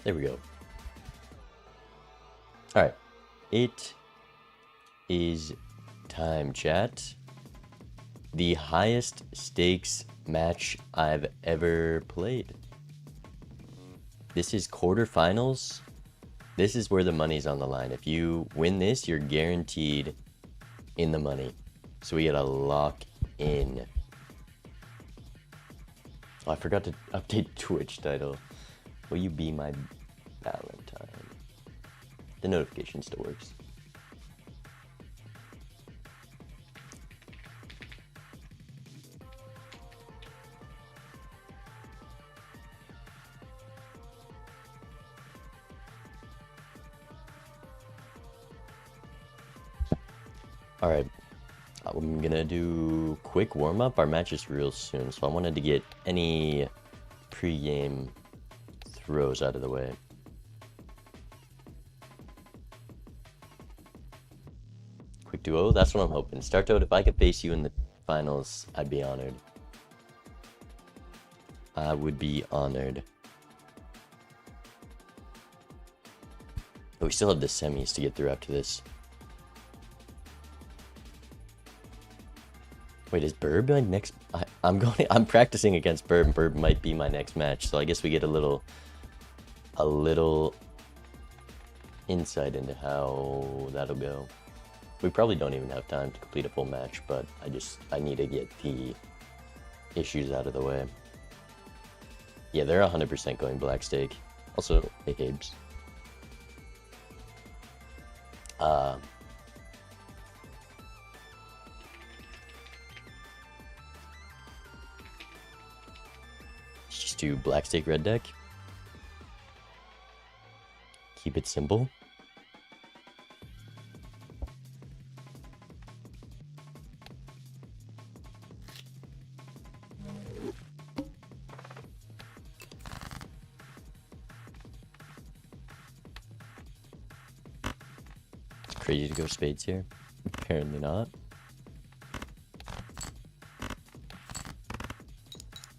There we go. Alright. It is time, chat. The highest stakes match I've ever played. This is quarterfinals. This is where the money's on the line. If you win this, you're guaranteed in the money. So we gotta lock in. Oh, I forgot to update Twitch title. Will you be my Valentine? The notification still works. Alright, I'm gonna do quick warm-up. Our match is real soon, so I wanted to get any pre-game throws out of the way. Quick duo, that's what I'm hoping. Start out, if I could face you in the finals, I'd be honored. I would be honored. But we still have the semis to get through after this. Wait, is Burb my next? I'm practicing against Burb, and Burb might be my next match. So I guess we get a little insight into how that'll go. We probably don't even have time to complete a full match, but I need to get the issues out of the way. Yeah, they're 100% going black stake. Also, hey, Habes. Just do black stake red deck. Keep it simple. It's crazy to go spades here. Apparently not.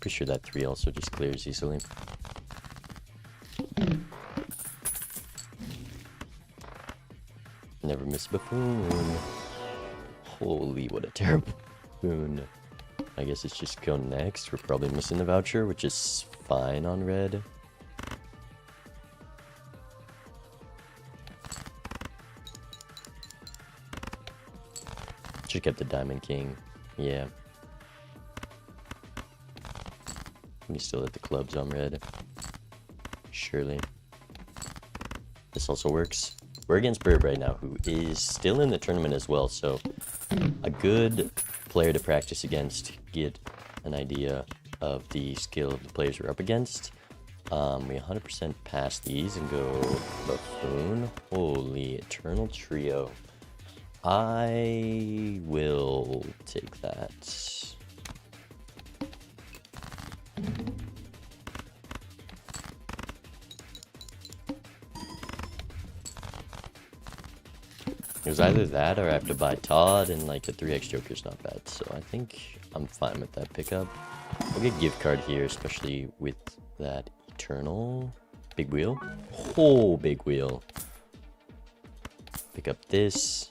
Pretty sure that 3 also just clears easily. Never miss a buffoon. Holy, what a terrible buffoon. I guess it's just go next. We're probably missing the voucher, which is fine on red. Should have kept the diamond king. Yeah. We still hit the clubs on red. Surely. This also works. We're against Burb right now, who is still in the tournament as well, so a good player to practice against, get an idea of the skill of the players we're up against. We 100% pass these and go buffoon. Holy, eternal trio. I will take that. It was either that or I have to buy Todd, and like the 3x Joker's not bad, so I think I'm fine with that pickup. I'll get gift card here, especially with that eternal big wheel. Oh, big wheel. Pick up this.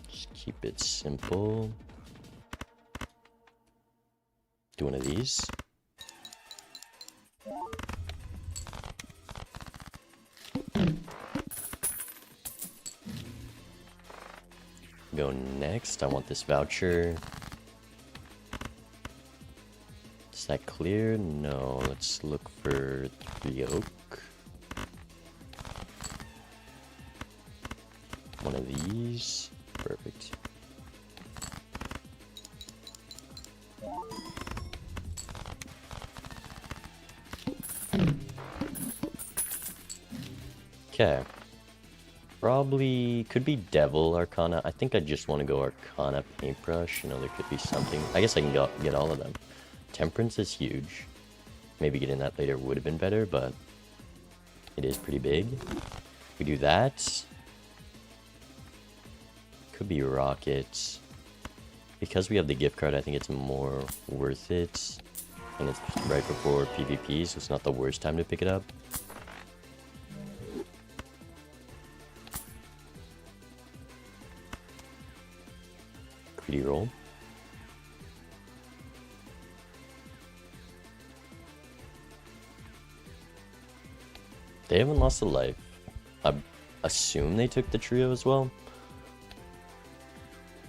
Just keep it simple. Do one of these. Go next. I want this voucher. Is that clear? No. Let's look for 3 oak. One of these. Perfect. Okay. Probably could be Devil Arcana. I think I just want to go Arcana Paintbrush. You know, there could be something. I guess I can get all of them. Temperance is huge. Maybe getting that later would have been better, but it is pretty big. We do that. Could be Rockets. Because we have the gift card, I think it's more worth it. And it's right before PvP, so it's not the worst time to pick it up. Greedy roll. They haven't lost a life. I assume they took the trio as well.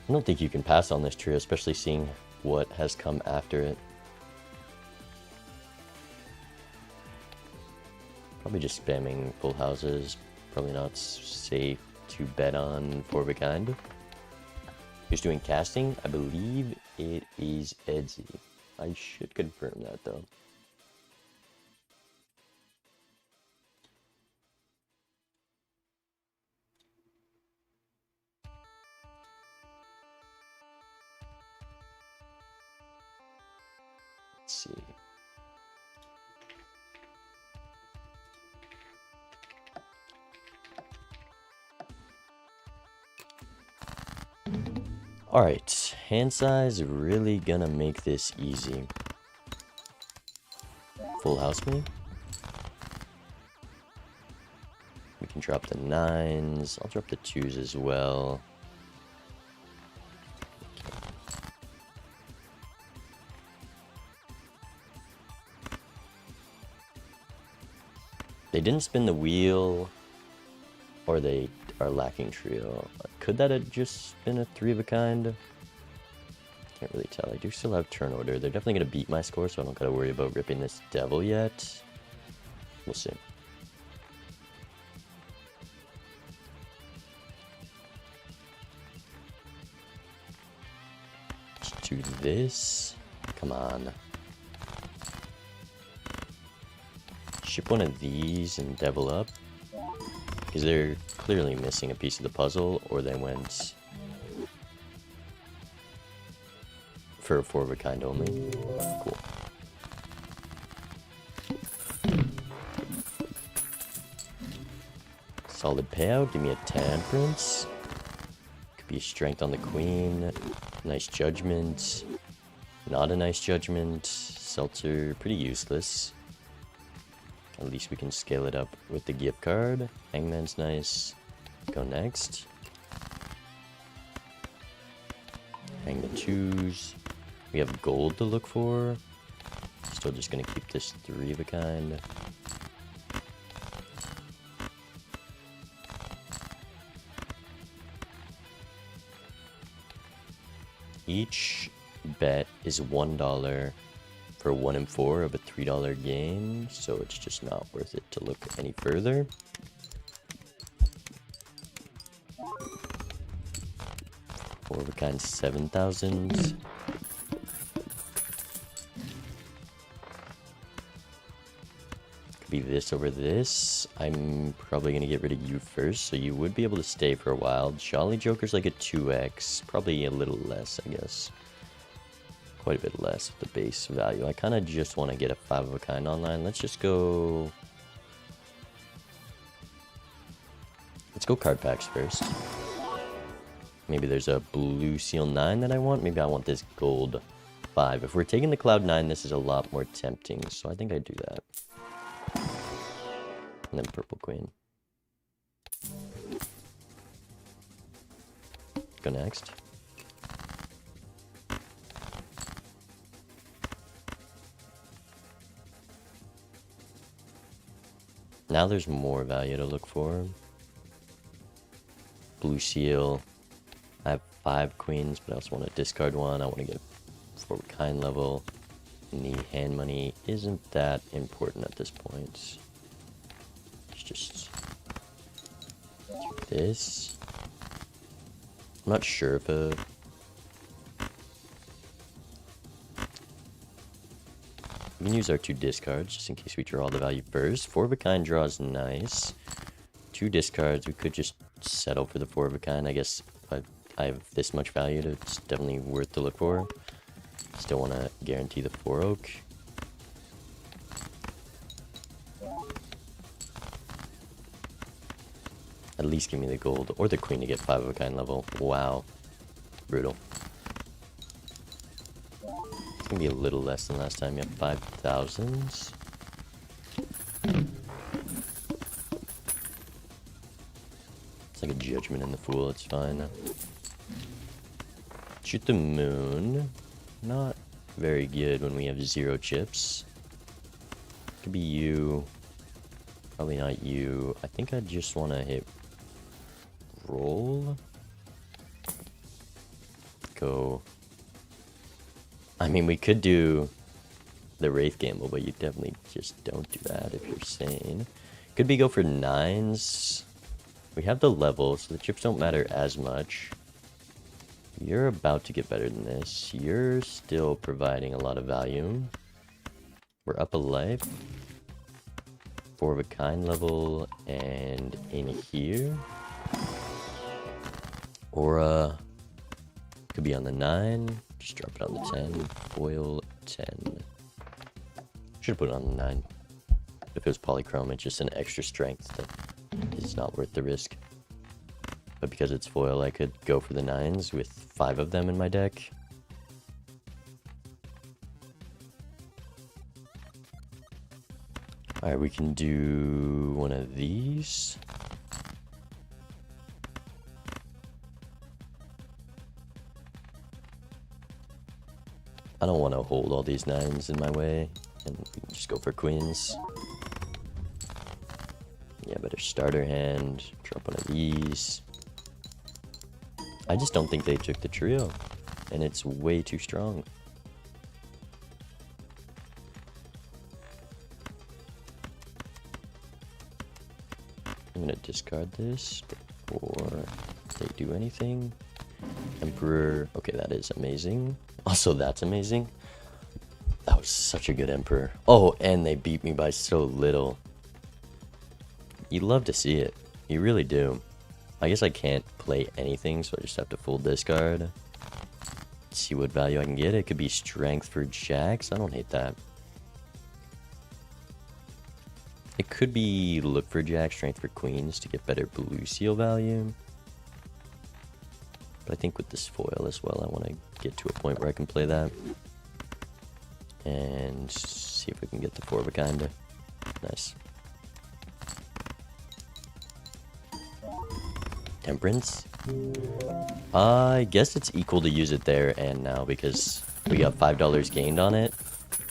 I don't think you can pass on this trio, especially seeing what has come after it. Probably just spamming full houses. Probably not safe to bet on 4 of a kind. Who's doing casting? I believe it is Edsy. I should confirm that though. Let's see. Alright, hand size really gonna make this easy. Full house me. We can drop the 9s. I'll drop the 2s as well. They didn't spin the wheel, or they are lacking trio. Could that have just been a 3 of a kind? Can't really tell. I do still have turn order. They're definitely going to beat my score, so I don't got to worry about ripping this devil yet. We'll see. Let's do this. Come on. Ship one of these and devil up. Because they're clearly missing a piece of the puzzle, or they went for a 4 of a kind only. Cool. Solid payout. Give me a temperance. Could be a strength on the queen. Nice judgment. Not a nice judgment. Seltzer, pretty useless. At least we can scale it up with the gift card. Hangman's nice. Go next. Hang the 2s. We have gold to look for. Still just gonna keep this 3 of a kind. Each bet is $1 for 1 and 4 of a $3 game, so it's just not worth it to look any further. Four of a kind, 7,000. Could be this over this. I'm probably gonna get rid of you first, so you would be able to stay for a while. Jolly Joker's like a 2x, probably a little less, I guess. Quite a bit less of the base value. I kind of just want to get a 5 of a kind online. Let's just go... Let's go card packs first. Maybe there's a blue seal 9 that I want. Maybe I want this gold 5. If we're taking the cloud 9, this is a lot more tempting. So I think I do that. And then purple queen. Go next. Now there's more value to look for. Blue seal. I have 5 queens, but I also want to discard one. I want to get 4 of a kind level. And the hand money isn't that important at this point. Let's just do this. I'm not sure if a... We can use our 2 discards just in case we draw the value first. 4 of a kind draw is nice. 2 discards, we could just settle for the 4 of a kind. I guess if I have this much value, it's definitely worth to look for. Still want to guarantee the 4 oak. At least give me the gold or the queen to get 5 of a kind level. Wow. Brutal. gonna be a little less than last time. You have 5,000s. It's like a judgment in the fool. It's fine. Shoot the moon. Not very good when we have 0 chips. Could be you. Probably not you. I think I just want to hit roll. Go. I mean, we could do the Wraith Gamble, but you definitely just don't do that if you're sane. Could be go for 9s. We have the level, so the chips don't matter as much. You're about to get better than this. You're still providing a lot of value. We're up a life. 4 of a kind level, and in here. Aura could be on the 9. Just drop it on the 10. Foil 10. Should have put it on the 9. If it was polychrome, it's just an extra strength that is not worth the risk. But because it's foil, I could go for the 9s with 5 of them in my deck. Alright, we can do one of these. I don't want to hold all these 9s in my way, and we can just go for queens. Yeah, better starter hand, drop one of these. I just don't think they took the trio, and it's way too strong. I'm gonna discard this before they do anything. Emperor, okay, that is amazing. Also, that's amazing. That was such a good Emperor. Oh, and they beat me by so little. You love to see it. You really do. I guess I can't play anything, so I just have to full discard. See what value I can get. It could be strength for jacks. I don't hate that. It could be look for jack, strength for queens to get better blue seal value. But I think with this foil as well, I want to get to a point where I can play that. And see if we can get the 4 of a kind. Nice. Temperance. I guess it's equal to use it there and now because we got $5 gained on it.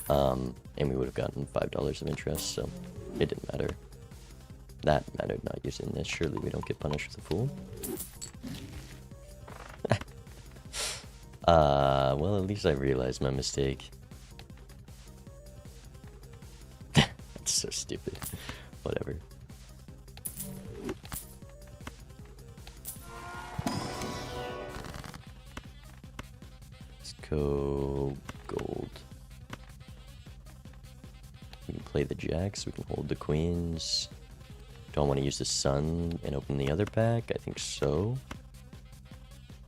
And we would have gotten $5 of interest, so it didn't matter. That mattered not using this. Surely we don't get punished with a fool. Well, at least I realized my mistake. That's so stupid. Whatever. Let's go gold. We can play the jacks, we can hold the queens. Do I want to use the sun and open the other pack? I think so.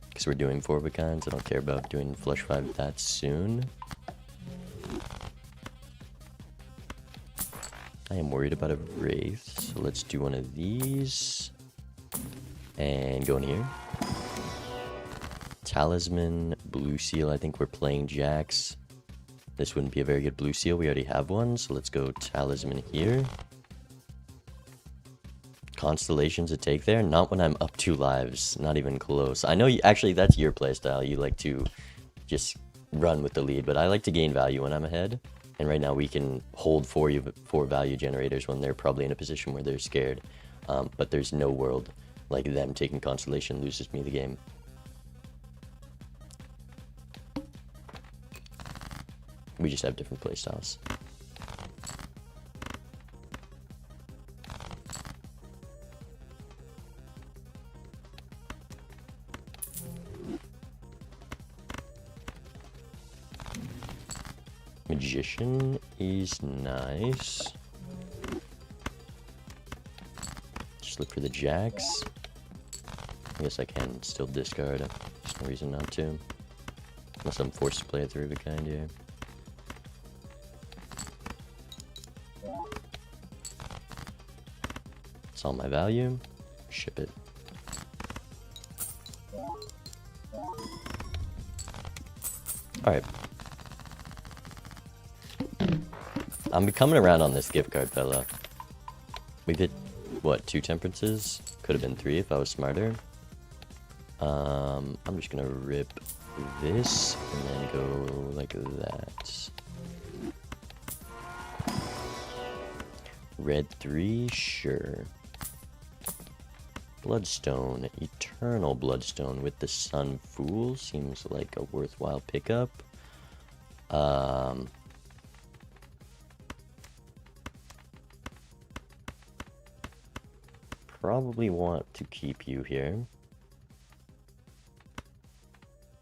Because we're doing 4 of a kinds. I don't care about doing flush 5 that soon. I am worried about a wraith, so let's do one of these. And go in here. Talisman, blue seal. I think we're playing jacks. This wouldn't be a very good blue seal. We already have one, so let's go talisman here. Constellations to take there? Not when I'm up 2 lives. Not even close. I know you, actually that's your playstyle. You like to just run with the lead, but I like to gain value when I'm ahead. And right now we can hold 4 value generators when they're probably in a position where they're scared. But there's no world like them taking Constellation loses me the game. We just have different playstyles. Magician is nice. Just look for the jacks. I guess I can still discard. There's no reason not to. Unless I'm forced to play a 3 of a kind here. It's all my value. Ship it. Alright. I'm coming around on this gift card, fella. We've hit, what, 2 temperances? Could have been 3 if I was smarter. I'm just gonna rip this and then go like that. Red 3, sure. Bloodstone, Eternal Bloodstone with the Sun Fool seems like a worthwhile pickup. Probably want to keep you here.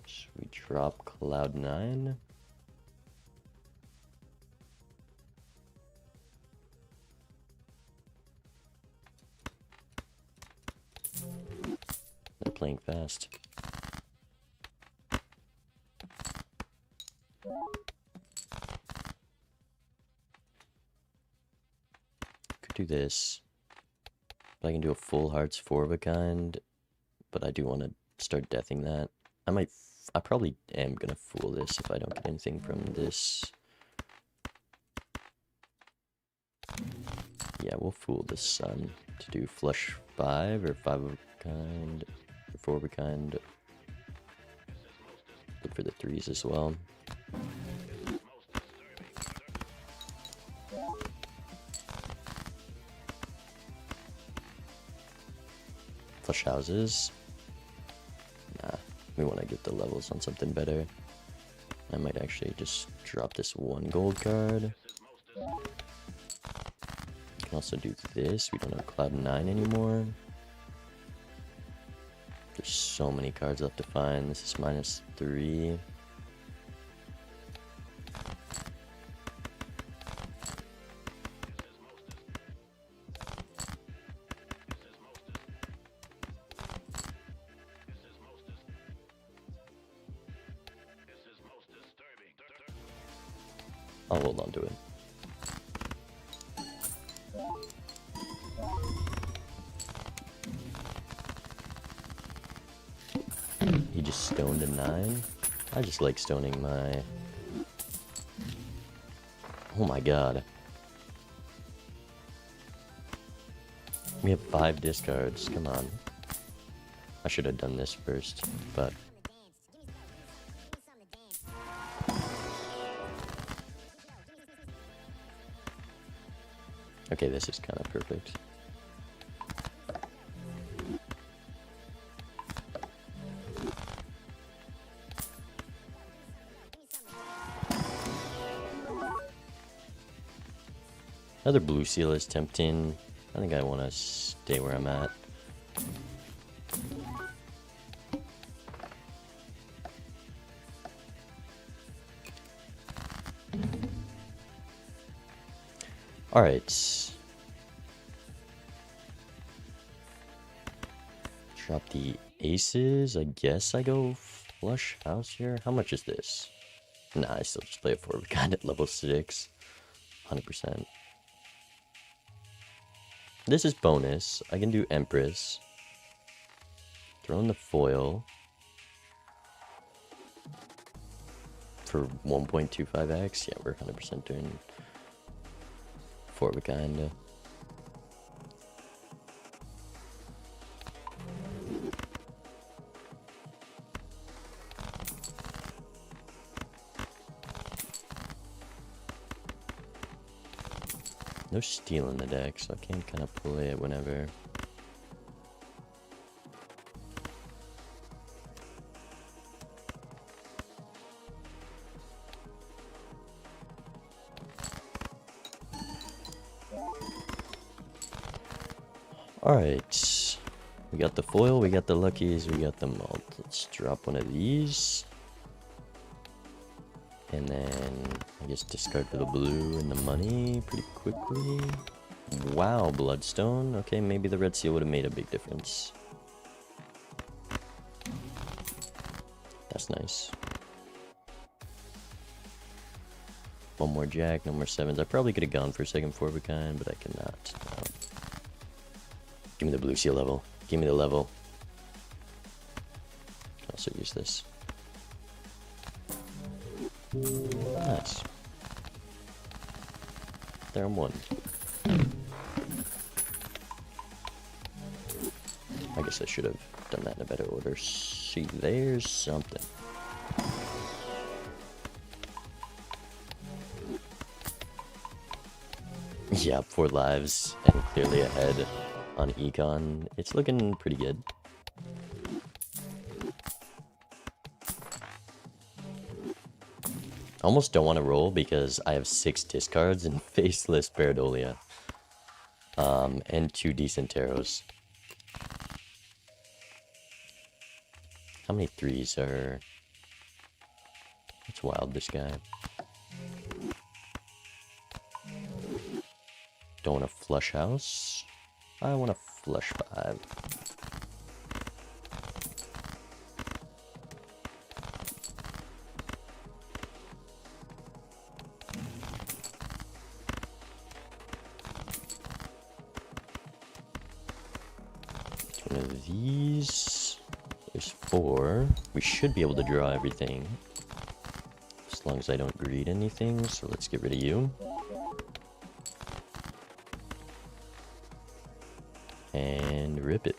So we drop Cloud9. They're playing fast. Could do this. I can do a full hearts 4 of a kind, but I do want to start deathing that. I probably am gonna fool this if I don't get anything from this. Yeah, we'll fool the sun to do flush 5 or 5 of a kind, or 4 of a kind. Look for the 3s as well. Flush houses. Nah, we want to get the levels on something better. I might actually just drop this 1 gold card. Can also do this. We don't have Cloud9 anymore. There's so many cards left to find. This is -3. I'll hold on to it. He just stoned a 9. I just like stoning my... Oh my god. We have 5 discards. Come on. I should have done this first, but... Okay, this is kind of perfect. Another blue seal is tempting. I think I want to stay where I'm at. Alright. Drop the aces. I guess I go flush house here. How much is this? Nah, I still just play a 4 of a kind at level 6. 100%. This is bonus. I can do Empress. Throw in the foil. For 1.25x. Yeah, we're 100% doing 4 of a kind. No steal in the deck, so I can kind of play it whenever. Alright. We got the foil, we got the luckies, we got the malt. Let's drop one of these. And then, I guess discard for the blue and the money pretty quickly. Wow, Bloodstone. Okay, maybe the red seal would have made a big difference. That's nice. One more jack, no more 7s. I probably could have gone for a second 4 of a kind, but I cannot. No. Give me the blue seal level. Give me the level. Can also use this. Nice. there on one. I guess I should have done that in a better order. See, there's something. Yeah, 4 lives and clearly ahead on Econ. It's looking pretty good. I almost don't want to roll because I have 6 discards and faceless Paradolia. And 2 decent tarots. How many 3s are... It's wild, this guy. Don't want a flush house. I want a flush 5. One of these. There's 4. We should be able to draw everything. As long as I don't greed anything, so let's get rid of you. And rip it.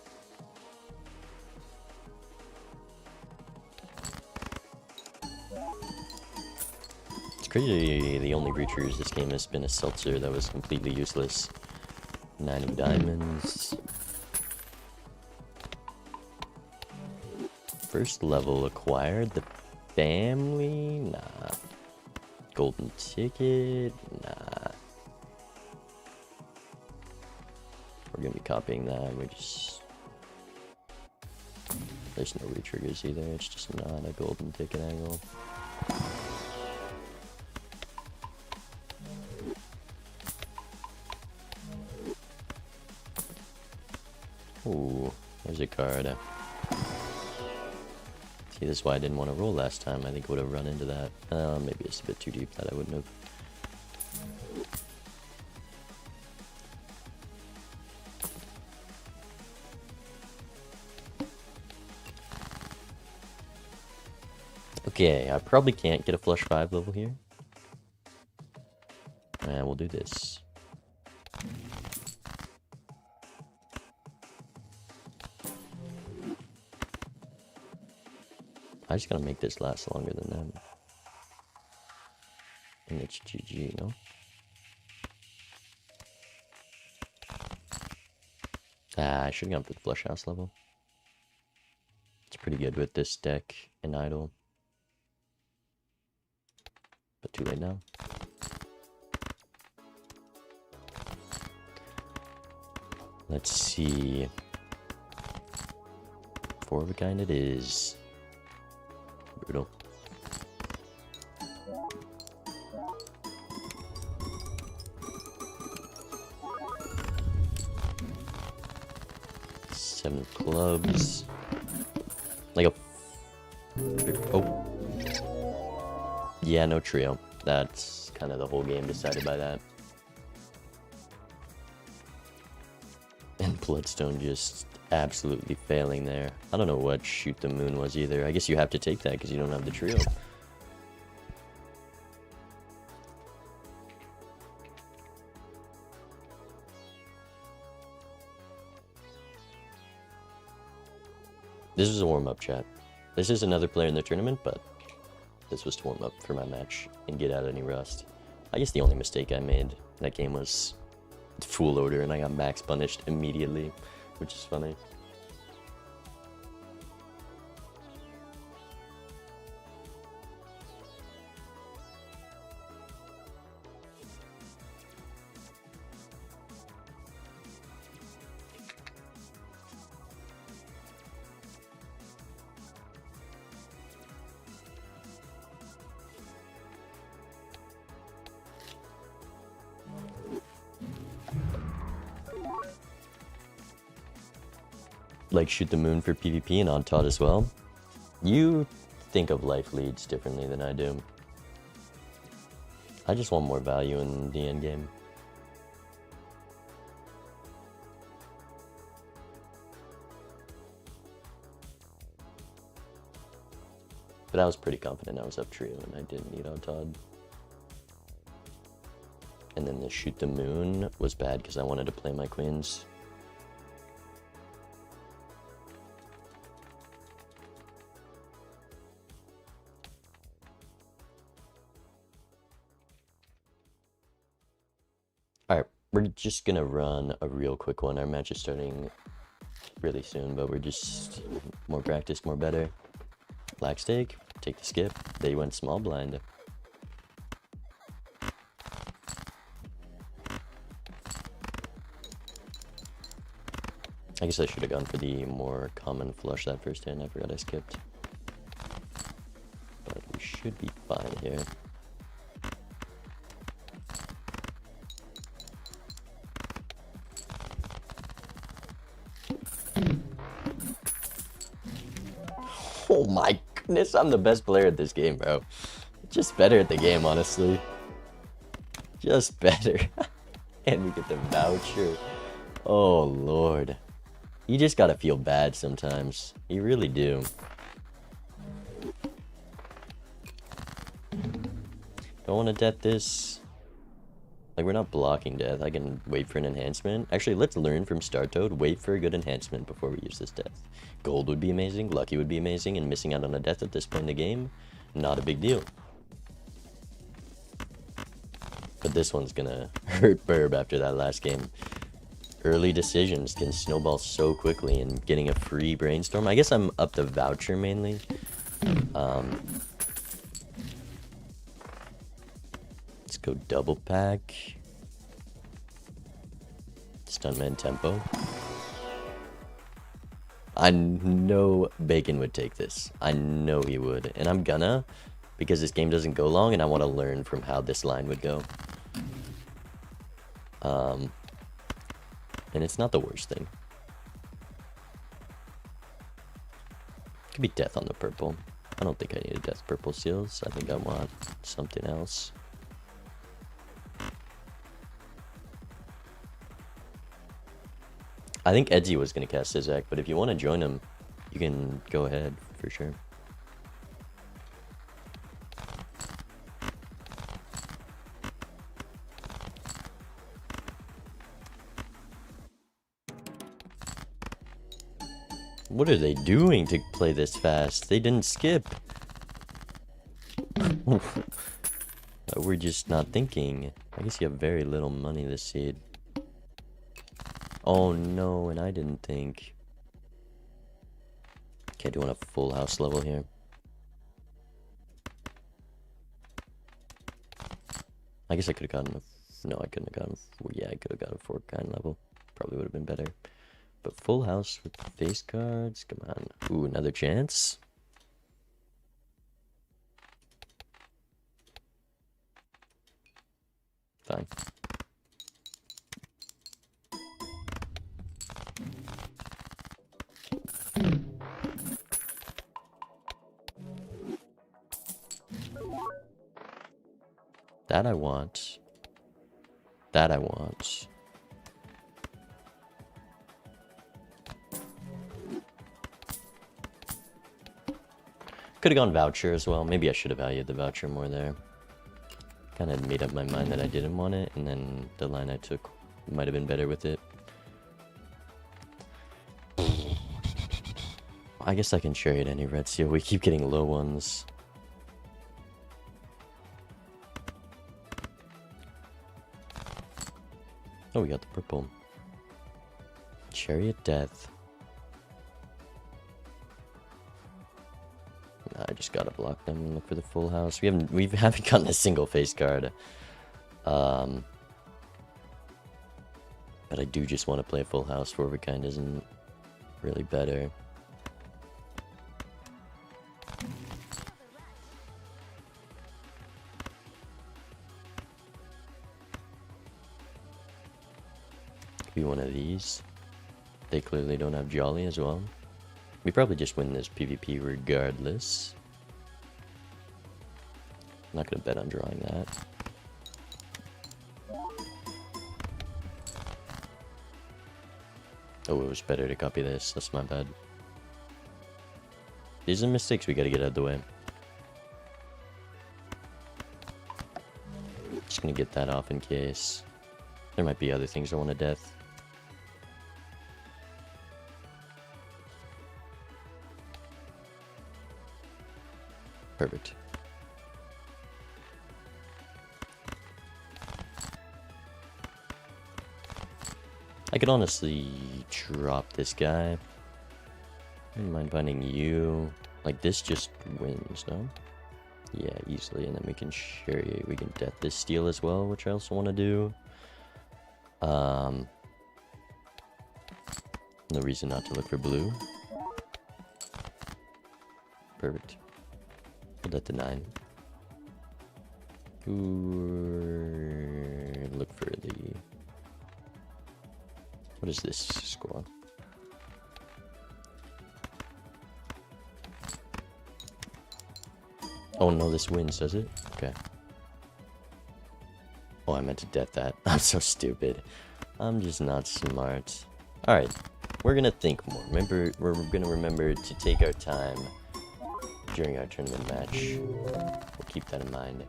It's crazy, the only creatures this game has been a seltzer that was completely useless. 9 of diamonds. First level acquired. The family? Nah. Golden ticket? Nah. We're gonna be copying that. We just... There's no retriggers either. It's just not a golden ticket angle. Ooh, there's a card. See, this is why I didn't want to roll last time. I think I would have run into that. Maybe it's a bit too deep that I wouldn't have. Okay, I probably can't get a flush 5 level here. And we'll do this. I just gotta make this last longer than them. And it's GG, no? Ah, I should have gone for the flush house level. It's pretty good with this deck and idle. But too late now. Let's see. 4 of a kind it is. Brutal. Seven of clubs. Like a... Oh. Yeah, no trio. That's kind of the whole game decided by that. And Bloodstone just absolutely failing there. I don't know what Shoot the Moon was either. I guess you have to take that because you don't have the trio. This was a warm-up, chat. This is another player in the tournament, but this was to warm up for my match and get out any rust. I guess the only mistake I made in that game was full order, and I got max punished immediately, which is funny. Like Shoot the Moon for PvP and on Todd as well. You think of life leads differently than I do. I just want more value in the end game. But I was pretty confident I was up trio and I didn't need on Todd. And then the shoot the moon was bad because I wanted to play my queens. Alright, we're just gonna run a real quick one. Our match is starting really soon, but we're just more practice, more better. Black stake, take the skip. They went small blind. I guess I should have gone for the more common flush that first hand. I forgot I skipped. But we should be fine here. Oh my goodness, I'm the best player at this game, bro. Just better at the game, honestly. Just better. And we get the voucher. Oh, Lord. You just gotta feel bad sometimes. You really do. Don't want to death this. Like, we're not blocking death. I can wait for an enhancement. Actually, let's learn from Star Toad. Wait for a good enhancement before we use this death. Gold would be amazing. Lucky would be amazing. And missing out on a death at this point in the game, not a big deal. But this one's gonna hurt Burb after that last game. Early decisions can snowball so quickly, and getting a free brainstorm. I guess I'm up the voucher mainly. Let's go double pack. Stuntman tempo. I know Bacon would take this. I know he would. And I'm gonna, because this game doesn't go long and I want to learn from how this line would go. And it's not the worst thing. Could be death on the purple. I don't think I need a death purple seals. I think I want something else. I think Edzy was going to cast Zizak, but if you want to join him, you can go ahead for sure. What are they doing to play this fast? They didn't skip. We're just not thinking. I guess you have very little money this seed. Oh no, and I didn't think. Okay, do you want a full house level here? I guess I could have gotten a... No, I couldn't have gotten... Yeah, I could have got a 4-kind level. Probably would have been better. But full house with face cards, come on. Ooh, another chance. Fine. That I want. That I want. Could have gone voucher as well. Maybe I should have valued the voucher more there. Kind of made up my mind that I didn't want it, and then the line I took might have been better with it. I guess I can trade any red seal. We keep getting low ones. Oh, we got the purple. Chariot Death. I just gotta block them and look for the full house. We haven't gotten a single face card. But I do just want to play a full house. Forward kind isn't really better. Could be one of these. They clearly don't have Jolly as well. We probably just win this PvP regardless. I'm not gonna bet on drawing that. Oh, it was better to copy this. That's my bad. These are mistakes we gotta get out of the way. just gonna get that off in case. There might be other things I want to death. Perfect. I could honestly drop this guy. I don't mind finding you. Like, this just wins, no? Yeah, easily. And then we can chariot. We can death this steal as well, which I also want to do. No reason not to look for blue. Perfect. We'll death the 9. Ooh, look for the... What is this score? Oh no, this wins, does it? Okay. Oh, I meant to death that. I'm so stupid. I'm just not smart. Alright, we're gonna think more. Remember, we're gonna remember to take our time during our tournament match. We'll keep that in mind.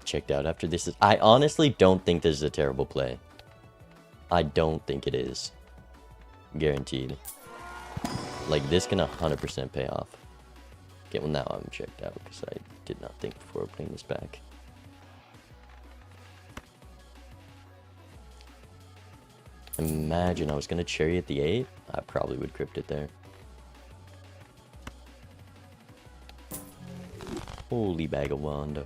Checked out after this. I honestly don't think this is a terrible play. I don't think it is. Guaranteed. Like, this can 100% pay off. Okay, well now I'm checked out because I did not think before putting this back. Imagine I was gonna chariot the 8. I probably would crypt it there. Holy bag of wand.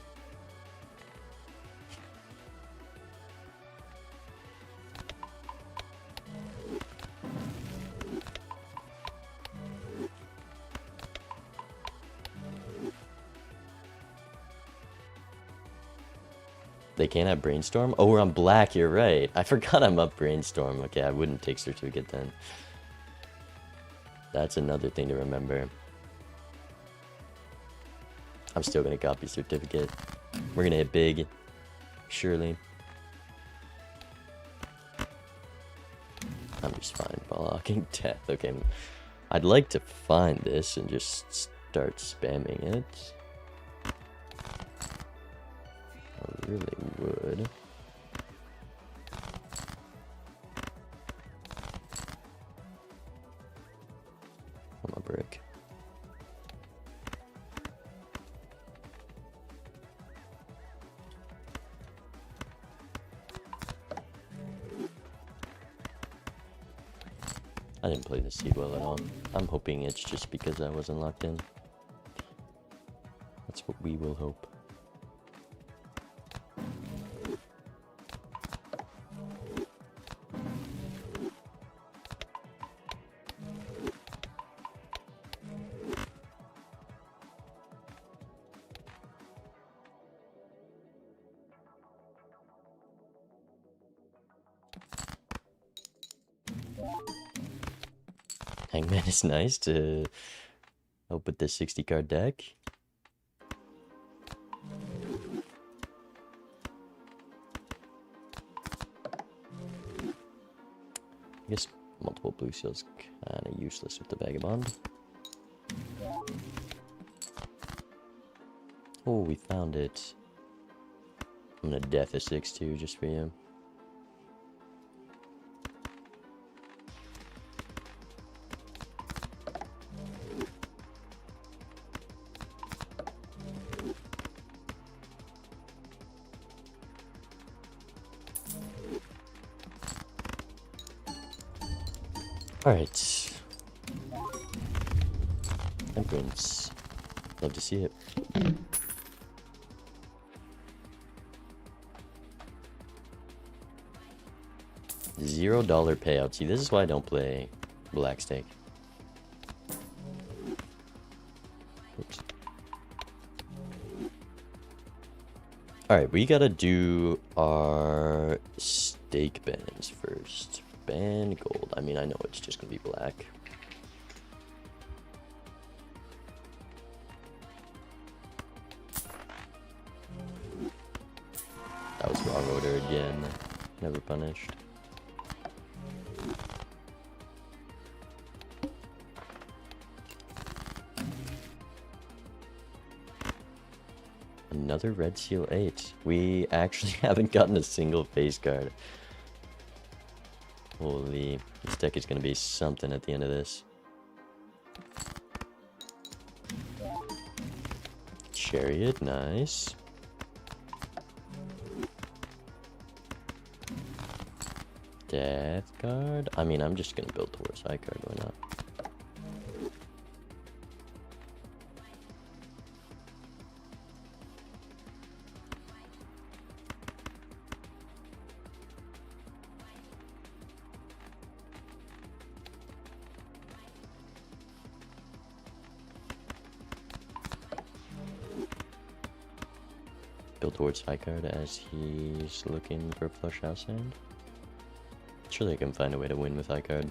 They can't have brainstorm? Oh, we're on black, you're right. I forgot I'm up brainstorm. Okay, I wouldn't take certificate then. That's another thing to remember. I'm still gonna copy certificate. We're gonna hit big. Surely. I'm just fine blocking death. Okay, I'd like to find this and just start spamming it. I really would. I'm a brick. I didn't play the seed well at all. I'm hoping it's just because I wasn't locked in. That's what we will hope. Hangman is nice to help with this 60 card deck. I guess multiple blue seals kind of useless with the vagabond. Oh, we found it. I'm gonna death a 6-2 just for you. Alright. Temperance. Love to see it. $0 payout. See, this is why I don't play black stake. Oops. Alright, we gotta do our stake bands first. Band gold. I mean, I know it's just gonna be black. That was wrong order again. Never punished. another red seal 8. We actually haven't gotten a single face card. Holy, this deck is going to be something at the end of this. Chariot, nice. Death card. I mean, I'm just going to build towards high card, why not? Build towards high card as he's looking for flush house hand. Surely I can find a way to win with high card.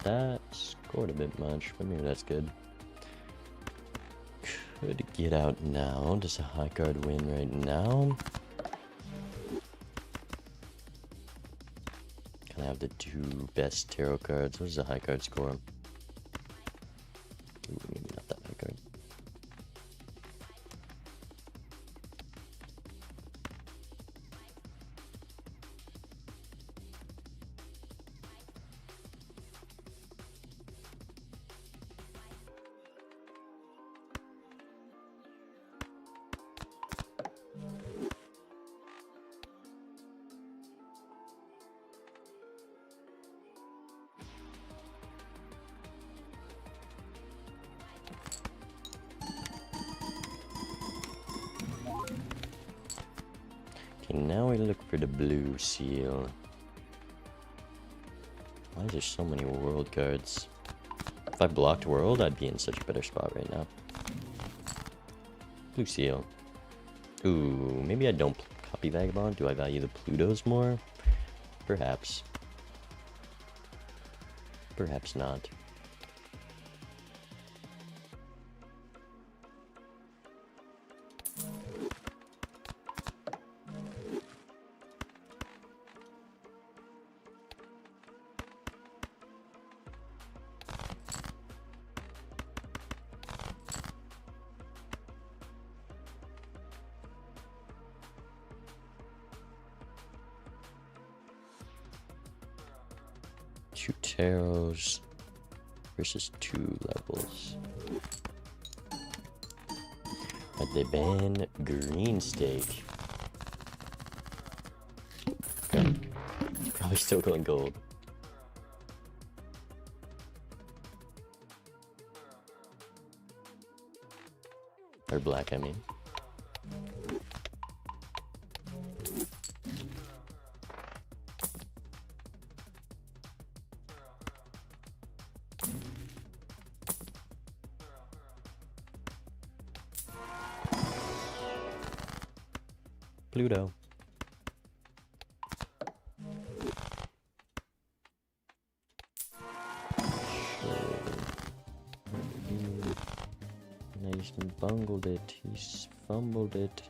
That scored a bit much, but maybe that's good. Could get out now. Does a high card win right now? Can I have the 2 best tarot cards? What does a high card score? Ooh, maybe not that high card. Okay, now we look for the blue seal. Why is there so many world cards? If I blocked world, I'd be in such a better spot right now. Blue seal. Ooh, maybe I don't copy Vagabond. Do I value the Plutos more? Perhaps. Perhaps not. Two tarots versus 2 levels. But they ban green stake. Okay. Probably still going gold. Or black, I mean. Pluto. Nice, bungled it. He's fumbled it.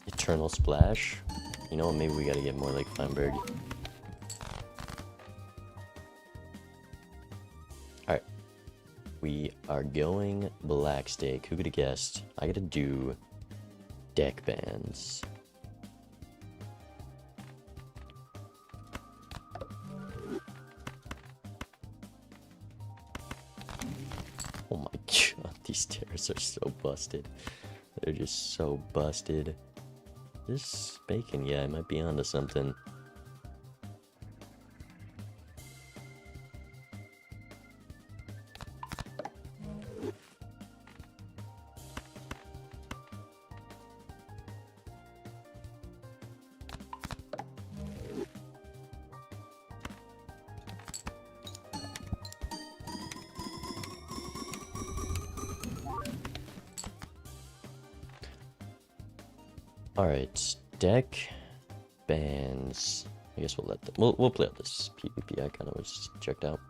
Eternal Splash. You know what, maybe we gotta get more like Feinberg. Alright. We are going black stake. Who could have guessed? I gotta do deck bands. Oh my god, these terrors are so busted. They're just so busted. This bacon guy might be onto something. Alright, deck bands. I guess we'll let them. We'll play out this PvP. I kind of was checked out.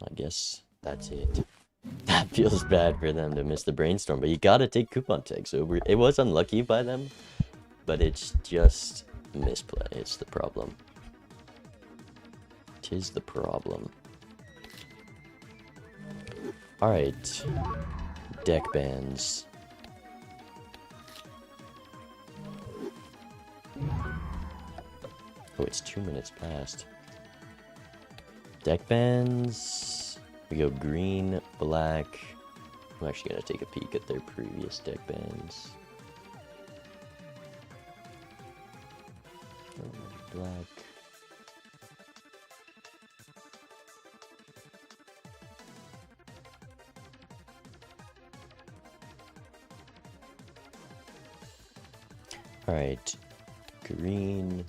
I guess that's it. That feels bad for them to miss the brainstorm, but you gotta take coupon tag. So it was unlucky by them, but it's just misplay. It's the problem. Tis the problem. Alright. Deck bands. Oh, it's 2 minutes past. Deck bands. We go green, black. I'm actually gonna take a peek at their previous deck bands. Black. Alright, green.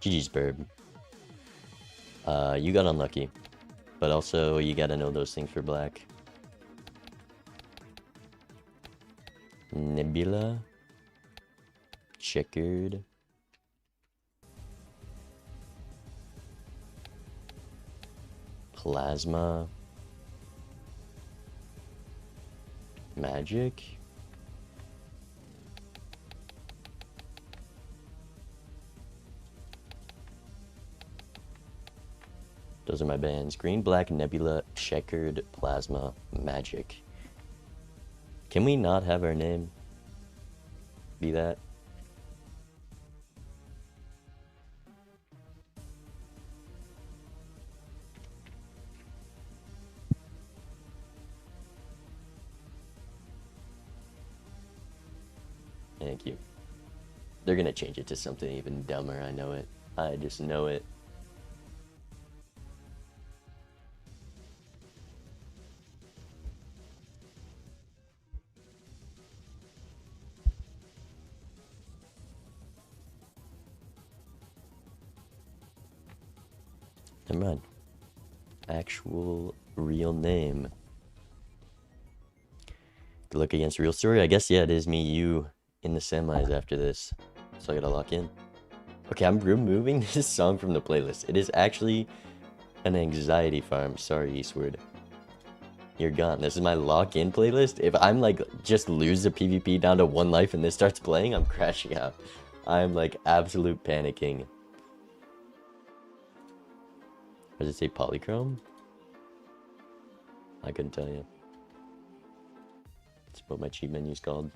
GG's, Burb. You got unlucky. But also, you gotta know those things for black. Nebula. Checkered. Plasma. Magic. Those are my bands. Green, black, nebula, checkered, plasma, magic. Can we not have our name be that? Thank you. They're gonna change it to something even dumber, I know it. I just know it. Never mind. Actual real name. Good luck against real story. I guess, yeah, it is me, you in the semis after this. So I gotta lock in. Okay, I'm removing this song from the playlist. It is actually an anxiety farm. Sorry, Eastward. You're gone. This is my lock-in playlist. If I'm like, just lose the PvP down to 1 life and this starts playing, I'm crashing out. I'm like absolute panicking. Does it say polychrome? I couldn't tell you. That's what my cheat menu's called.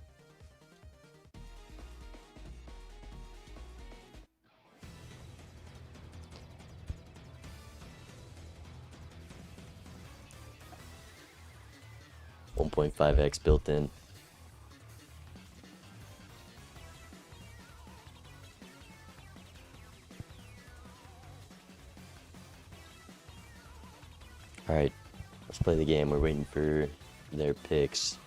.5x built in. Alright, let's play the game. We're waiting for their picks.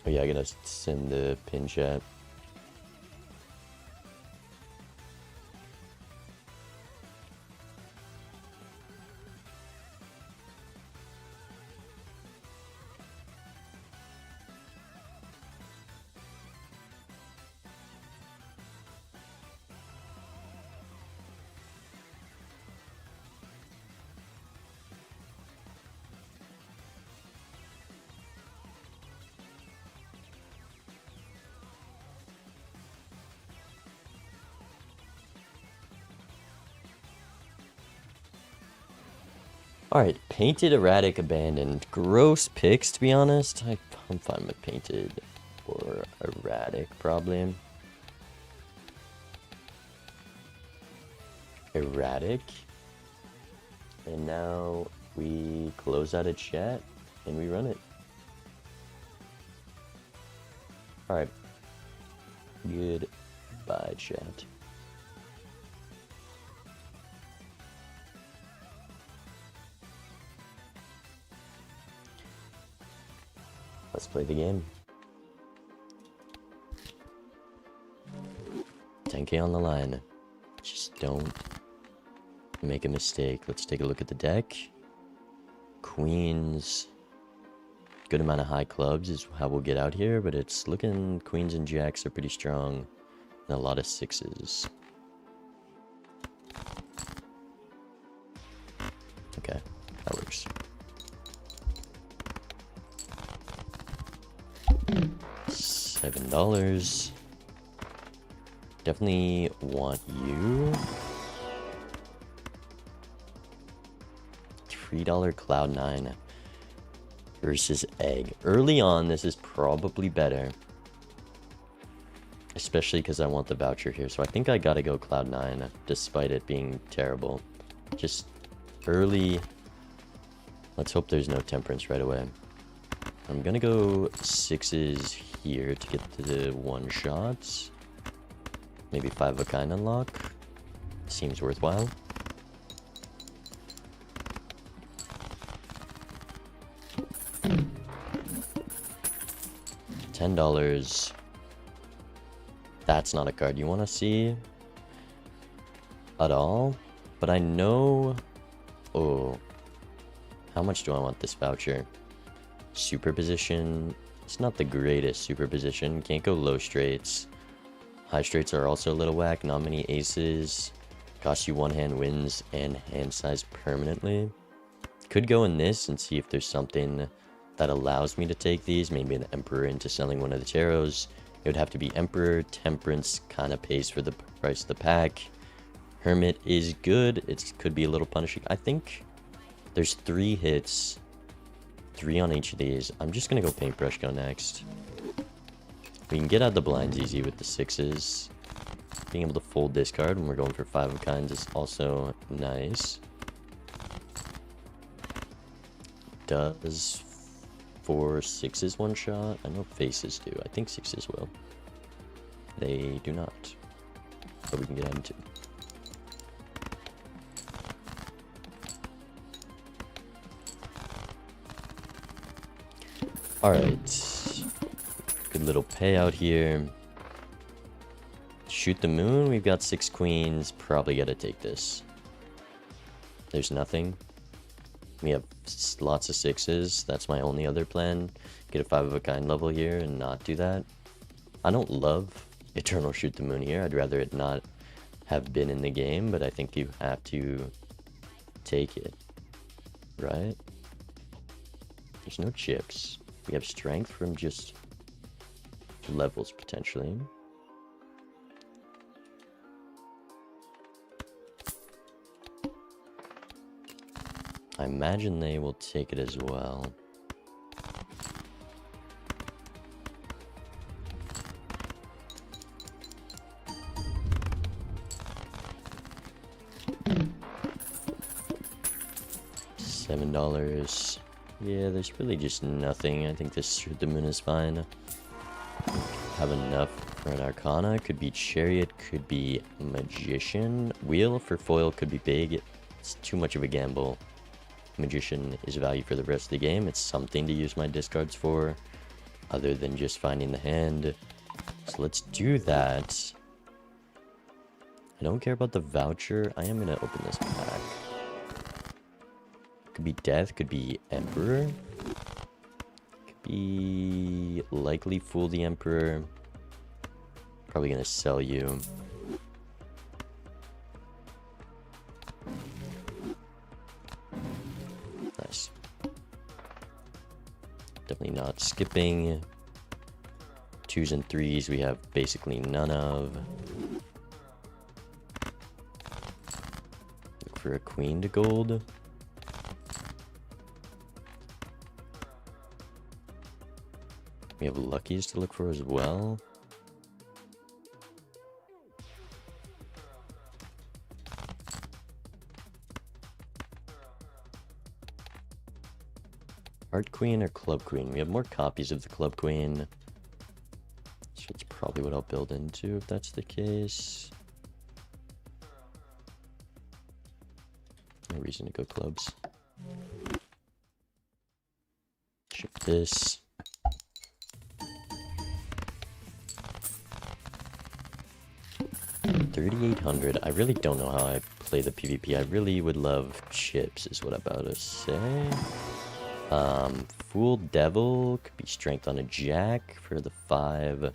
Oh yeah, I gotta send the pin chat. Alright, painted, erratic, abandoned. Gross picks, to be honest. I'm fine with painted or erratic, probably. Erratic. And now we close out a chat and we run it. Alright. Goodbye, chat. Let's play the game. 10K on the line. Just don't make a mistake. Let's take a look at the deck. Queens. Good amount of high clubs is how we'll get out here, but it's looking queens and jacks are pretty strong. And a lot of sixes. Okay, that works. $7. Definitely want you. $3 Cloud9 versus Egg. Early on, this is probably better. Especially because I want the voucher here. So I think I gotta go Cloud9, despite it being terrible. Just early. Let's hope there's no temperance right away. I'm gonna go sixes here to get to the one shots. Maybe 5 of a kind unlock. Seems worthwhile. $10. That's not a card you want to see at all. But I know... Oh. How much do I want this voucher? Superposition. It's not the greatest superposition. Can't go low straights. High straights are also a little whack. Not many aces. Cost you one hand wins and hand size permanently. Could go in this and see if there's something that allows me to take these. Maybe an Emperor into selling one of the tarots. It would have to be Emperor. Temperance kind of pays for the price of the pack. Hermit is good. It could be a little punishing. I think there's 3 hits. 3 on each of these. I'm just going to go Paintbrush go next. We can get out the blinds easy with the sixes. Being able to fold this card when we're going for 5 of kinds is also nice. Does 4 sixes one shot? I know faces do. I think sixes will. They do not. But we can get into. Alright. Good little payout here. Shoot the moon. We've got 6 queens. Probably gotta take this. There's nothing. We have lots of sixes. That's my only other plan. Get a 5 of a kind level here and not do that. I don't love Eternal Shoot the Moon here. I'd rather it not have been in the game, but I think you have to take it. Right? There's no chips. We have strength from just levels, potentially. I imagine they will take it as well. $7. Yeah, there's really just nothing. I think this Shoot the Moon is fine. Have enough for an Arcana. Could be Chariot, could be Magician. Wheel for foil could be big. It's too much of a gamble. Magician is value for the rest of the game. It's something to use my discards for, other than just finding the hand. So let's do that. I don't care about the voucher. I am going to open this pack. Could be Death, could be Emperor. Could be likely Fool the Emperor. Probably going to sell you. Nice. Definitely not skipping. 2s and 3s we have basically none of. Look for a queen to gold. We have luckies to look for as well. Heart Queen or Club Queen? We have more copies of the Club Queen. So that's probably what I'll build into if that's the case. No reason to go clubs. Ship this. 3,800. I really don't know how I play the PvP. I really would love chips, is what I'm about to say. Fool Devil could be strength on a jack for the 5.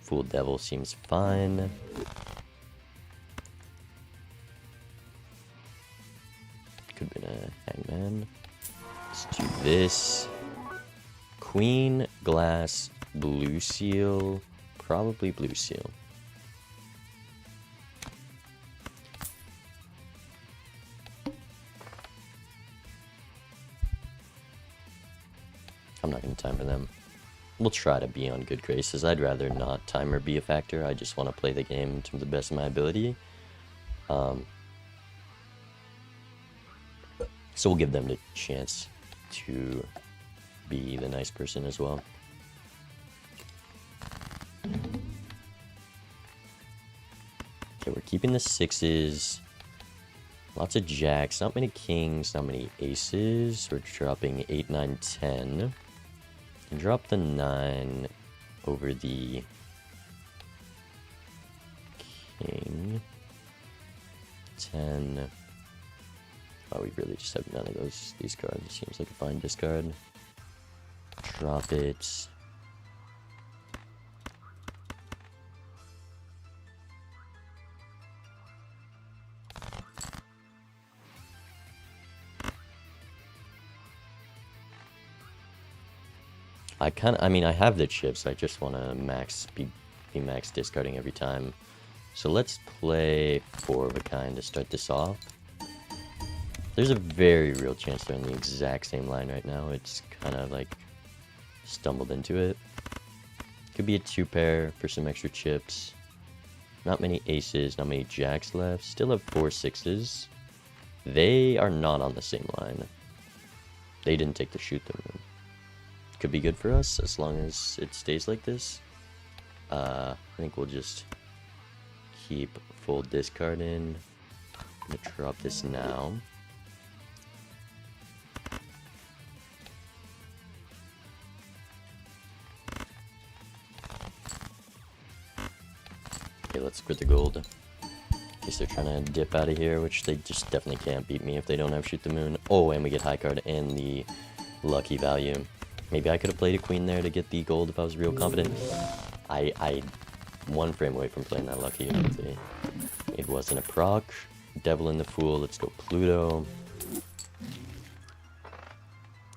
Fool Devil seems fine. Could have been a hangman. Let's do this. Queen, glass, blue seal. Probably blue seal. I'm not going to timer them. We'll try to be on good graces. I'd rather not timer be a factor. I just want to play the game to the best of my ability. So we'll give them the chance to be the nice person as well. Okay, we're keeping the 6s. Lots of jacks, not many kings, not many aces. We're dropping 8, 9, 10. And drop the 9 over the king. 10. Oh, we really just have none of these cards. It seems like a fine discard. Drop it. I mean, I have the chips. I just want to be max discarding every time. So let's play 4 of a kind to start this off. There's a very real chance they're on the exact same line right now. It's kind of like stumbled into it. Could be a 2-pair for some extra chips. Not many aces, not many jacks left. Still have 4 6s. They are not on the same line. They didn't take the shoot them. Could be good for us as long as it stays like this. I think we'll just keep full discard in. I'm gonna drop this now. Okay, let's quit the gold. In case they're trying to dip out of here, which they just definitely can't beat me if they don't have Shoot the Moon. Oh, and we get high card and the lucky value. Maybe I could have played a queen there to get the gold if I was real confident. I 1 frame away from playing that lucky. It wasn't a proc. Devil and the Fool. Let's go Pluto.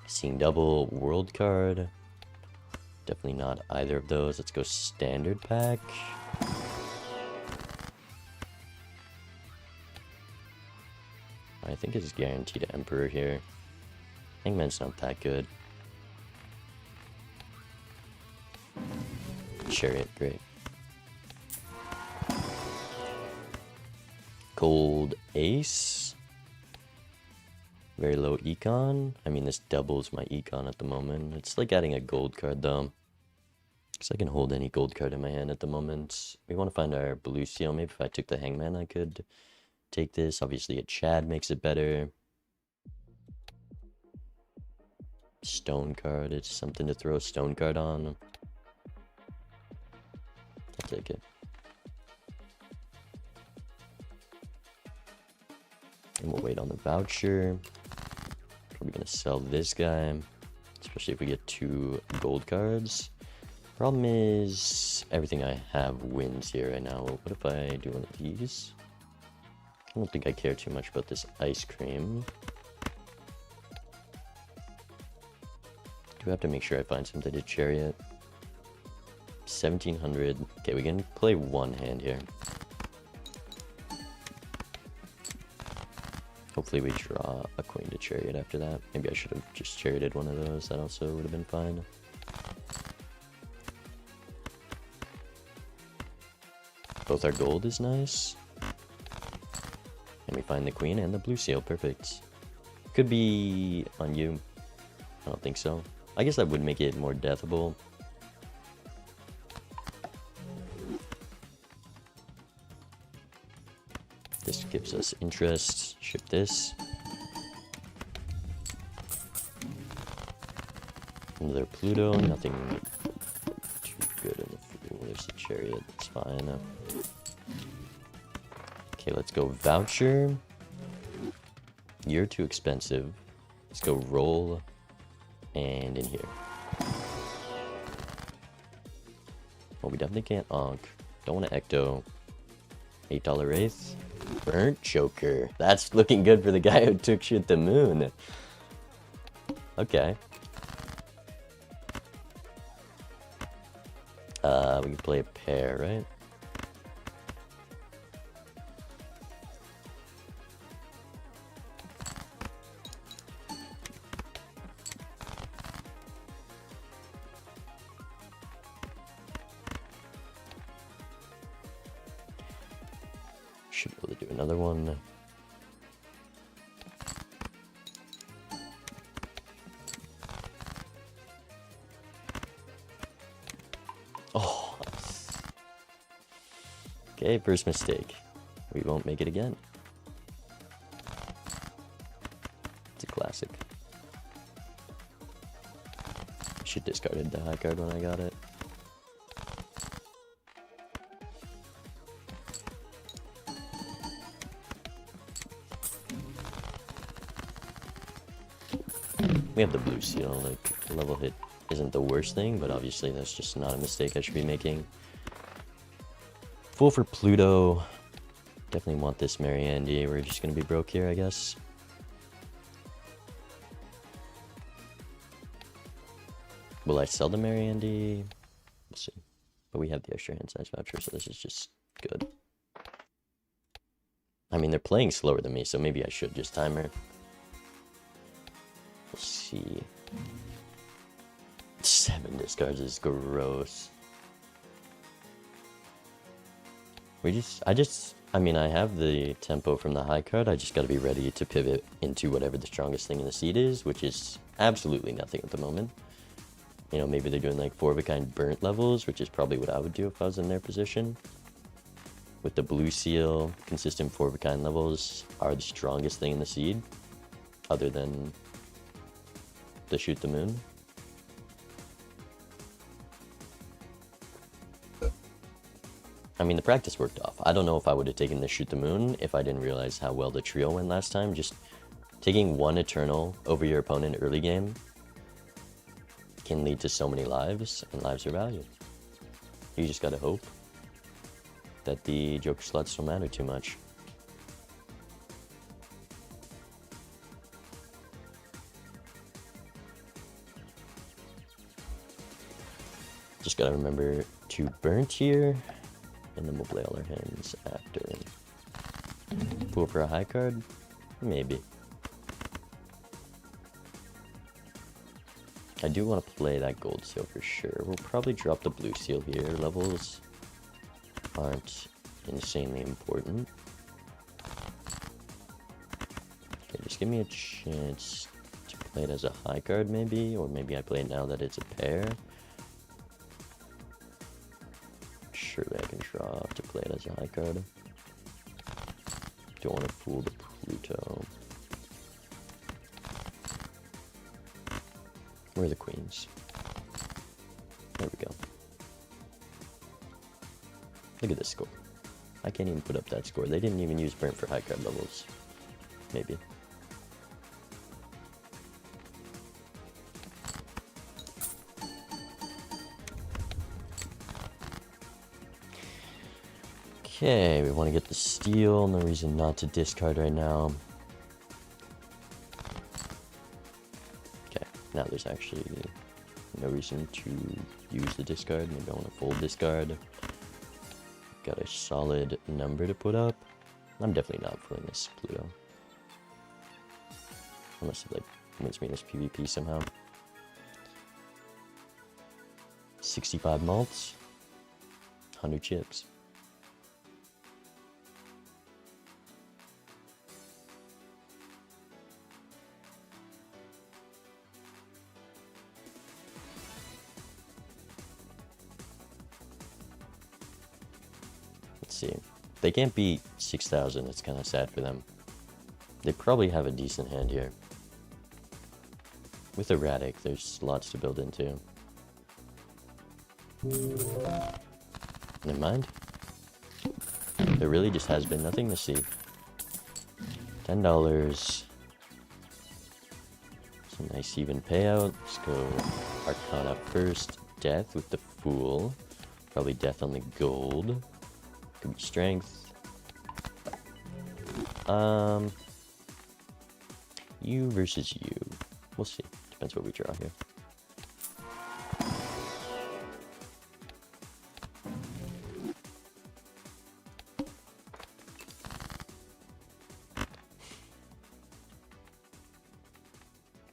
Seeing double world card. Definitely not either of those. Let's go standard pack. I think it's guaranteed Emperor here. Hangman's not that good. Chariot, great. Gold Ace. Very low econ. I mean, this doubles my econ at the moment. It's like adding a gold card, though. Because I can hold any gold card in my hand at the moment. We want to find our blue seal. Maybe if I took the Hangman, I could take this. Obviously, a Chad makes it better. Stone card. It's something to throw a stone card on. I'll take it. And we'll wait on the voucher. Probably gonna sell this guy, especially if we get 2 gold cards. Problem is, everything I have wins here right now. What if I do one of these? I don't think I care too much about this ice cream. Do have to make sure I find something to chariot. 1700. Okay, we can play 1 hand here. Hopefully we draw a queen to chariot after that. Maybe I should have just charioted one of those. That also would have been fine. Both our gold is nice. And we find the queen and the blue seal. Perfect. Could be on you. I don't think so. I guess that would make it more deathable. This gives us interest. Ship this. Another Pluto. Nothing too good in the Fool. There's the chariot. It's fine. Okay, let's go voucher. You're too expensive. Let's go roll. And in here. Well, we definitely can't onk. Don't want to ecto. $8 Wraith. Burnt Choker. That's looking good for the guy who took Shoot the Moon. Okay. We can play a pair, right? Should be able to do another one. Oh. Okay, first mistake. We won't make it again. It's a classic. Should discarded the high card when I got it. We have the blue seal, like, level hit isn't the worst thing, but obviously that's just not a mistake I should be making. Full for Pluto. Definitely want this Mariandy. We're just gonna be broke here, I guess. Will I sell the Mariandy? We'll see. But we have the extra hand size voucher, so this is just good. I mean, they're playing slower than me, so maybe I should just timer. We'll see. 7 discards is gross. I mean, I have the tempo from the high card. I just gotta be ready to pivot into whatever the strongest thing in the seed is, which is absolutely nothing at the moment. You know, maybe they're doing like 4 of a kind burnt levels, which is probably what I would do if I was in their position. With the blue seal, consistent 4 of a kind levels are the strongest thing in the seed, other than the Shoot the Moon. I mean, the practice worked off. I don't know if I would have taken the Shoot the Moon if I didn't realize how well the trio went last time. Just taking one Eternal over your opponent early game can lead to so many lives, and lives are valued. You just gotta hope that the Joker slots don't matter too much. Just gotta remember to burnt here, and then we'll play all our hands after. Pull for a high card? Maybe. I do want to play that gold seal for sure. We'll probably drop the blue seal here. Levels aren't insanely important. Okay, just give me a chance to play it as a high card maybe, or maybe I play it now that it's a pair. Surely I can draw to play it as a high card. Don't want to fool the Pluto. Where are the queens? There we go. Look at this score. I can't even put up that score. They didn't even use burnt for high card levels. Maybe. Okay, we want to get the steal. No reason not to discard right now. Okay, now there's actually no reason to use the discard. Maybe I want to full discard. Got a solid number to put up. I'm definitely not pulling this Pluto. Unless it like wins me this PvP somehow. 65 malts. 100 chips. See, they can't beat 6,000. It's kind of sad for them. They probably have a decent hand here. With Erratic, there's lots to build into. Never mind. There really just has been nothing to see. $10. Some nice even payout. Let's go Arcana first. Death with the Fool. Probably death on the gold. Could be strength. You versus you. We'll see. Depends what we draw here.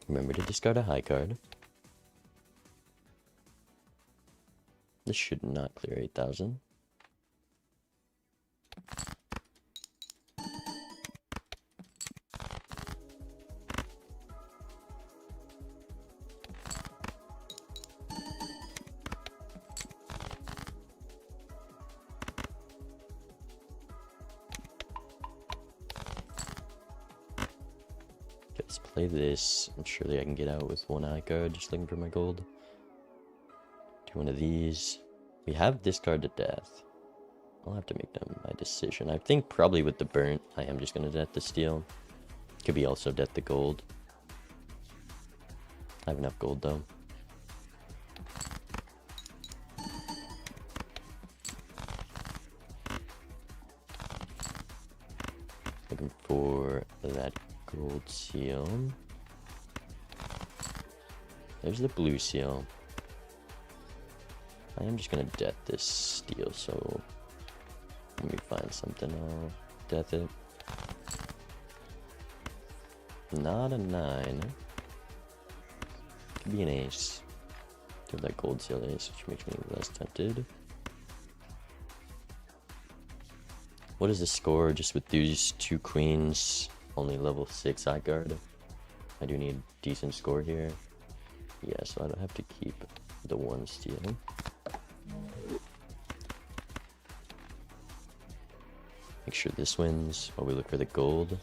Remember to discard a high card. This should not clear 8,000. Let's play this, and surely I can get out with one high card, just looking for my gold. Do one of these. We have discard to death. I'll have to make my decision. I think probably with the burnt, I am just going to death the steel. Could be also death the gold. I have enough gold though. Looking for that gold seal. There's the blue seal. I am just gonna death this steel, so let me find something, I'll death it. Not a 9. Could be an ace. Do that gold seal ace, which makes me less tempted. What is the score just with these 2 queens? Only level 6 high guard. I do need decent score here. Yeah, so I don't have to keep the 1 steel. Make sure this wins while we look for the gold.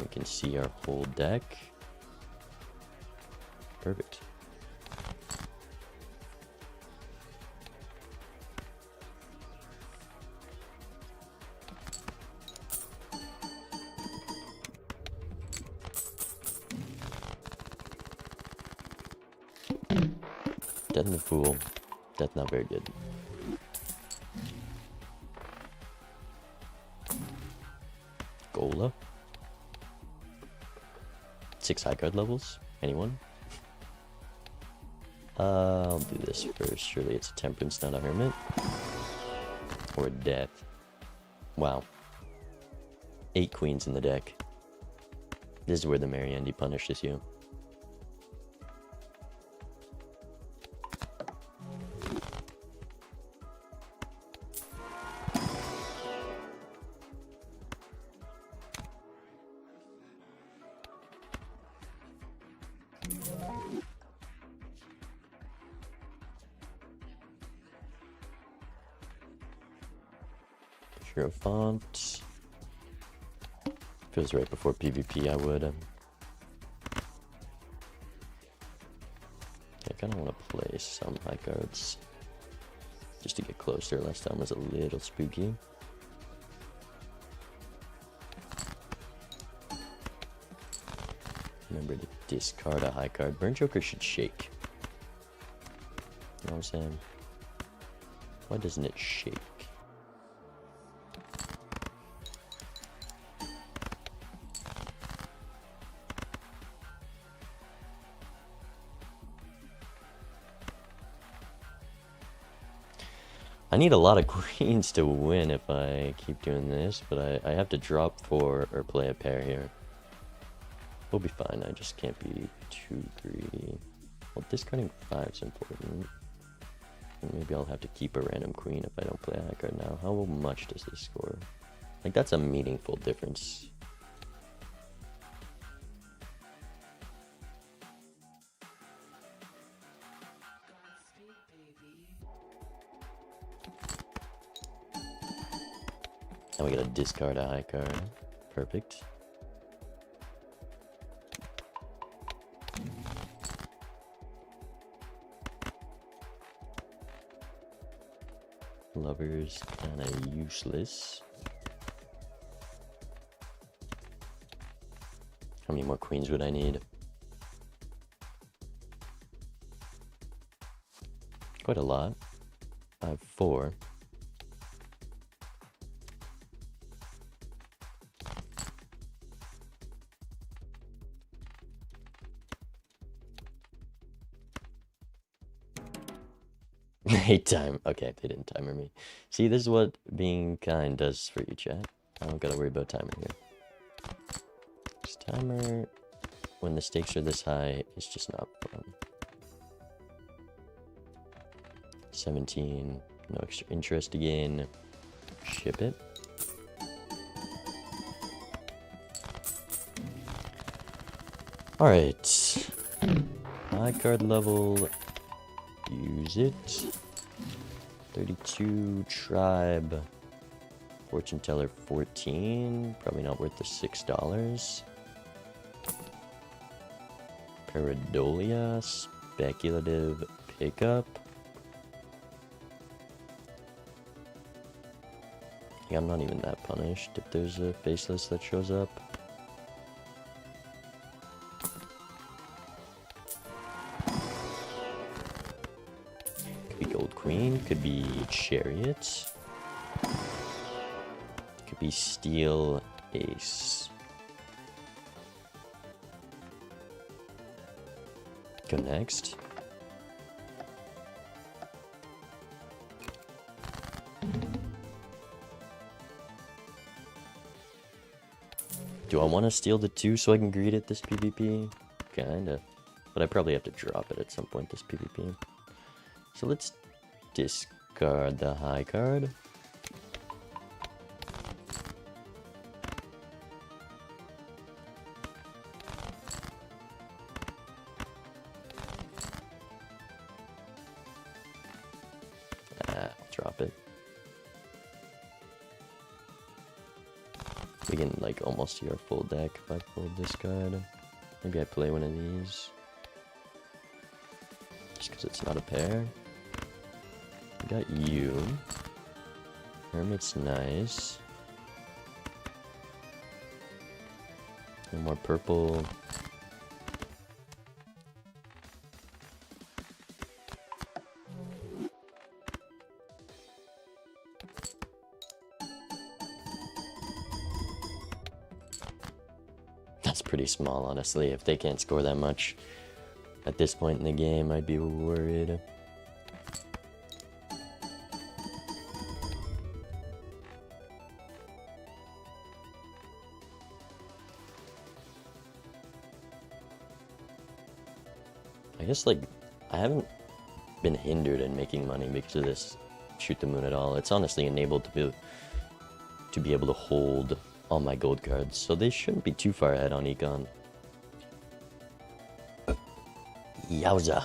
We can see our whole deck. Perfect. Death and the Fool. Death not very good. Gola. 6 high card levels. Anyone? I'll do this first. Surely it's a Temperance, not a Hermit. Or a Death. Wow. 8 queens in the deck. This is where the Mariandy punishes you. Hero font. Feels right before PvP I would. I kind of want to play some high cards just to get closer. Last time was a little spooky. Remember to discard a high card. Burn Joker should shake. You know what I'm saying? Why doesn't it shake? I need a lot of queens to win if I keep doing this, but I have to drop 4 or play a pair here. We'll be fine, I just can't be too greedy. Well, discarding 5 is important. And maybe I'll have to keep a random queen if I don't play a high card now. How much does this score? Like, that's a meaningful difference. Now we gotta discard a high card. Perfect. Lover's kind of useless. How many more queens would I need? Quite a lot. I have 4. Hate time. Okay, they didn't timer me. See, this is what being kind does for you, chat. I don't gotta worry about timer here. This timer, when the stakes are this high, it's just not fun. 17, no extra interest again. Ship it. Alright. High card level. Use it. 32 tribe. Fortune teller 14. Probably not worth the $6. Paradolia. Speculative pickup. Yeah, I'm not even that punished if there's a faceless that shows up. Could be Gold Queen, could be Chariot. Could be Steel Ace. Go next. Do I want to steal the 2 so I can greed it this PvP? Kinda. But I probably have to drop it at some point this PvP. So let's discard the high card. I'll drop it. We can like almost see our full deck if I pulled this card. Maybe I play one of these. Just because it's not a pair. I got you. Hermit's nice. No more purple. That's pretty small, honestly. If they can't score that much at this point in the game, I'd be worried. I guess, like, I haven't been hindered in making money because of this Shoot the Moon at all. It's honestly enabled to be able to hold all my gold cards, so they shouldn't be too far ahead on Econ. Yowza.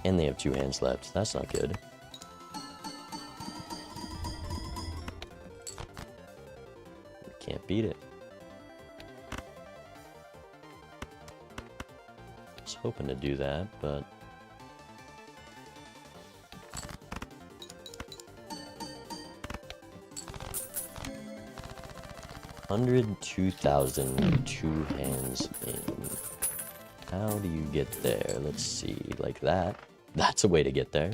And they have 2 hands left. That's not good. Can't beat it. I was hoping to do that, but $102,000, 2 hands in. How do you get there? Let's see, like that. That's a way to get there.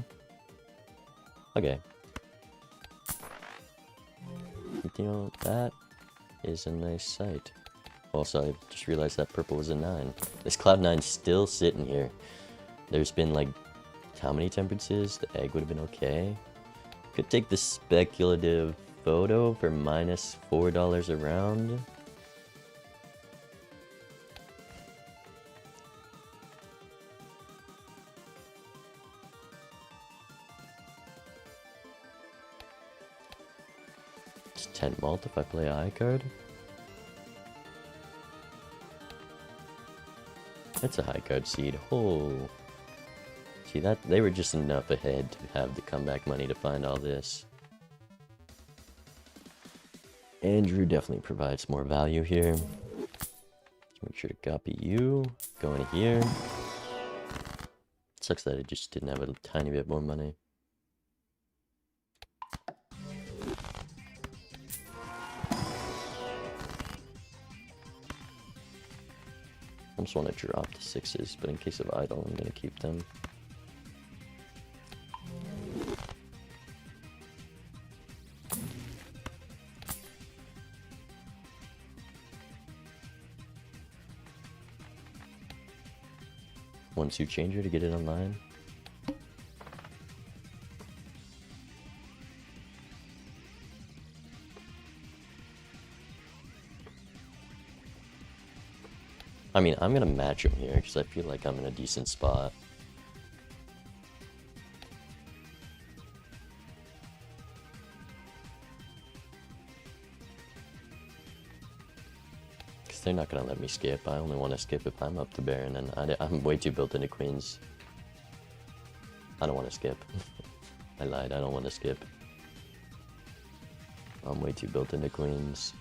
Okay. You know, that is a nice sight. Also, I just realized that purple was a 9. This Cloud9's still sitting here. There's been like, how many temperances? The egg would have been okay. Could take the speculative photo for minus $4 a round. It's 10 mult if I play a high card. That's a high card seed. Oh. See, that they were just enough ahead to have the comeback money to find all this. Andrew definitely provides more value here. Make sure to copy you. Go in here. Sucks that I just didn't have a tiny bit more money. almost want to drop the 6s, but in case of idle, I'm going to keep them. One suit changer to get it online. I mean, I'm gonna match him here because I feel like I'm in a decent spot. Because they're not gonna let me skip. I only want to skip if I'm up the Baron, and I'm way too built into Queens. I don't want to skip. I lied, I don't want to skip. I'm way too built into Queens.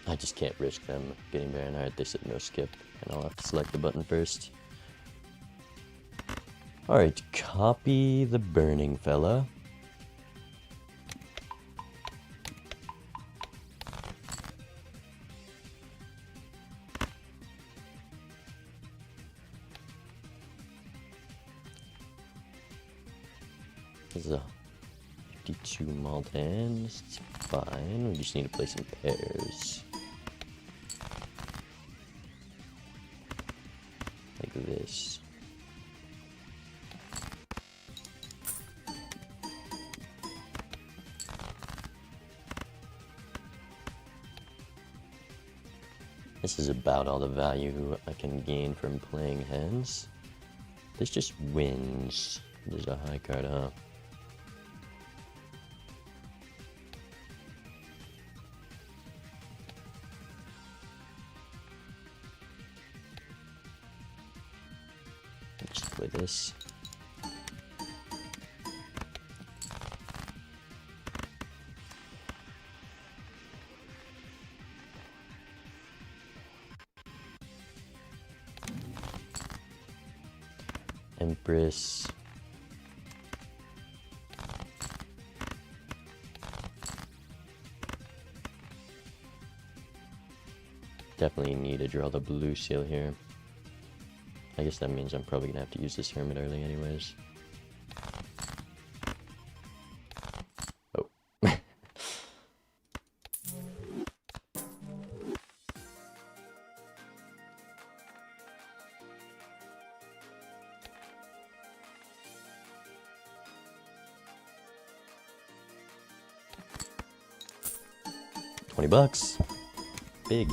I just can't risk them getting Baron. Alright, they said no skip, and I'll have to select the button first. Alright, copy the burning fella. This is a 52 mauled hands. It's fine. We just need to play some pairs. Like this. This is about all the value I can gain from playing hands. This just wins. There's a high card, huh? Just play this. Empress. Definitely need to draw the blue seal here. I guess that means I'm probably gonna have to use this Hermit early anyways. Oh. $20. Big.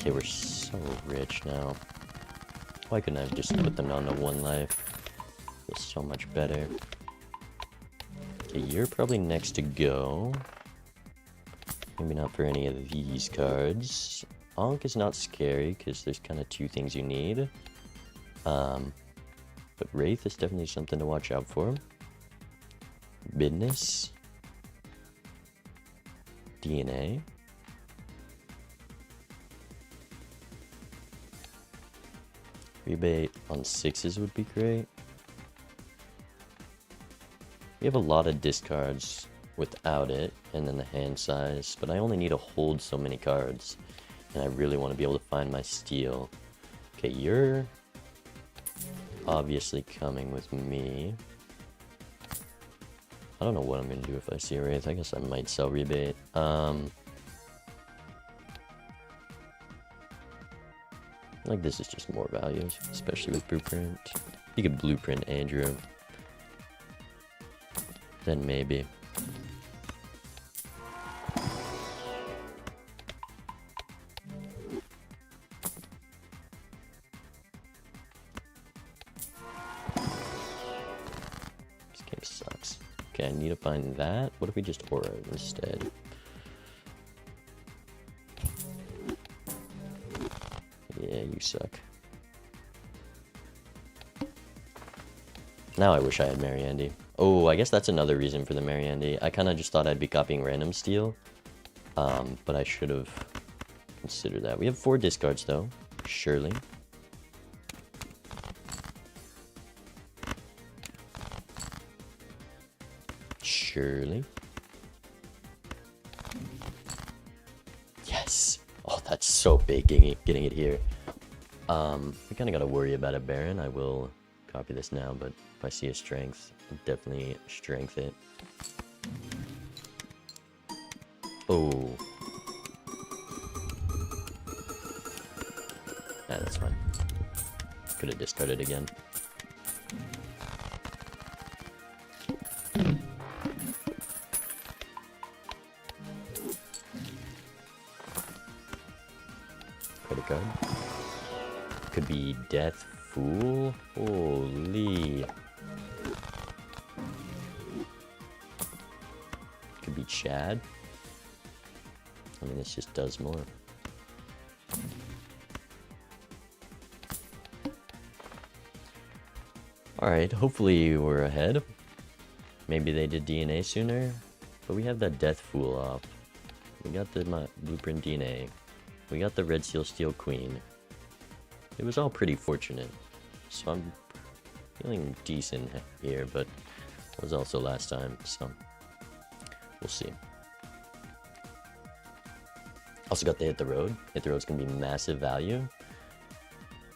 Okay, we're so rich now. Why couldn't I have just put them down to 1 life? It's so much better. Okay, you're probably next to go. Maybe not for any of these cards. Ankh is not scary because there's kind of 2 things you need. But Wraith is definitely something to watch out for. Business. DNA. Rebate on 6s would be great. We have a lot of discards without it, and then the hand size, but I only need to hold so many cards, and I really want to be able to find my steal. Okay, you're obviously coming with me. I don't know what I'm going to do if I see a Wraith. I guess I might sell Rebate. Like, this is just more values, especially with Blueprint. You could Blueprint Andrew. Then maybe. This game sucks. Okay, I need to find that. What if we just aura instead? Yeah, you suck. Now I wish I had Mariandy. Oh, I guess that's another reason for the Mariandy. I kind of just thought I'd be copying random steal. But I should have consider that. We have 4 discards though, surely. Surely. Yes! Oh, that's so big getting it here. We kind of got to worry about a Baron. I will copy this now, but if I see a strength, I'll definitely strength it. Oh. Nah, that's fine. Could have discarded again. Credit card. Could be Death Fool. Holy. Could be Chad. I mean, this just does more. Alright, hopefully we're ahead. Maybe they did DNA sooner. But we have that Death Fool off. We got the Blueprint DNA. We got the Red Seal Steel Queen. It was all pretty fortunate. So I'm feeling decent here, but it was also last time, so we'll see. Also got the Hit the Road. Hit the Road's gonna be massive value.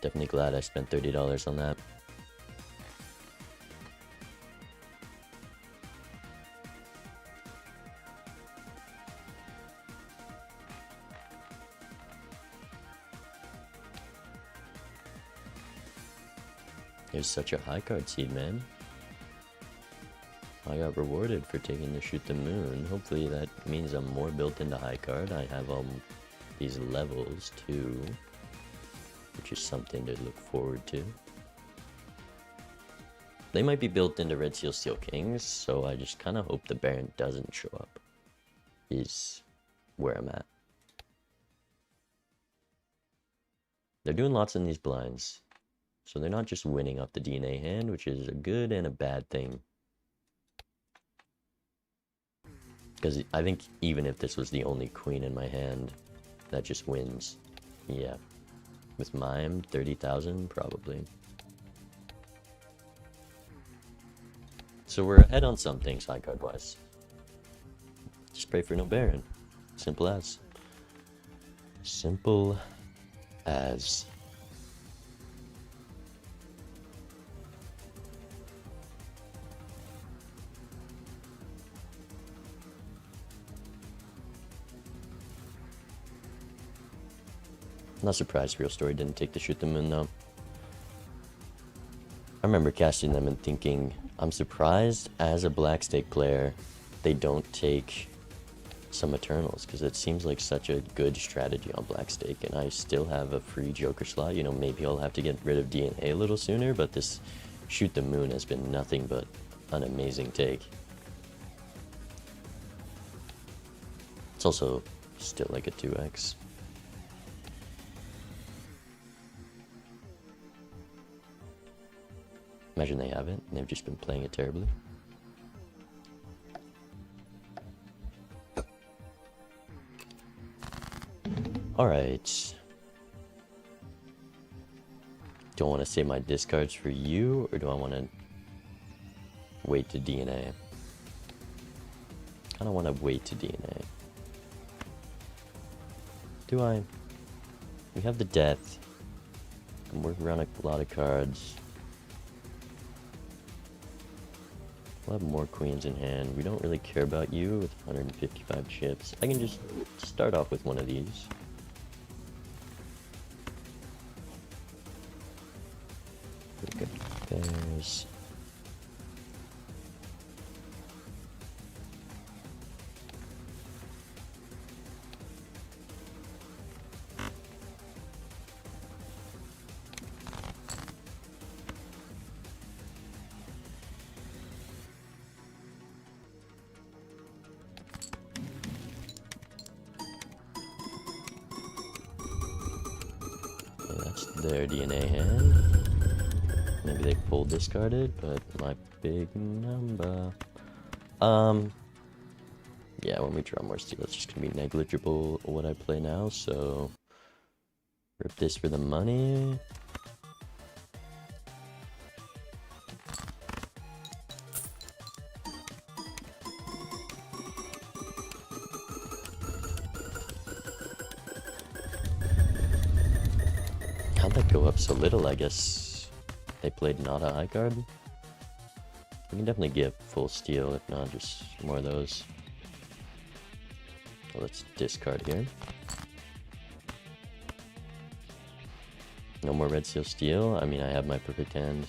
Definitely glad I spent $30 on that. Here's such a high card seed, man. I got rewarded for taking the Shoot the Moon. Hopefully that means I'm more built into high card. I have all these levels too, which is something to look forward to. They might be built into Red Seal Steel Kings, so I just kind of hope the Baron doesn't show up, is where I'm at. They're doing lots in these blinds. So they're not just winning off the DNA hand, which is a good and a bad thing. Because I think even if this was the only queen in my hand, that just wins. Yeah. With Mime, 30,000, probably. So we're ahead on some things, high card wise. Just pray for no Baron. Simple as. Simple as. Not surprised Real Story didn't take the Shoot the Moon though. I remember casting them and thinking, I'm surprised as a Black Stake player they don't take some Eternals, because it seems like such a good strategy on Black Stake, and I still have a free Joker slot. You know, maybe I'll have to get rid of DNA a little sooner, but this Shoot the Moon has been nothing but an amazing take. It's also still like a 2x. Imagine they haven't, and they've just been playing it terribly. Alright. Do I want to save my discards for you, or do I want to wait to DNA? I kind of want to wait to DNA. Do I? We have the Death. I'm working around a lot of cards. We'll have more queens in hand. We don't really care about you with 155 chips. I can just start off with one of these. There's... that's their DNA hand. Maybe they full discarded, but my big number. Yeah, when we draw more steel, it's just gonna be negligible what I play now, so rip this for the money. How'd that go up so little? I guess they played not a high card. We can definitely get full steel, if not just more of those. Well, let's discard here. No more red seal steel. I mean, I have my perfect hand.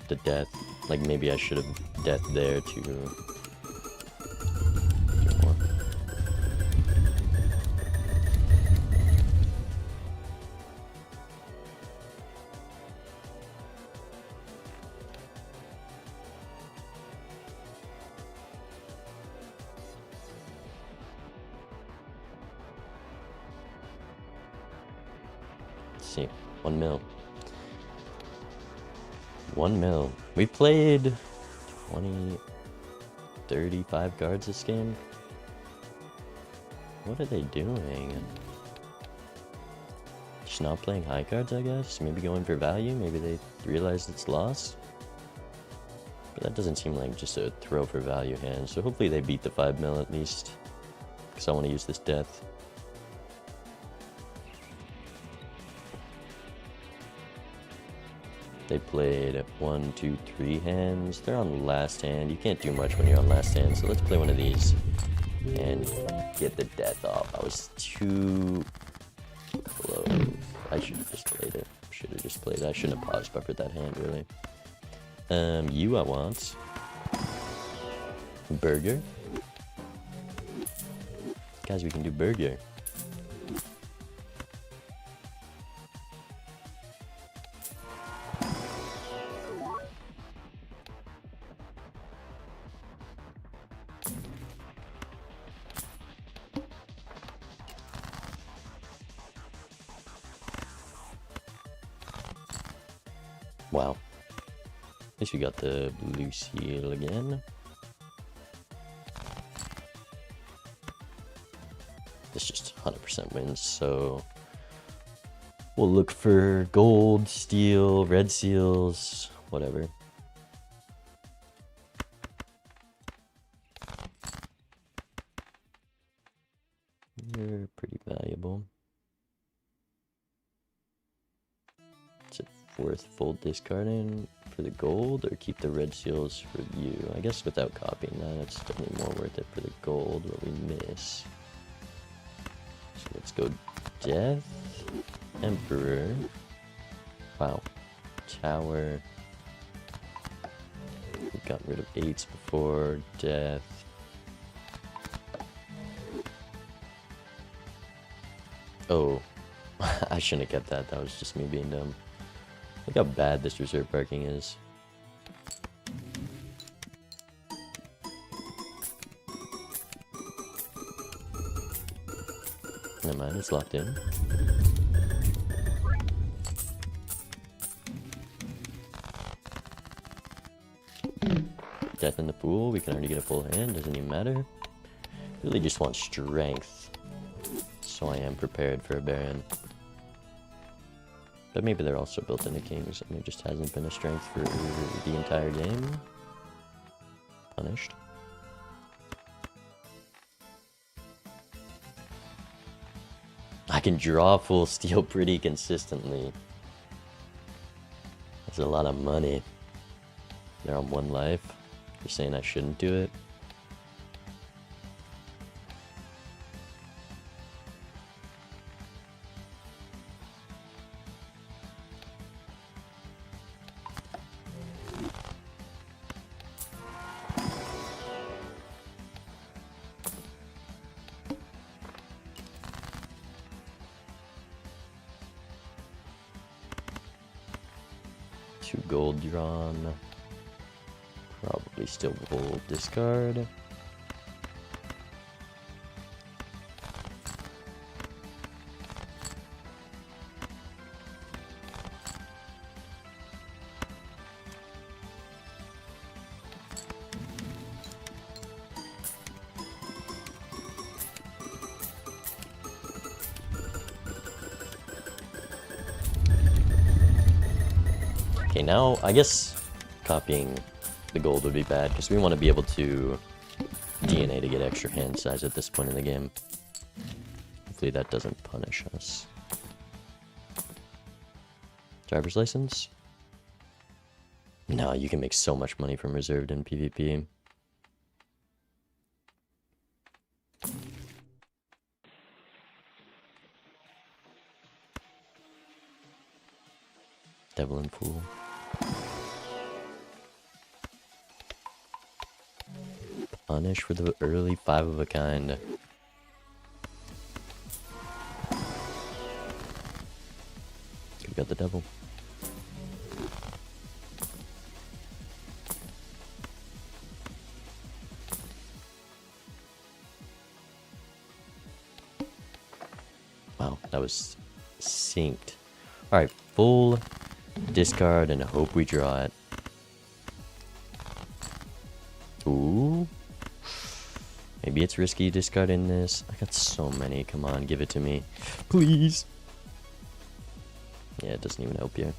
The death. Like, maybe I should have death there to do more. Let's see. 1 mil. 1 mil. We played 20, 35 cards this game. What are they doing? Just not playing high cards, I guess? Maybe going for value? Maybe they realized it's lost? But that doesn't seem like just a throw for value hand, so hopefully they beat the 5 mil at least. Because I want to use this death. They played 1, 2, 3 hands. They're on last hand. You can't do much when you're on last hand, so let's play one of these and get the death off. I was too close. I should have just played it. I shouldn't have paused buffered that hand, really. I want burger. Guys, we can do burger. Wow. At least we got the blue seal again. This just 100% wins, so we'll look for gold, steel, red seals, whatever. You're pretty valuable. Is it worth full discarding for the gold, or keep the red seals for you? I guess without copying that, it's definitely more worth it for the gold, what we miss. So let's go Death, Emperor, wow, Tower. We got rid of 8s before, Death. Oh, I shouldn't have kept that, that was just me being dumb. Look how bad this reserve parking is. Never mind, it's locked in. Death in the pool, we can already get a full hand, doesn't even matter. Really just want strength, so I am prepared for a Baron. But maybe they're also built into kings, and there just hasn't been a strength for the entire game. Punished. I can draw full steel pretty consistently. That's a lot of money. They're on 1 life. You're saying I shouldn't do it? Two gold drawn. Probably still will discard. Okay, now I guess copying the gold would be bad because we want to be able to DNA to get extra hand size at this point in the game. Hopefully that doesn't punish us. Driver's license? No, you can make so much money from reserved in PvP. Devil and Fool. Punish for the early 5 of a kind. We got the devil. Wow, that was synced. Alright, full discard and hope we draw it. Ooh. Maybe it's risky discarding this. I got so many. Come on, give it to me. Please. Yeah, it doesn't even help you.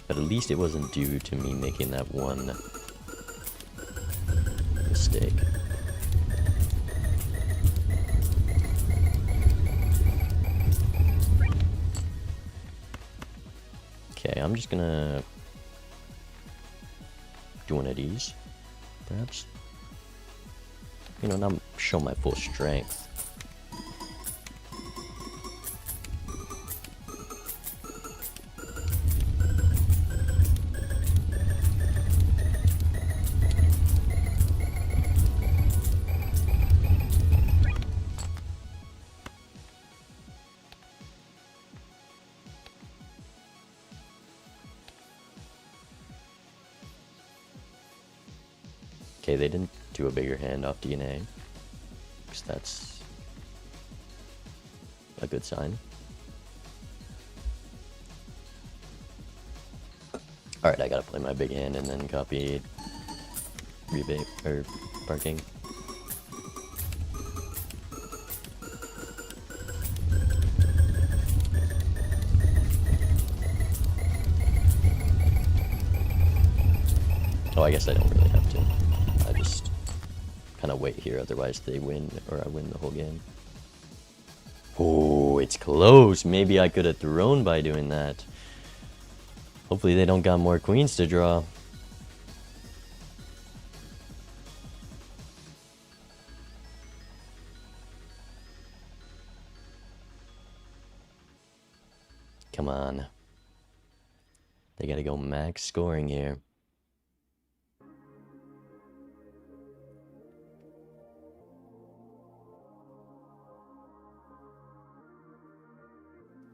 But at least it wasn't due to me making that one mistake. Okay, I'm just gonna do one of these, perhaps. You know, not show my full strength. Okay, they didn't do a bigger hand off DNA, because that's a good sign. Alright, I gotta play my big hand and then copy rebate or parking. Oh, I guess I don't really have to. I just kind of wait here, otherwise they win or I win the whole game. Oh, it's close. Maybe I could have thrown by doing that. Hopefully they don't got more queens to draw. Come on. They gotta go max scoring here.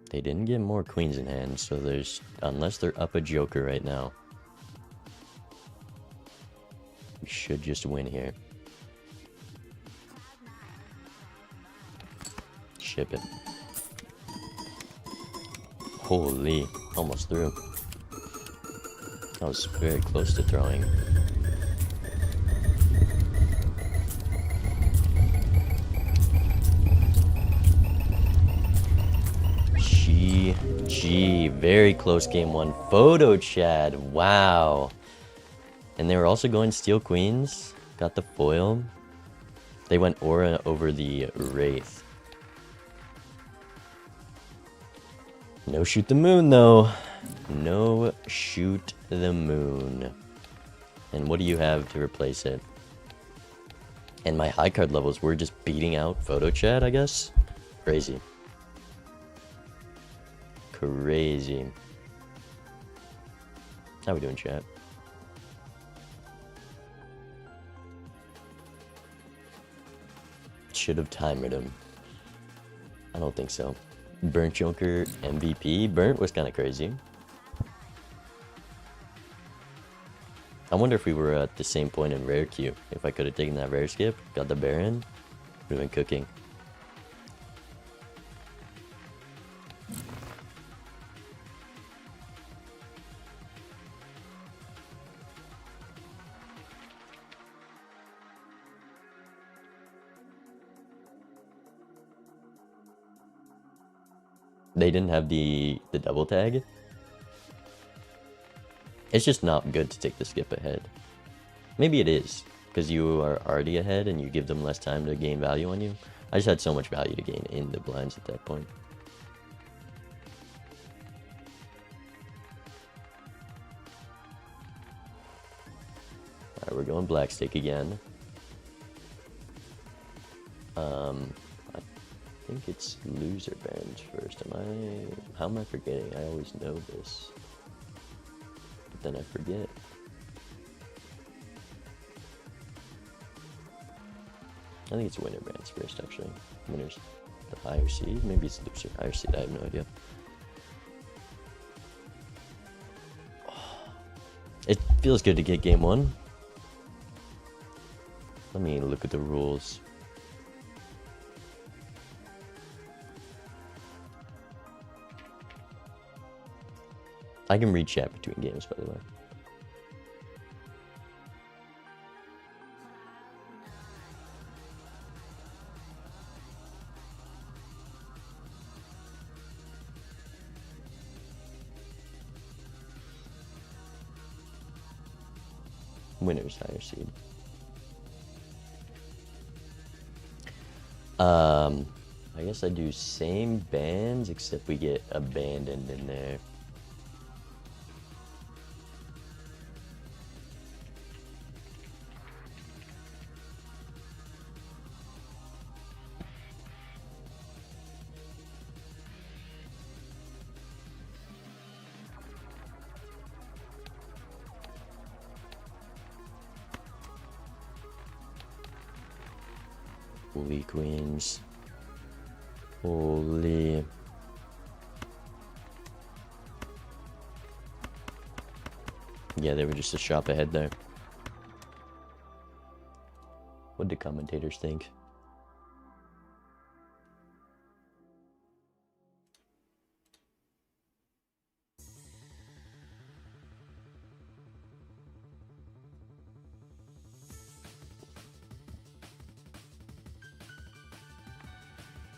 They didn't get more queens in hand, so there's, unless they're up a joker right now, we should just win here. Ship it. Holy, almost through. I was very close to throwing. GG, very close game one. Photo Chad, wow. And they were also going steel queens. Got the foil. They went aura over the wraith. No shoot the moon though. No shoot the moon. And what do you have to replace it? And my high card levels were just beating out Photo Chat, I guess. Crazy. Crazy. How we doing, chat? Should have timed him. I don't think so. Burnt Joker MVP. Burnt was kind of crazy. I wonder if we were at the same point in rare queue. If I could have taken that rare skip, got the Baron, would have been cooking. they didn't have the double tag. It's just not good to take the skip ahead. Maybe it is, because you are already ahead and you give them less time to gain value on you. I just had so much value to gain in the blinds at that point. Alright, we're going black stake again. I think it's loser bands first. How am I forgetting? I always know this, but then I forget. I think it's winner bands first, actually. Winner's the higher seed. Maybe it's loser higher seed. I have no idea. It feels good to get game one. Let me look at the rules. I can read chat between games, by the way. Winner's higher seed. I guess I do same bands, except we get abandoned in there. Holy queens. Holy. Yeah, they were just a shop ahead there. What do commentators think?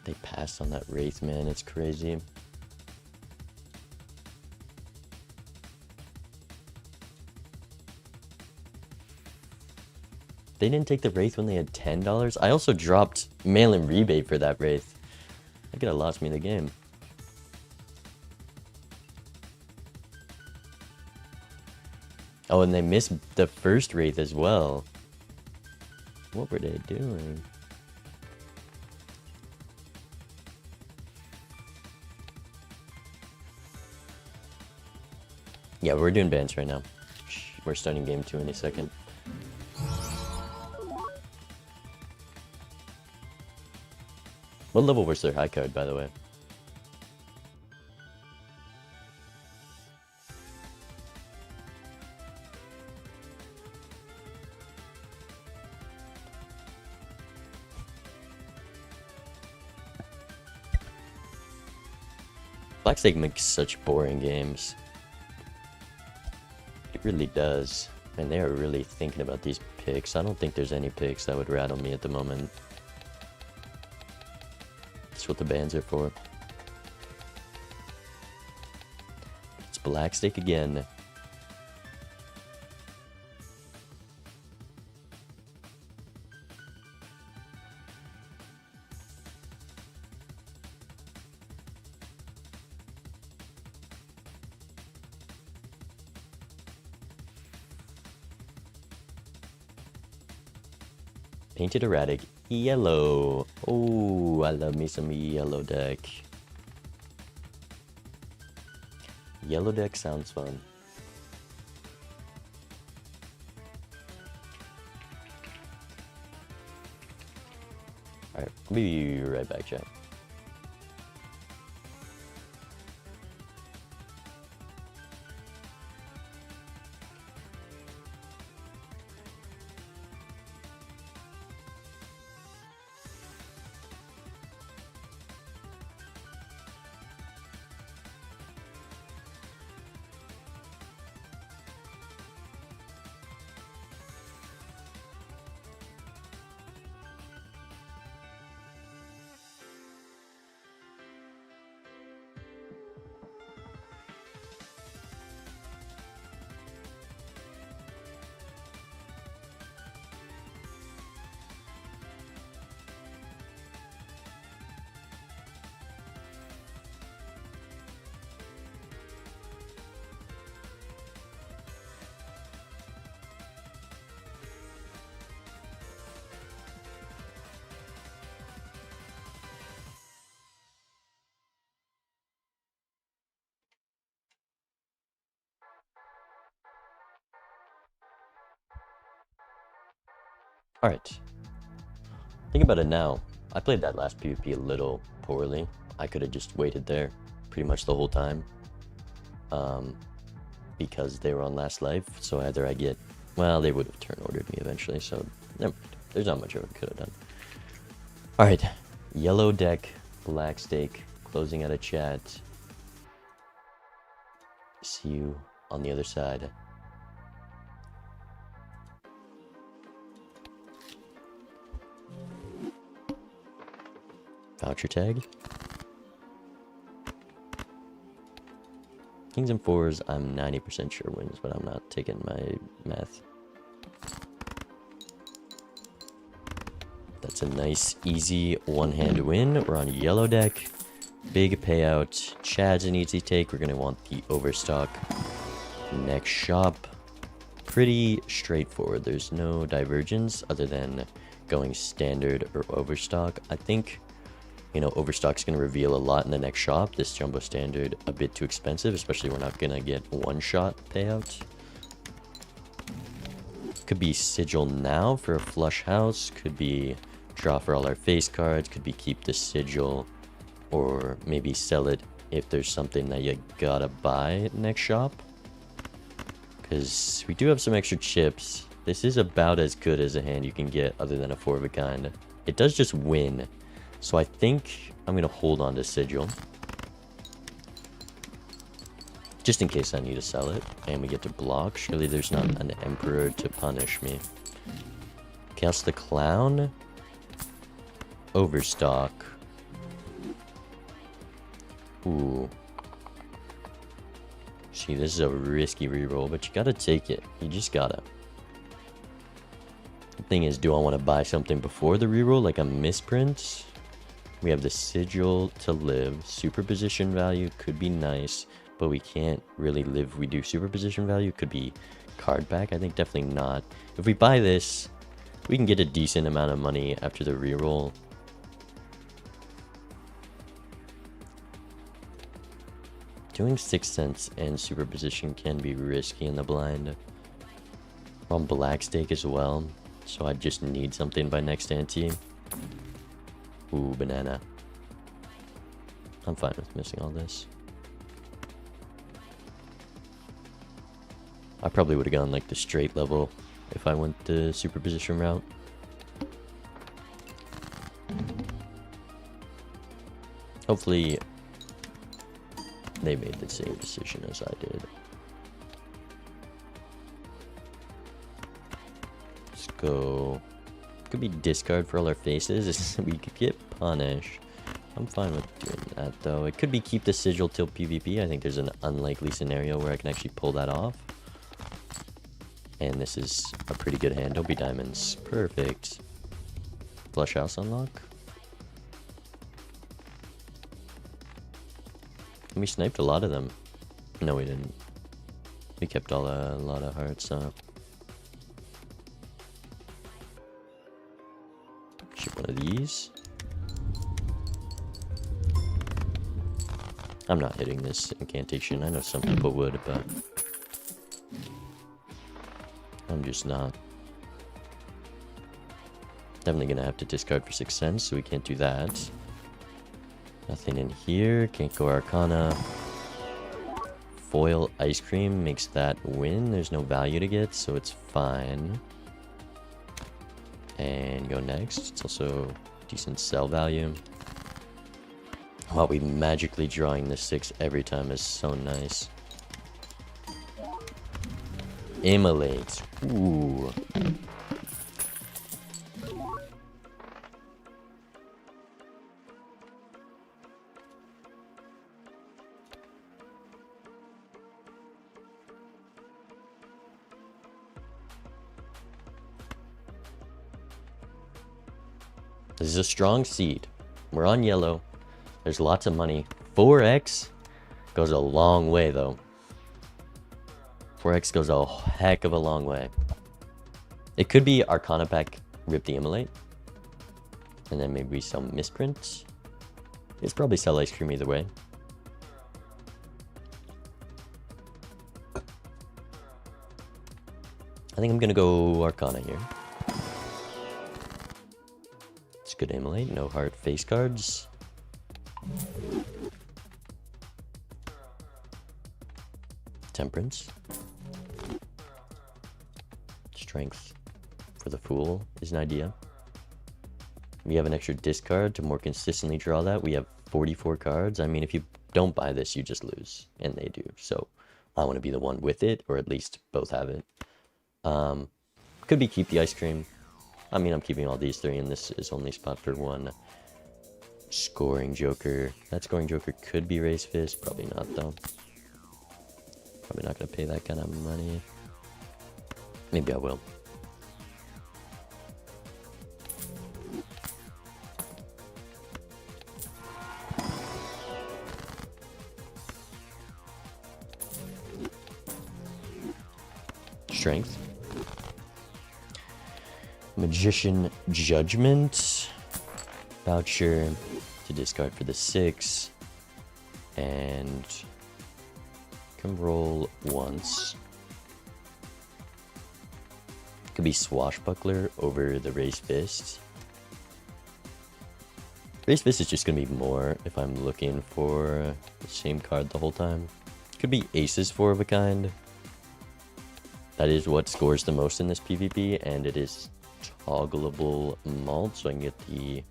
They passed on that Wraith, man. It's crazy. They didn't take the Wraith when they had $10. I also dropped mail-in rebate for that Wraith. I could have lost me the game. Oh, and they missed the first Wraith as well. What were they doing? Yeah, we're doing bands right now. We're starting game 2 in a second. What level was their high card, by the way? Black Stake makes such boring games. It really does. And they are really thinking about these picks. I don't think there's any picks that would rattle me at the moment. That's what the bands are for. It's Black Stake again. Painted Erratic, yellow. Oh, I love me some yellow deck. Yellow deck sounds fun. Alright, I'll be right back, chat. Alright. Think about it now. I played that last PvP a little poorly. I could have just waited there pretty much the whole time. Because they were on last life. So either I get... Well, they would have turn ordered me eventually. So there's not much I could have done. Alright. Yellow deck. Black stake. Closing out of chat. See you on the other side. Voucher tag. Kings and fours, I'm 90% sure wins, but I'm not taking my math. That's a nice, easy one-hand win. We're on yellow deck. Big payout. Chad's an easy take. We're going to want the overstock. Next shop. Pretty straightforward. There's no divergence other than going standard or overstock. I think, you know, overstock's going to reveal a lot in the next shop. This jumbo standard a bit too expensive, especially we're not going to get one-shot payout. Could be sigil now for a flush house. Could be draw for all our face cards. Could be keep the sigil, or maybe sell it if there's something that you gotta buy next shop. Because we do have some extra chips. This is about as good as a hand you can get other than a 4 of a kind. It does just win. So I think I'm going to hold on to sigil. Just in case I need to sell it. And we get to block. Surely there's not an emperor to punish me. Chaos the Clown. Overstock. Ooh. See, this is a risky reroll, but you gotta take it. You just gotta. The thing is, do I want to buy something before the reroll, like a misprint? We have the sigil to live. Superposition value could be nice, but we can't really live. We do superposition value. Could be card back. I think definitely not. If we buy this, we can get a decent amount of money after the reroll. Doing 6 cents and superposition can be risky in the blind. We're on black stake as well, so I just need something by next ante. Ooh, banana. I'm fine with missing all this. I probably would have gone like the straight level if I went the superposition route. Hopefully they made the same decision as I did. Let's go. Could be discard for all our faces. We could get punished. I'm fine with doing that though. It could be keep the sigil till PvP. I think there's an unlikely scenario where I can actually pull that off. And this is a pretty good hand. Don't be diamonds. Perfect. Flush house unlock. We sniped a lot of them. No, we didn't. We kept a lot of hearts up. Ship one of these. I'm not hitting this incantation. I know some people would, but I'm just not. Definitely gonna have to discard for 6 cents, so we can't do that. Nothing in here. Can't go Arcana. Foil ice cream makes that win. There's no value to get, so it's fine. And go next. It's also decent sell value. Wow, we magically drawing the 6 every time is so nice. Immolate. Ooh. This is a strong seed. We're on yellow. There's lots of money. 4x goes a long way, though. 4x goes a heck of a long way. It could be Arcana pack, rip the Immolate. And then maybe some misprints. It's probably sell ice cream either way. I think I'm going to go Arcana here. good immolate. No hard face cards. Temperance. Strength for the Fool is an idea. We have an extra discard to more consistently draw that. We have 44 cards. I mean, if you don't buy this, you just lose. And they do. So I want to be the one with it, or at least both have it. Could be keep the ice cream. I mean, I'm keeping all these three, and this is only spot for one. Scoring Joker. That Scoring Joker could be Raise Fist. Probably not, though. Probably not going to pay that kind of money. Maybe I will. Strength. Magician Judgment. Voucher to discard for the 6. And can roll once. Could be Swashbuckler over the Raised Fist. Raised Fist is just going to be more if I'm looking for the same card the whole time. Could be Aces 4 of a kind. That is what scores the most in this PvP, and it is toggleable malt, so I can get the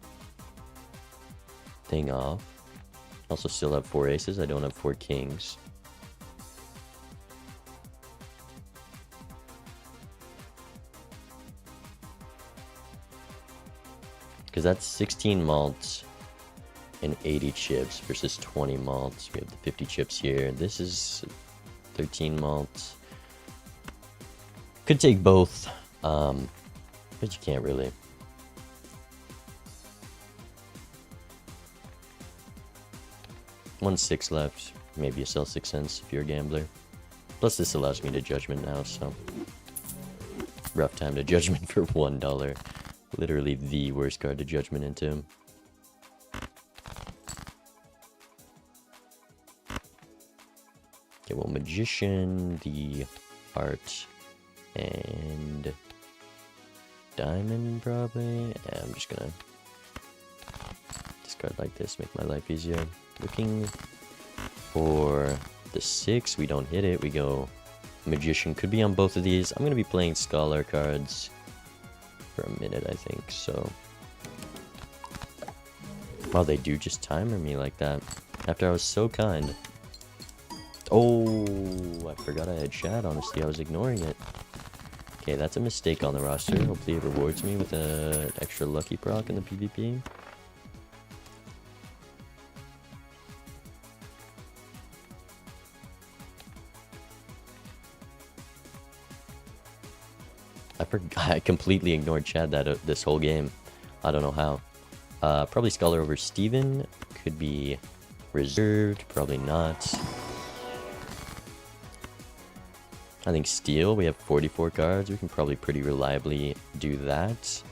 thing off. Also still have 4 aces, I don't have 4 kings. Because that's 16 malts and 80 chips versus 20 malts. We have the 50 chips here. This is 13 malts. Could take both, but you can't really. One 6 left. Maybe you sell 6 cents if you're a gambler. Plus this allows me to judgment now, so rough time to judgment for $1. Literally the worst card to judgment into. Okay, well, Magician, the art, and diamond probably. Yeah, I'm just gonna discard like this, make my life easier. Looking for the 6, we don't hit it. We go Magician, could be on both of these. I'm gonna be playing Scholar cards for a minute, I think. So, wow, they do just timer me like that after I was so kind. Oh, I forgot I had chat. Honestly, I was ignoring it. Okay, that's a mistake on the roster. Hopefully it rewards me with an extra lucky proc in the PvP. I forgot. I completely ignored Chad this whole game. I don't know how. Probably Scholar over Steven. Could be reserved. Probably not. I think Steel, we have 44 cards. We can probably pretty reliably do that.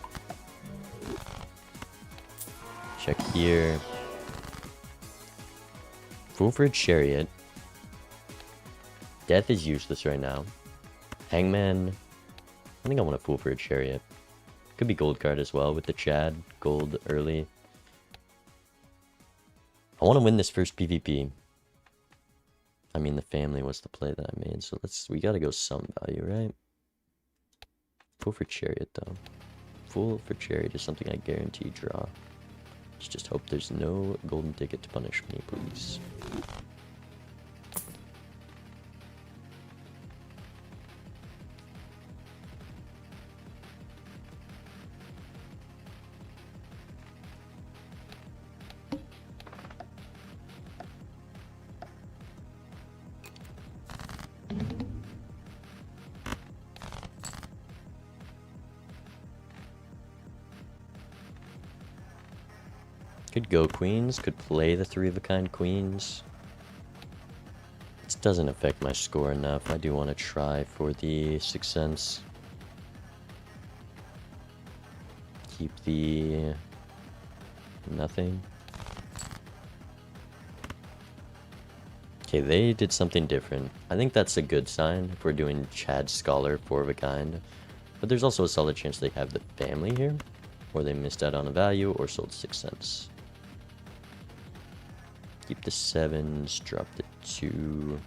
Check here. Fool for a Chariot. Death is useless right now. Hangman. I think I want a Fool for a Chariot. Could be gold card as well with the Chad. Gold early. I want to win this first PvP. I mean, the family was the play that I made, so we gotta go some value, right? Fool for Chariot, though. Fool for Chariot is something I guarantee draw. Let's just hope there's no golden ticket to punish me, please. Could go queens, could play the 3 of a kind queens. This doesn't affect my score enough. I do want to try for the 6 cents. Keep the nothing. Okay, they did something different. I think that's a good sign if we're doing Chad Scholar 4 of a kind. But there's also a solid chance they have the family here. or they missed out on a value, or sold 6 cents. Keep the 7s, drop the 2.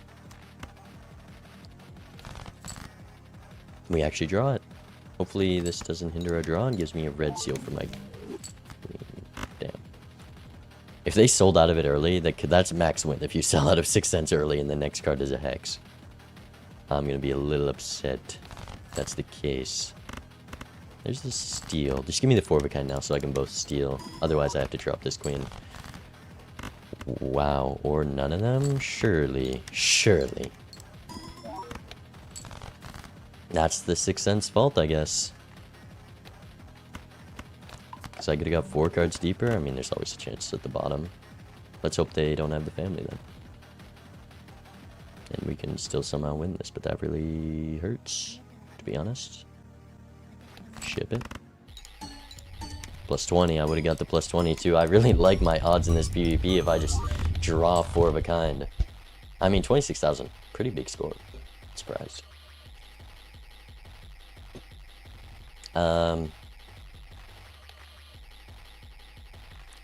We actually draw it. Hopefully this doesn't hinder our draw and gives me a red seal for my queen. Damn. If they sold out of it early, that's max win. If you sell out of 6 cents early and the next card is a hex. I'm going to be a little upset if that's the case. There's the steal. Just give me the 4 of a kind now so I can both steal. Otherwise I have to drop this queen. Wow. Or none of them? Surely. Surely. That's the 6 cents fault, I guess. Because I could have got 4 cards deeper. I mean, there's always a chance at the bottom. Let's hope they don't have the family then. And we can still somehow win this, but that really hurts, to be honest. Ship it. Plus 20, I would have got the plus 22. I really like my odds in this PvP if I just draw 4 of a kind. I mean, 26,000. Pretty big score. Surprised.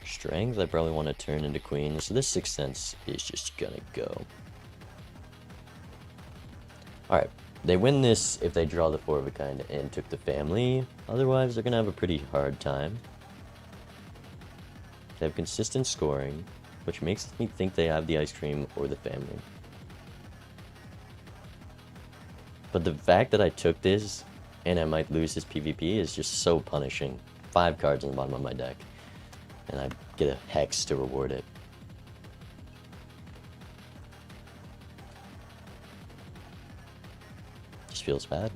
Strength, I probably want to turn into queen. So this 6 cents is just gonna go. Alright, they win this if they draw the 4 of a kind and took the family. Otherwise, they're gonna have a pretty hard time. They have consistent scoring, which makes me think they have the ice cream or the family. But the fact that I took this and I might lose this PvP is just so punishing. 5 cards on the bottom of my deck. And I get a hex to reward it. Just feels bad.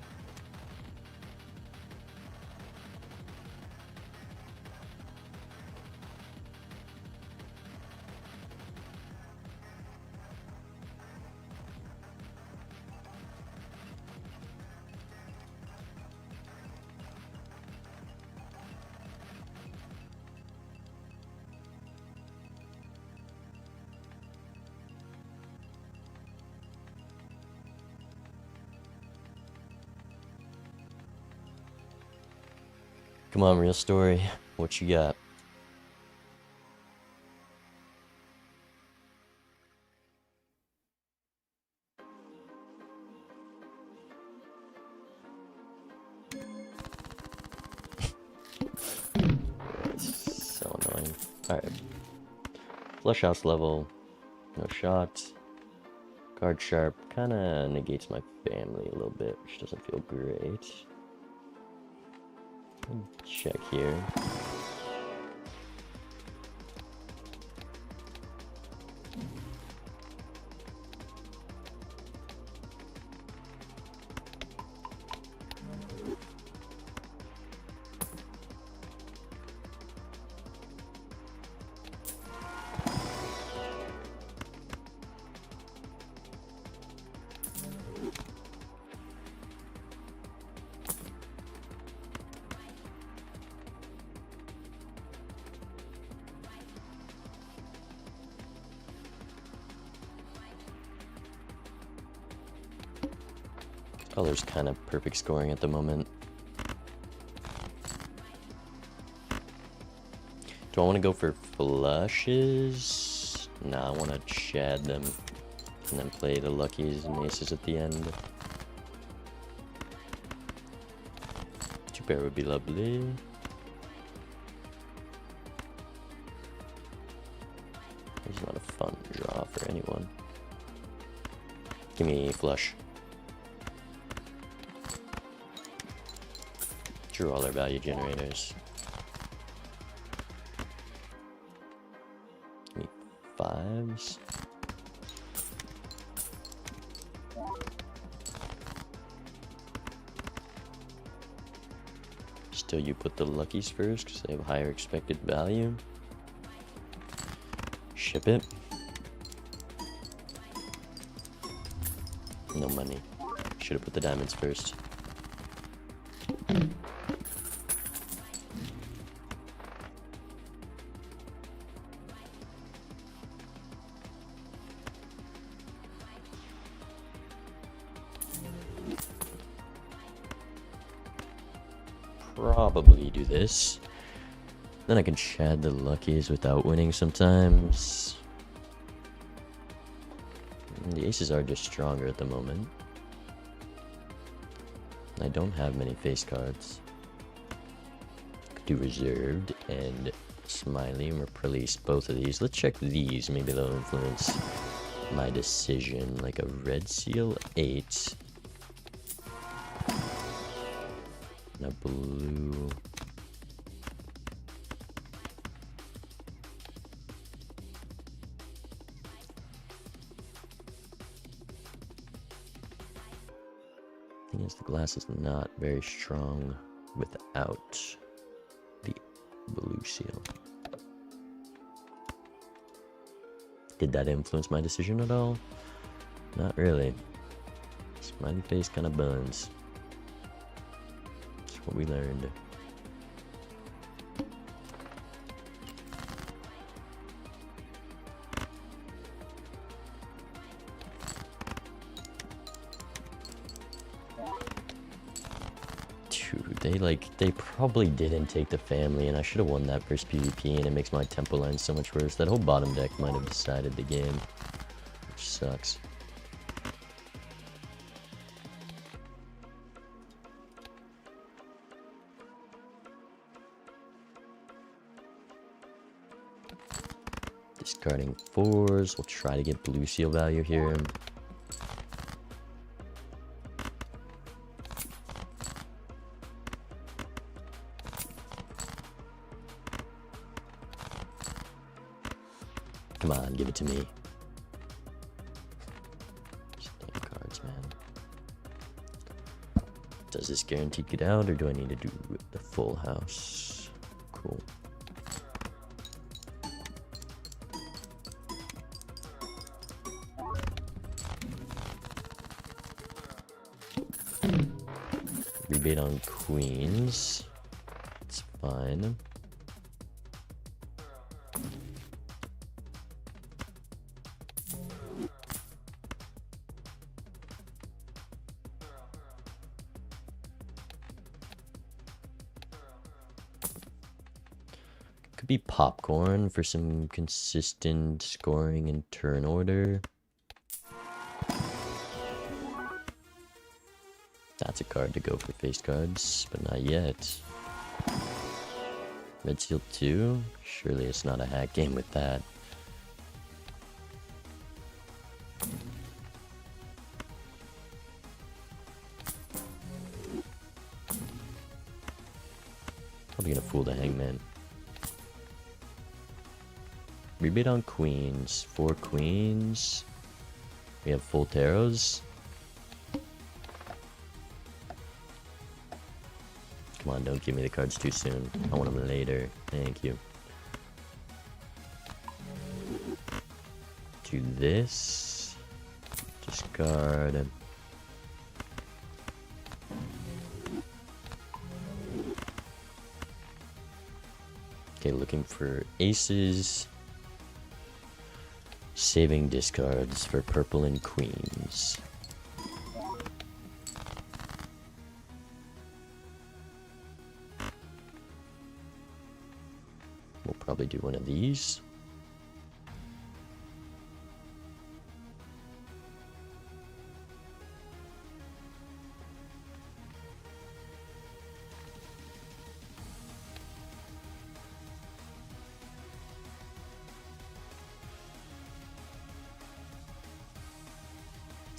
Come on, real story. What you got? So annoying. Alright. Flush house level. No shot. Card sharp. Kinda negates my family a little bit, which doesn't feel great. Check here. Color's kind of perfect scoring at the moment. Do I want to go for flushes? Nah, I want to shad them and then play the luckies and aces at the end. 2 pair would be lovely. This is not a fun draw for anyone. Give me flush. Drew all our value generators. Give me 5s. Still, you put the luckies first because they have higher expected value. Ship it. No money. Should have put the diamonds first. Probably do this. Then I can chad the luckies without winning sometimes. The aces are just stronger at the moment. I don't have many face cards. Could do reserved and smiley and release both of these. Let's check these. Maybe they'll influence my decision. Like a red seal 8. And a blue. Thing is, the glass is not very strong without the blue seal. Did that influence my decision at all? Not really. Smiley face kind of buns. That's what we learned. They probably didn't take the family, and I should have won that first PvP, and it makes my tempo line so much worse. That whole bottom deck might have decided the game, which sucks. Discarding 4s, we'll try to get blue seal value here. Come on, give it to me. Damn cards, man. Does this guarantee get out, or do I need to do the full house? Cool. Rebate on queens. It's fine. Could be popcorn for some consistent scoring and turn order. That's a card to go for face cards, but not yet. Red seal 2? Surely it's not a hack game with that. Probably gonna fool the hangman. Rebate on queens. 4 queens. We have full tarots. Come on, don't give me the cards too soon. I want them later. Thank you. Do this. Discard. Okay, looking for aces. Saving discards for purple and queens. We'll probably do one of these.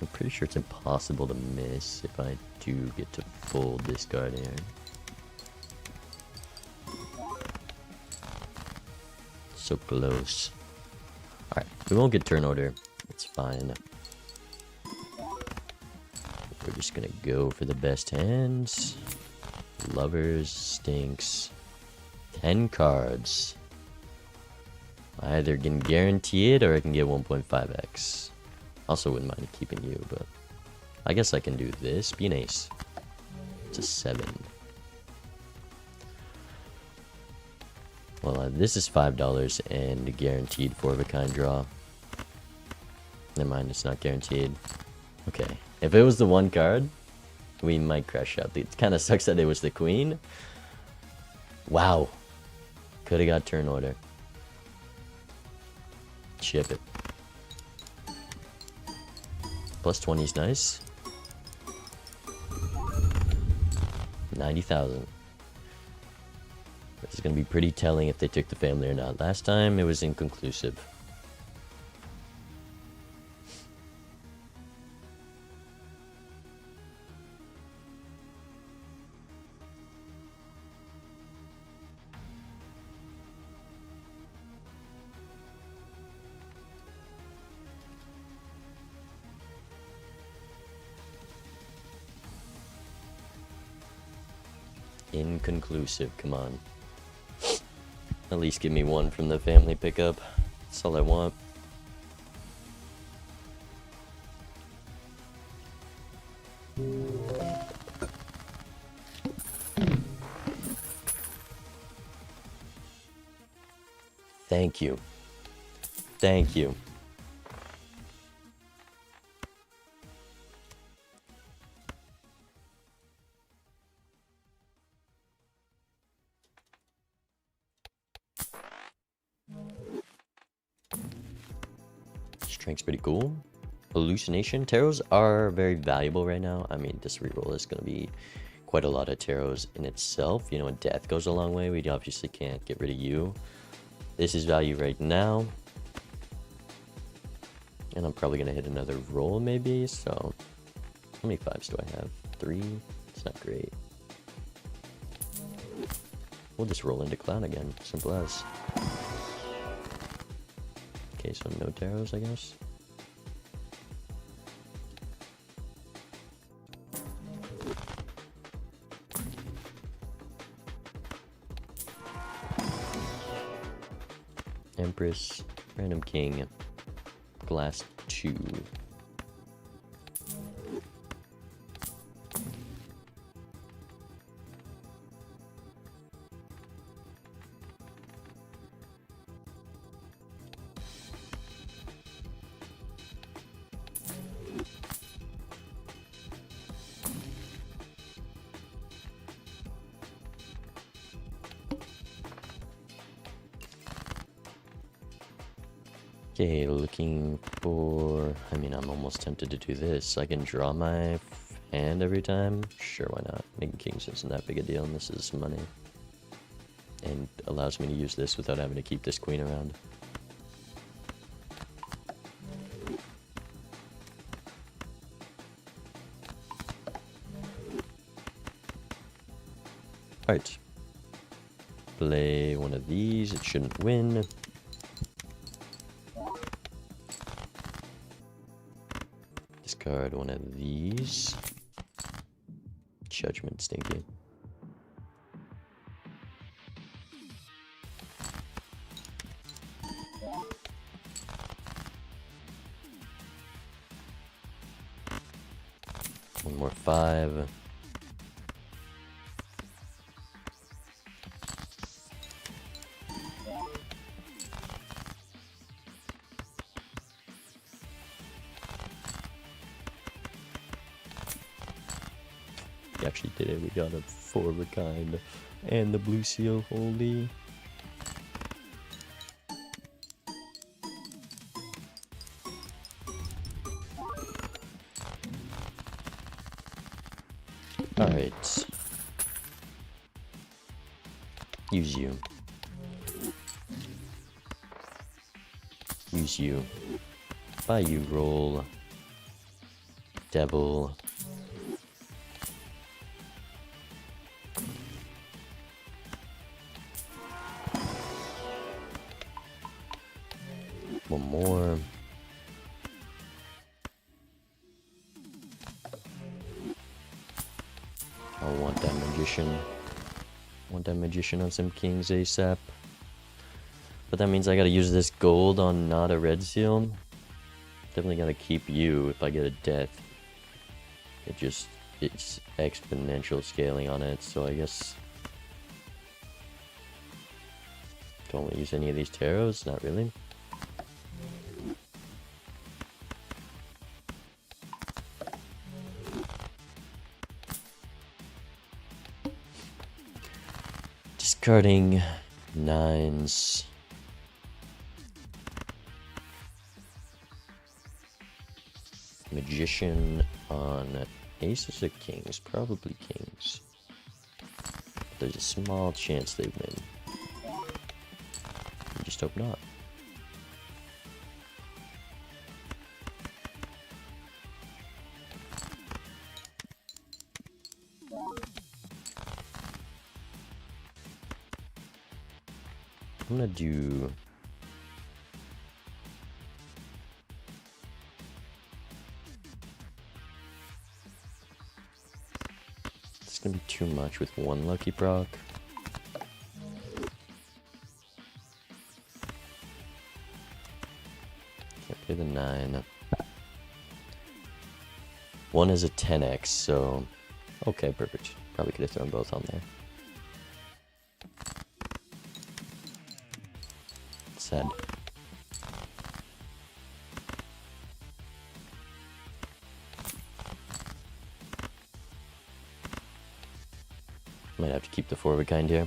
I'm pretty sure it's impossible to miss if I do get to full discard here. So close. Alright, we won't get turn order. It's fine. We're just gonna go for the best hands. Lovers stinks. 10 cards. I either can guarantee it or I can get 1.5x. Also wouldn't mind keeping you, but I guess I can do this. Be an ace. It's a 7. Well, this is $5 and guaranteed 4 of a kind draw. Never mind, it's not guaranteed. Okay, if it was the one card, we might crash out. It kind of sucks that it was the queen. Wow. Could have got turn order. Chip it. Plus 20 is nice. 90,000. This is going to be pretty telling if they took the family or not. Last time it was inconclusive. Inconclusive, come on. At least give me one from the family pickup. That's all I want. Thank you. Thank you. Strength's pretty cool. Hallucination. Tarots are very valuable right now. I mean, this reroll is going to be quite a lot of tarots in itself. You know, when death goes a long way, we obviously can't get rid of you. This is value right now. And I'm probably going to hit another roll maybe. So, how many 5s do I have? 3? It's not great. We'll just roll into clown again. Simple as. Okay, so no tarots, I guess. Empress, random king, glass 2. Okay, looking for... I mean, I'm almost tempted to do this. I can draw my hand every time. Sure, why not? Making kings isn't that big a deal, and this is money. And allows me to use this without having to keep this queen around. Alright. Play one of these. It shouldn't win. Discard one of these. Judgment, stinky. One more 5. We actually did it. We got a 4 of a kind. And the blue seal, holy. Alright. Use you. Use you. Buy you roll. Devil. One more. I want that magician. Want that magician on some kings ASAP. But that means I gotta use this gold on not a red seal. Definitely gotta keep you if I get a death. It's exponential scaling on it, so I guess... Don't use any of these tarots? Not really. Discarding Nines. Magician on aces or kings? Probably kings. But there's a small chance they win. I just hope not. I'm gonna do... It's gonna be too much with one lucky proc. Can't play the 9. One is a 10x, so... Okay, perfect. Probably could have thrown both on there. Sad. Might have to keep the 4 of a kind here.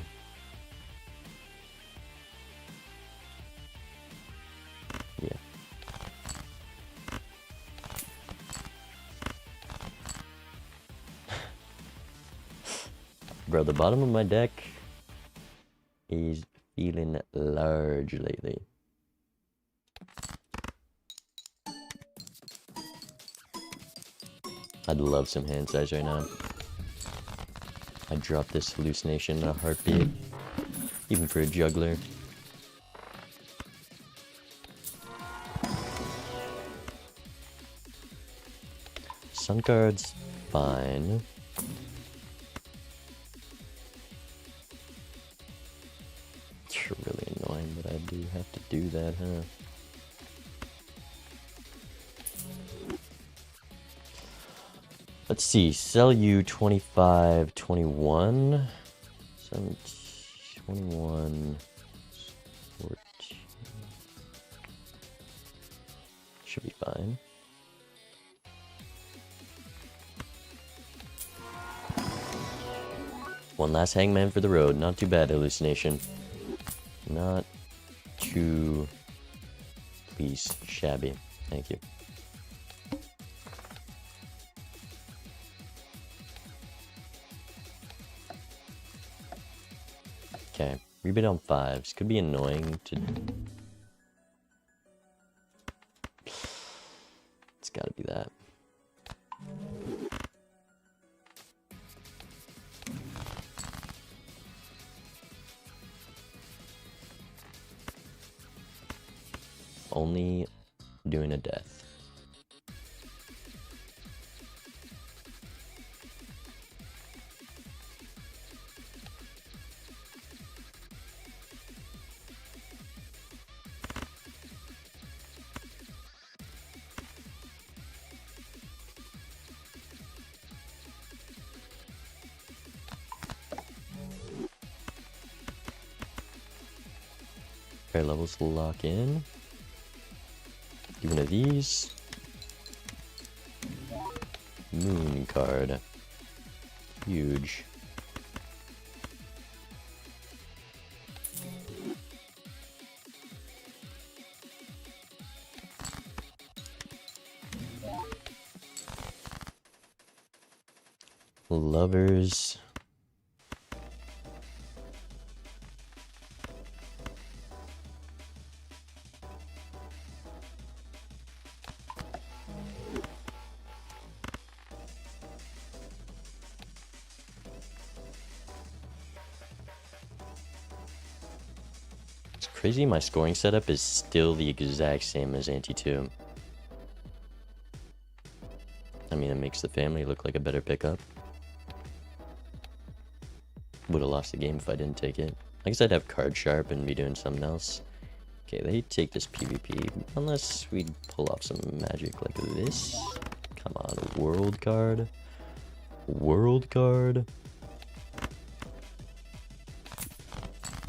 Yeah. Bro, the bottom of my deck is feeling large lately. I'd love some hand size right now. I'd drop this hallucination in a heartbeat, even for a juggler. Sun card's fine. It's really annoying that I do have to do that, huh? Let's see, sell you 25, 21, 17, 21, 14. Should be fine. One last hangman for the road. Not too bad, hallucination. Not too, please, shabby. Thank you. Okay, rebid on 5s. Could be annoying to... It's gotta be that. Only doing a death. Pair levels will lock in. Do one of these. Moon card. Huge. Lovers. Crazy, my scoring setup is still the exact same as ante 2. I mean, it makes the family look like a better pickup. Would have lost the game if I didn't take it. I guess I'd have card sharp and be doing something else. Okay, they take this PvP, unless we pull off some magic like this. Come on, world card. World card.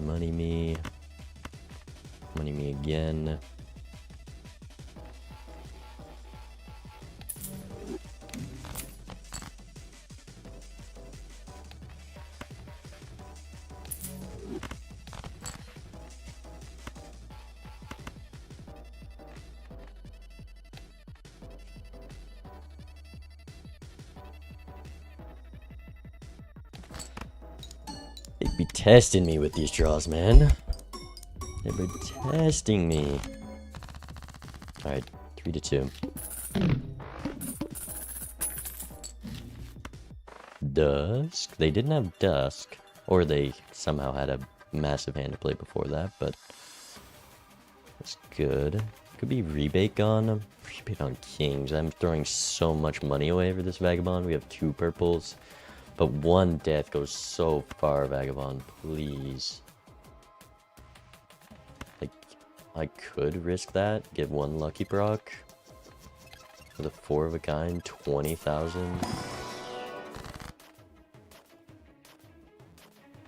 Money me. Money me again. be testing me with these draws, man. They be testing me. Alright, 3-2. Dusk? They didn't have Dusk. Or they somehow had a massive hand to play before that, but that's good. Could be rebate on kings. I'm throwing so much money away for this vagabond. We have 2 purples, but 1 death goes so far, vagabond. Please. Like, I could risk that. Get 1 lucky proc with a 4 of a kind, 20,000.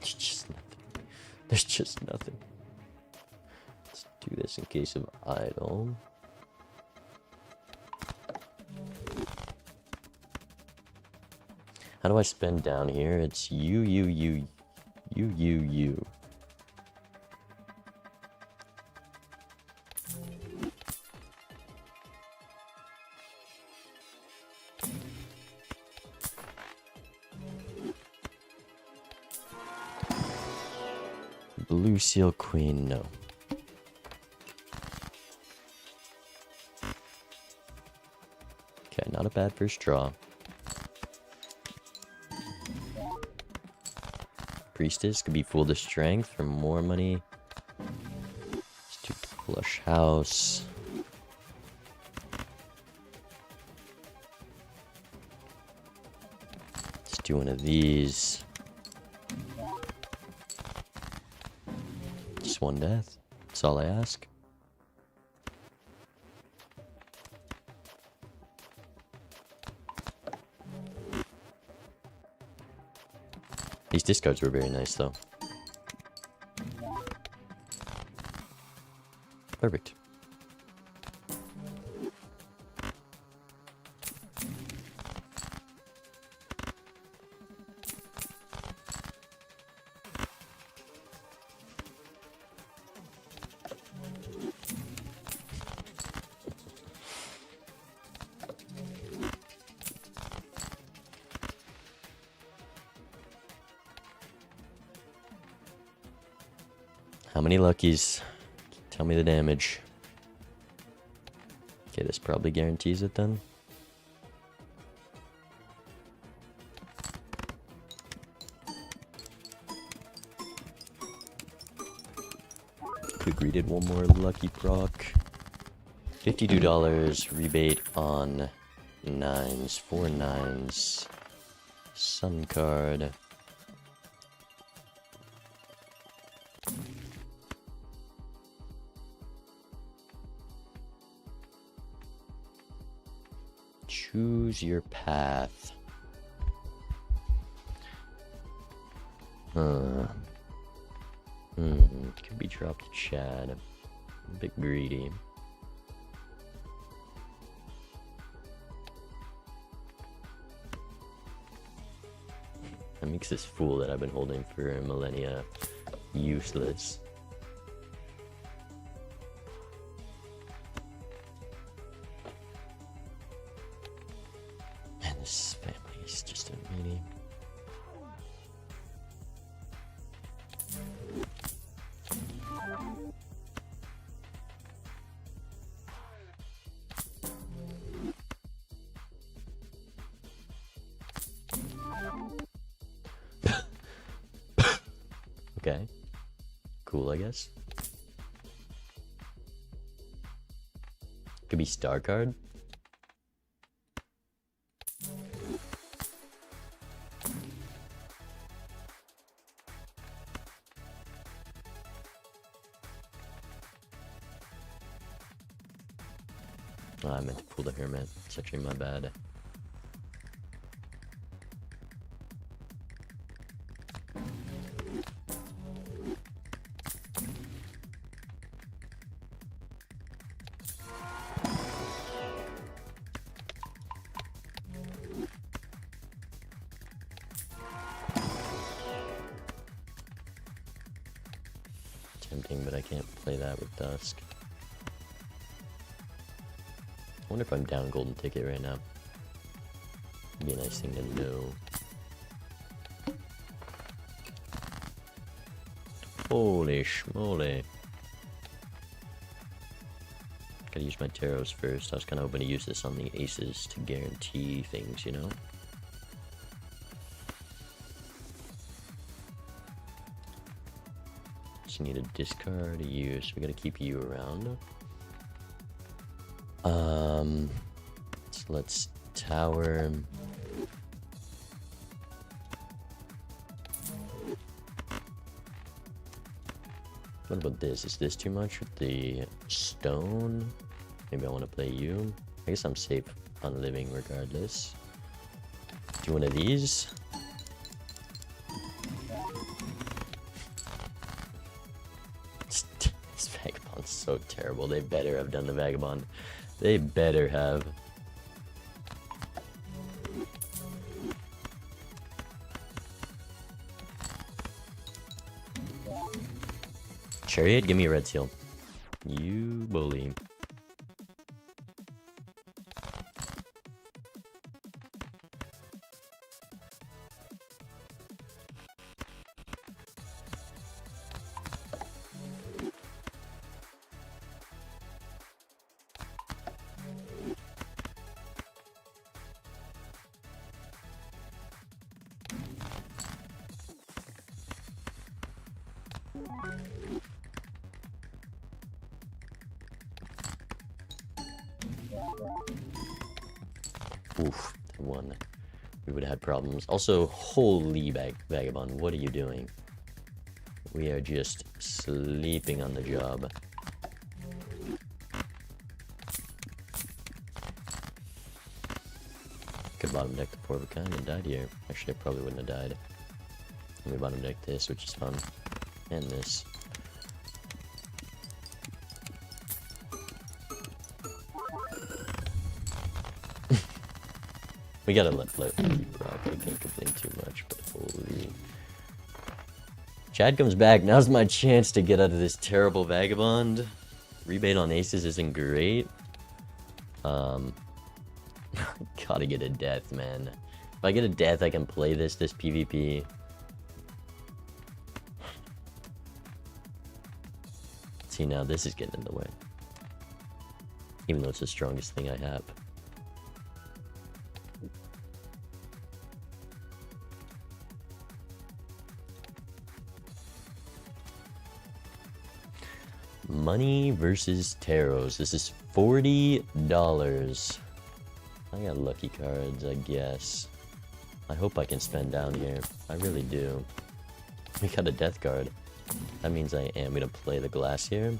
There's just nothing. There's just nothing. Let's do this in case of idle. How do I spend down here? It's you. Blue seal queen, no. Okay, not a bad first draw. Priestess could be full to strength for more money. Let's do flush house. Let's do one of these. Just 1 death. That's all I ask. These discards were very nice, though. Perfect. How many luckies? Tell me the damage. Okay, this probably guarantees it then. Could greeted 1 more lucky proc. $52 rebate on 9s, 4 9s. Sun card. Choose your path. Could be dropped to Chad. A bit greedy. That makes this fool that I've been holding for millennia useless. Man, this family is just a meanie. Okay. Cool, I guess. Could be star card. Oh, I meant to pull the hermit. It's actually my bad. Tempting, but I can't play that with Dusk. I wonder if I'm down golden ticket right now. It'd be a nice thing to know. Holy schmoly. Gotta use my taros first. I was kind of hoping to use this on the aces to guarantee things, you know? Just need a discard you, so we gotta keep you around. So let's tower. What about this? Is this too much with the stone? Maybe I want to play you. I guess I'm safe on living regardless. Do one of these. This vagabond's so terrible. They better have done the vagabond. They better have. Chariot, give me a red seal. You bully. Oof, that one. We would have had problems. Also, holy vagabond, what are you doing? We are just sleeping on the job. Could bottom deck the Four of a Kind and died here. Actually, I probably wouldn't have died. And we bottom deck this, which is fun. And this. We gotta let float keep rock. I can't complain too much, but holy. Chad comes back. Now's my chance to get out of this terrible vagabond. Rebate on aces isn't great. Gotta get a death, man. If I get a death, I can play this PvP. See, now this is getting in the way. Even though it's the strongest thing I have. Money versus taros. This is $40. I got lucky cards, I guess. I hope I can spend down here. I really do. We got a death card. That means I am gonna play the glass here.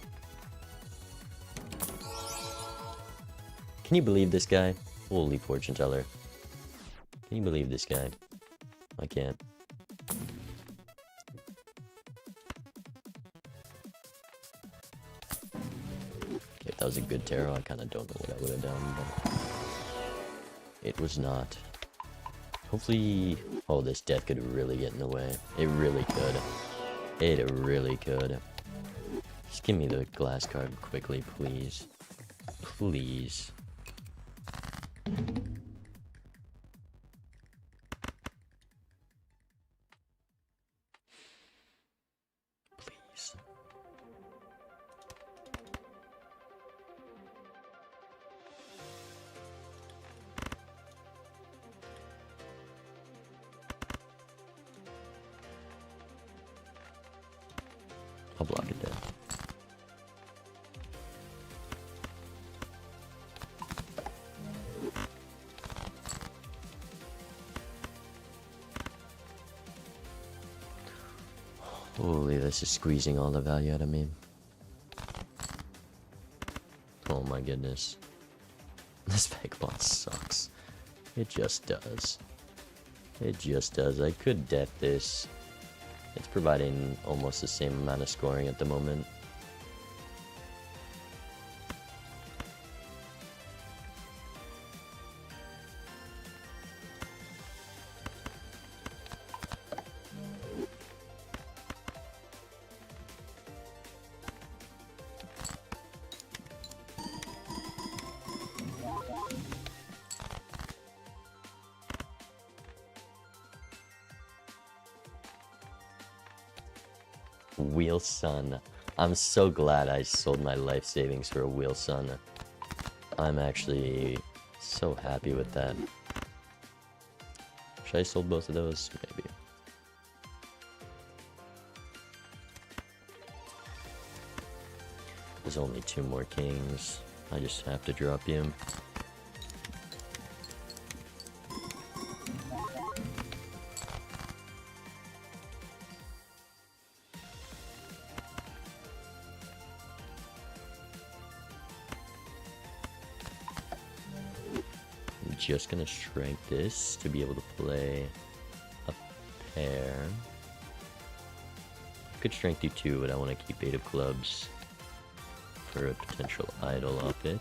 Can you believe this guy? Holy fortune teller. Can you believe this guy? I can't. Okay, if that was a good tarot, I kind of don't know what I would have done, but it was not. Hopefully... Oh, this death could really get in the way. It really could. It really could. Just give me the glass card quickly, please. Please. Please. I'll block it down. Holy, this is squeezing all the value out of me. Oh my goodness. This vagabond sucks. It just does. It just does. I could death this. It's providing almost the same amount of scoring at the moment. Wheel Sun. I'm so glad I sold my life savings for a Wheel Sun. I'm actually so happy with that. Should I sold both of those? Maybe. There's only 2 more kings. I just have to drop you. I'm just gonna strike this to be able to play a pair. I could strength you 2, but I want to keep 8 of clubs for a potential idol off it.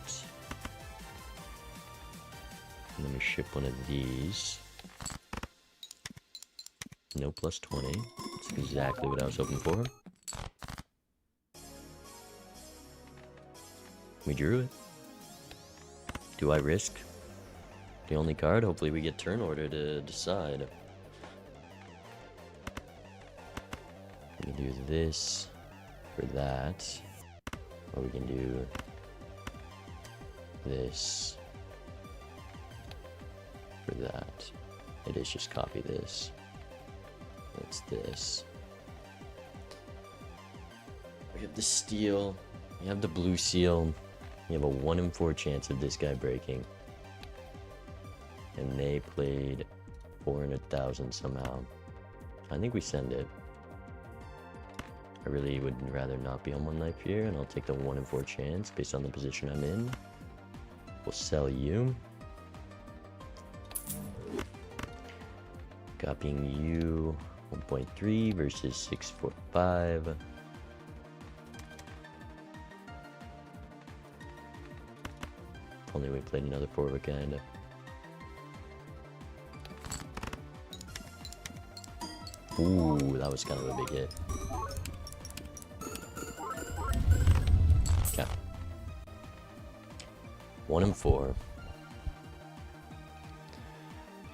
And let me ship one of these. No plus 20. That's exactly what I was hoping for. We drew it. Do I risk the only card? Hopefully we get turn order to decide. We can do this for that. Or we can do this for that. It is just copy this. It's this. We have the steel. We have the blue seal. We have a 1 in 4 chance of this guy breaking. And they played 400,000 somehow. I think we send it. I really would rather not be on 1 life here, and I'll take the 1 in 4 chance based on the position I'm in. We'll sell you. Copying you 1.3 versus 645. If only we played another 4 of a kind. Ooh, that was kind of a big hit. Okay. 1 in 4.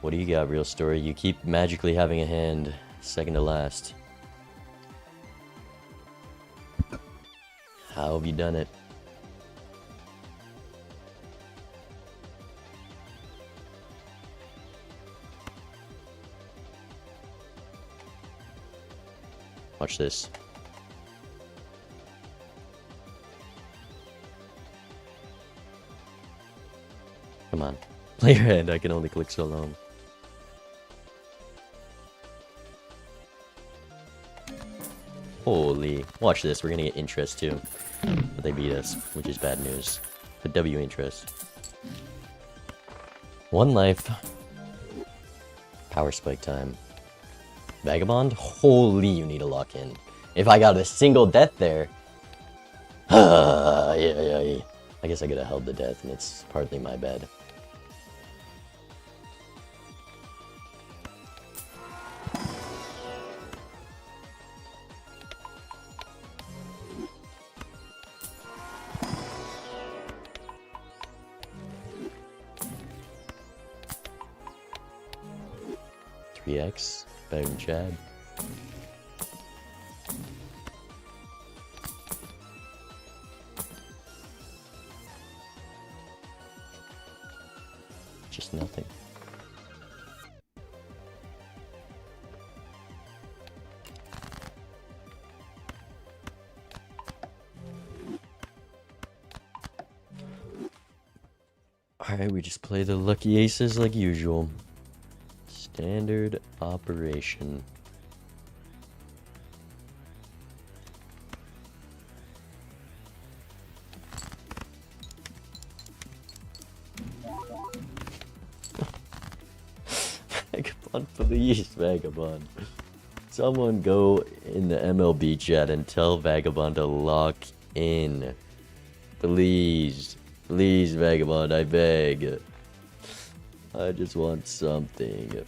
What do you got, Real Story? You keep magically having a hand second to last. How have you done it? Watch this. Come on. Play your hand. I can only click so long. Holy. Watch this. We're gonna get interest too. But they beat us, which is bad news. But W interest. 1 life. Power spike time. Vagabond? Holy, you need a lock in. If I got a single death there. Yeah. I guess I could have held the death, and it's partly my bad. X, better than Chad. Just nothing. Alright, we just play the lucky aces like usual. Standard operation. Vagabond, please, Vagabond. Someone go in the MLB chat and tell Vagabond to lock in. Please. Please, Vagabond, I beg. I just want something.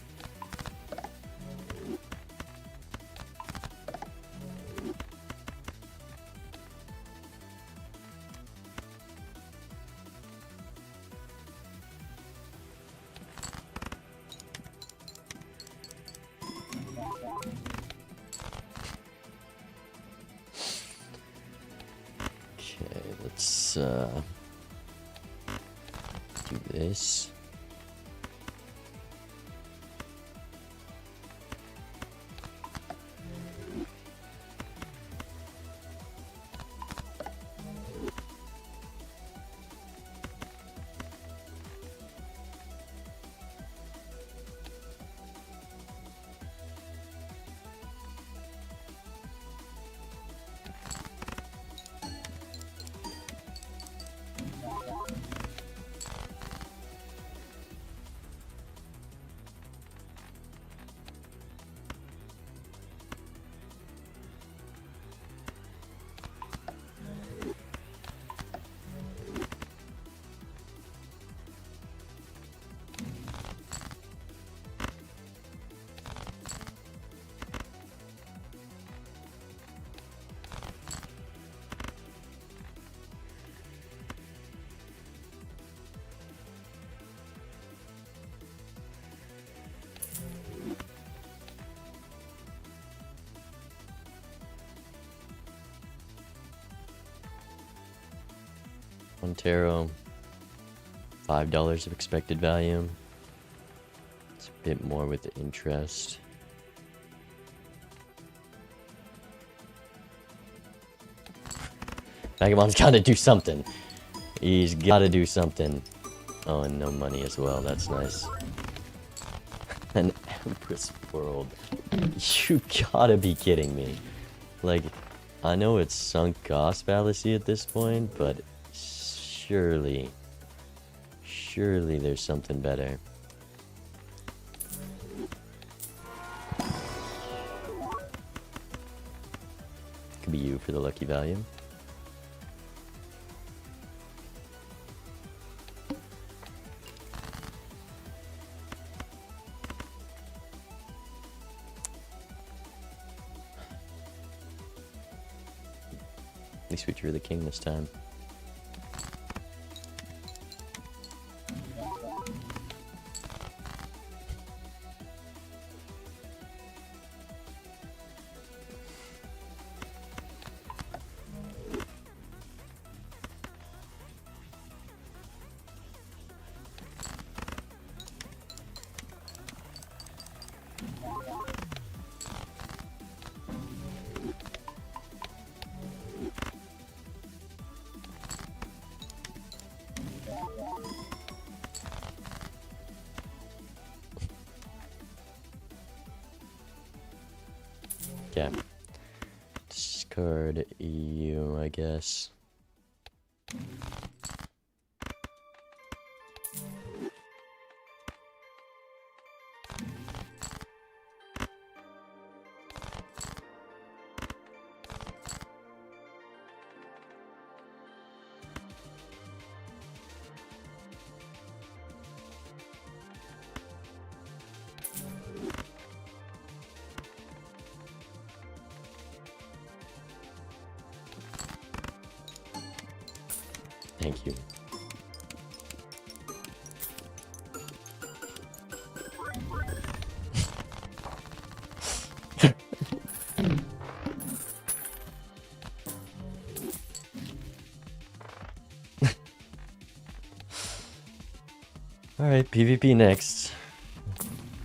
Let's do this. One tarot, $5 of expected value. It's a bit more with the interest. Vagabond's got to do something. He's got to do something. Oh, and no money as well. That's nice. An Empress World. You gotta be kidding me. Like, I know it's sunk cost fallacy at this point, but surely there's something better. Could be you for the lucky value. At least we drew the king this time. Okay. Discard EU, I guess. Thank you. Alright, PvP next.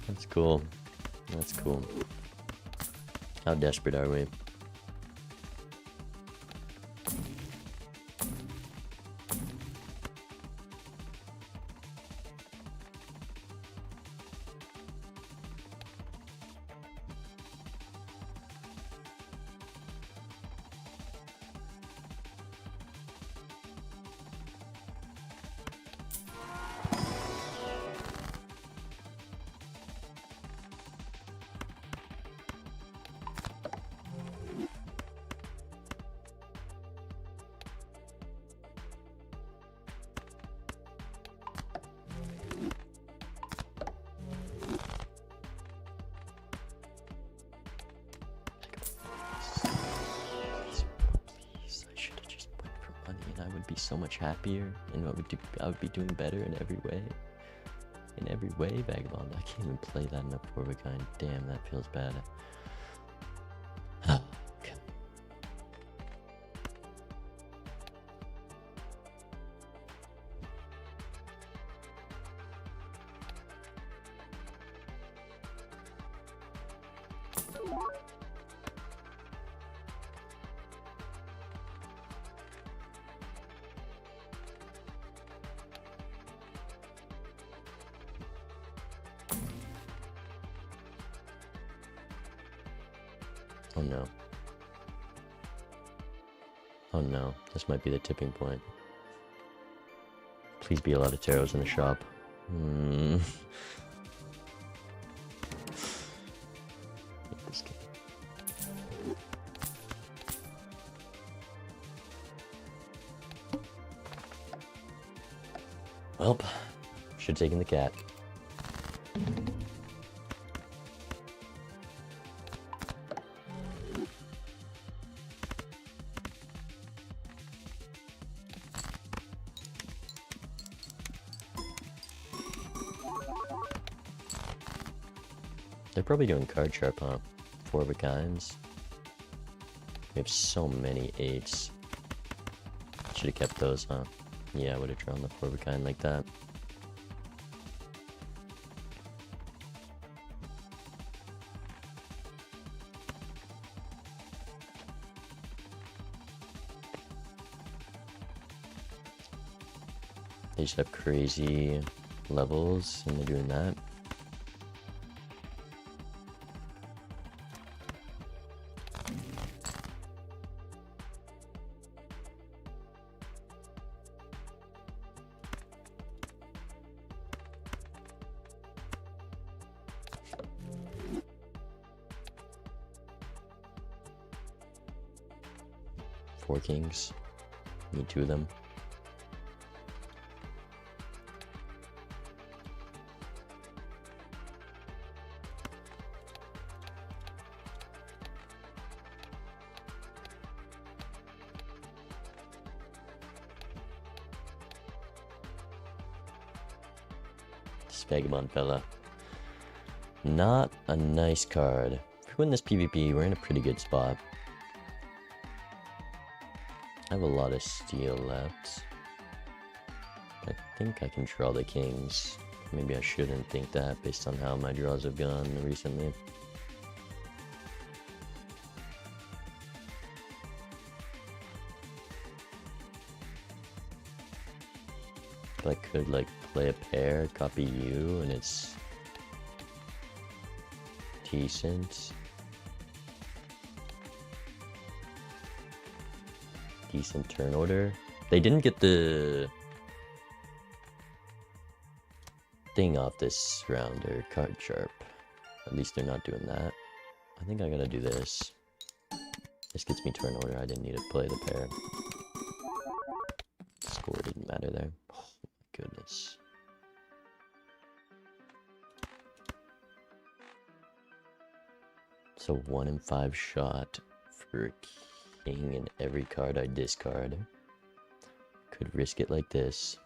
That's cool. That's cool. How desperate are we? Be so much happier, and I would be doing better in every way. In every way, Vagabond. I can't even play that in a Porvigine. Damn, that feels bad. Okay. Oh no. Oh no, this might be the tipping point. Please be a lot of taros in the shop. This game. Well, should have taken the cat. They're probably doing card sharp, huh? 4 of a kinds. We have so many 8s. Should have kept those, huh? Yeah, I would have drawn the 4 of a kind like that. They just have crazy levels and they're doing that. Four kings. Need 2 of them. Vagabond fella. Not a nice card. If we win this PvP, we're in a pretty good spot. I have a lot of steel left. I think I can draw the kings. Maybe I shouldn't think that based on how my draws have gone recently. But I could like play a pair, copy you, and it's decent. Decent turn order. They didn't get the thing off this round, or card sharp. At least they're not doing that. I think I gotta do this. This gets me turn order. I didn't need to play the pair. Score didn't matter there. Oh my goodness. So 1 in 5 shot for a king in every card I discard. Could risk it like this.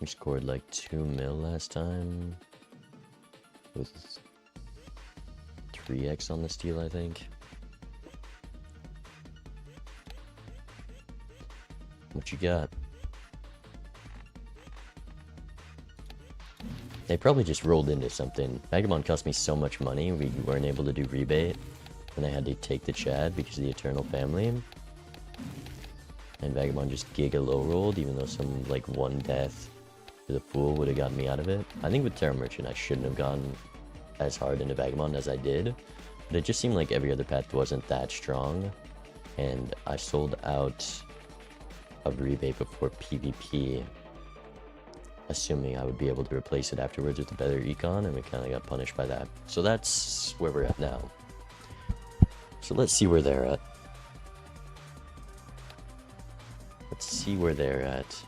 We scored like 2 mil last time with 3x on the steal, I think. What you got? They probably just rolled into something. Vagabond cost me so much money, we weren't able to do rebate. And I had to take the Chad because of the Eternal Family. And Vagabond just giga low rolled, even though some like 1 death to the Fool would have gotten me out of it. I think with Terra Merchant I shouldn't have gone as hard into Vagabond as I did. But it just seemed like every other path wasn't that strong. And I sold out of rebate before PvP, assuming I would be able to replace it afterwards with a better econ, and we kind of got punished by that. So that's where we're at now. So let's see where they're at. Let's see where they're at.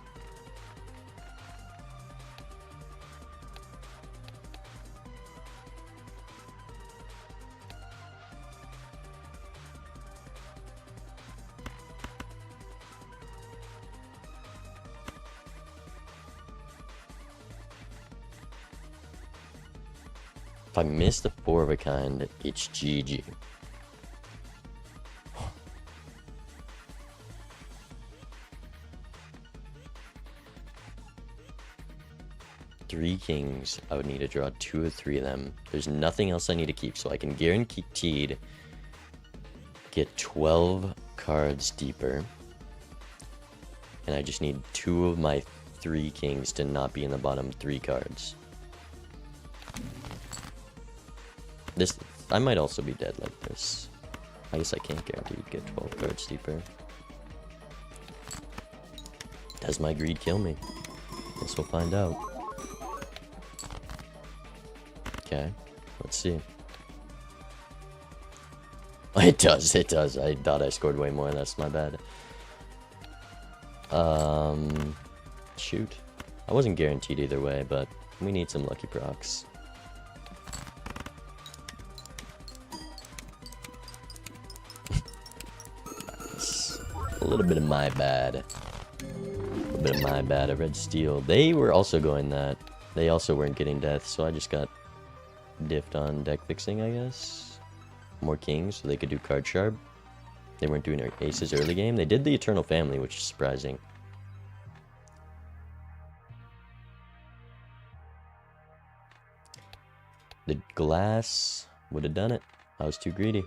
If I miss the 4 of a kind, it's GG. Three kings, I would need to draw 2 or 3 of them. There's nothing else I need to keep, so I can guaranteed get 12 cards deeper. And I just need 2 of my 3 kings to not be in the bottom 3 cards. This, I might also be dead like this. I guess I can't guarantee you'd get 12 cards deeper. Does my greed kill me? Guess we'll find out. Okay, let's see. It does, it does. I thought I scored way more, that's my bad. Shoot. I wasn't guaranteed either way, but we need some lucky procs. A little bit of my bad. A little bit of my bad. I read steel. They were also going that. They also weren't getting death, so I just got diffed on deck fixing, I guess. More kings, so they could do card sharp. They weren't doing their aces early game. They did the Eternal Family, which is surprising. The glass would have done it. I was too greedy.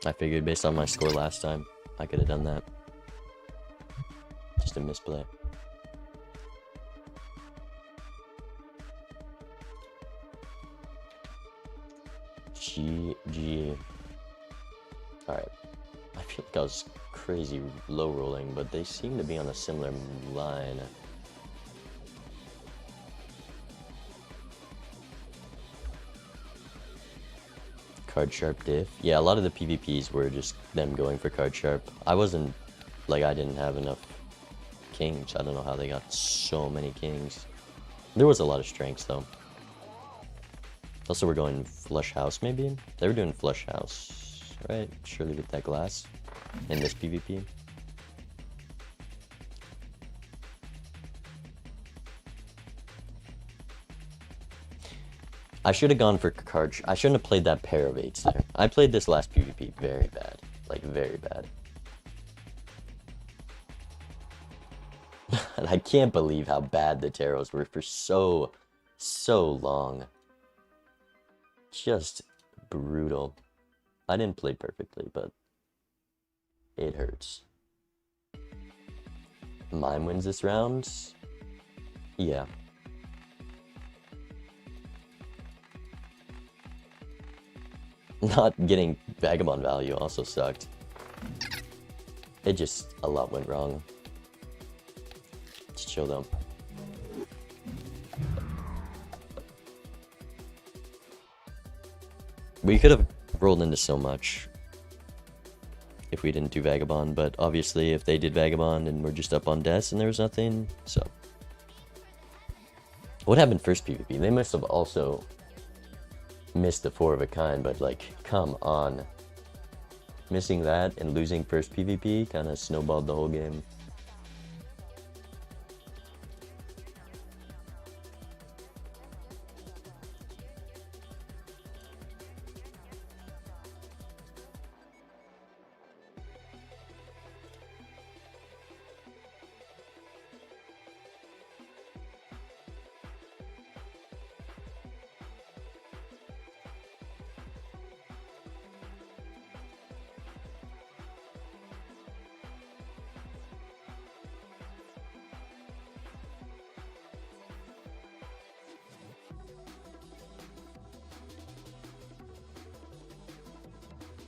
I figured based on my score last time, I could have done that. Just a misplay. GG. Alright. I feel like I was crazy low rolling, but they seem to be on a similar line. Card sharp diff. Yeah, a lot of the PvPs were just them going for card sharp. I wasn't, like, I didn't have enough kings. I don't know how they got so many kings. There was a lot of strengths though. Also, we're going flush house maybe? They were doing flush house, right? Surely with that glass in this PvP. I should have gone for card. I shouldn't have played that pair of 8s there. I played this last PvP very bad. Like, very bad. And I can't believe how bad the tarots were for so long. Just brutal. I didn't play perfectly, but it hurts. Mime wins this round? Yeah. Not getting Vagabond value also sucked. It just, a lot went wrong. Let's chill though. We could have rolled into so much if we didn't do Vagabond, but obviously if they did Vagabond and we're just up on deaths and there was nothing, so. What happened first PvP? They must have also missed the 4 of a kind, but like, come on. Missing that and losing first PvP kind of snowballed the whole game.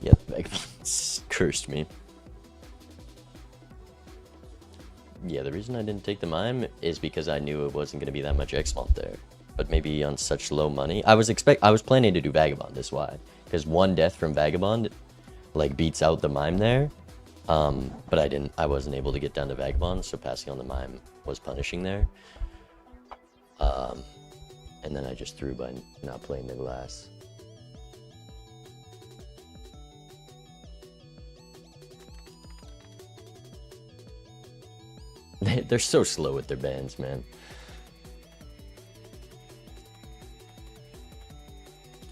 Yeah, the Vagabonds cursed me. Yeah, the reason I didn't take the Mime is because I knew it wasn't going to be that much X-Malt there. But maybe on such low money. I was planning to do Vagabond, that's why. Because 1 death from Vagabond, like, beats out the Mime there. But I wasn't able to get down to Vagabond, so passing on the Mime was punishing there. And then I just threw by not playing the glass. They're so slow with their bands, man.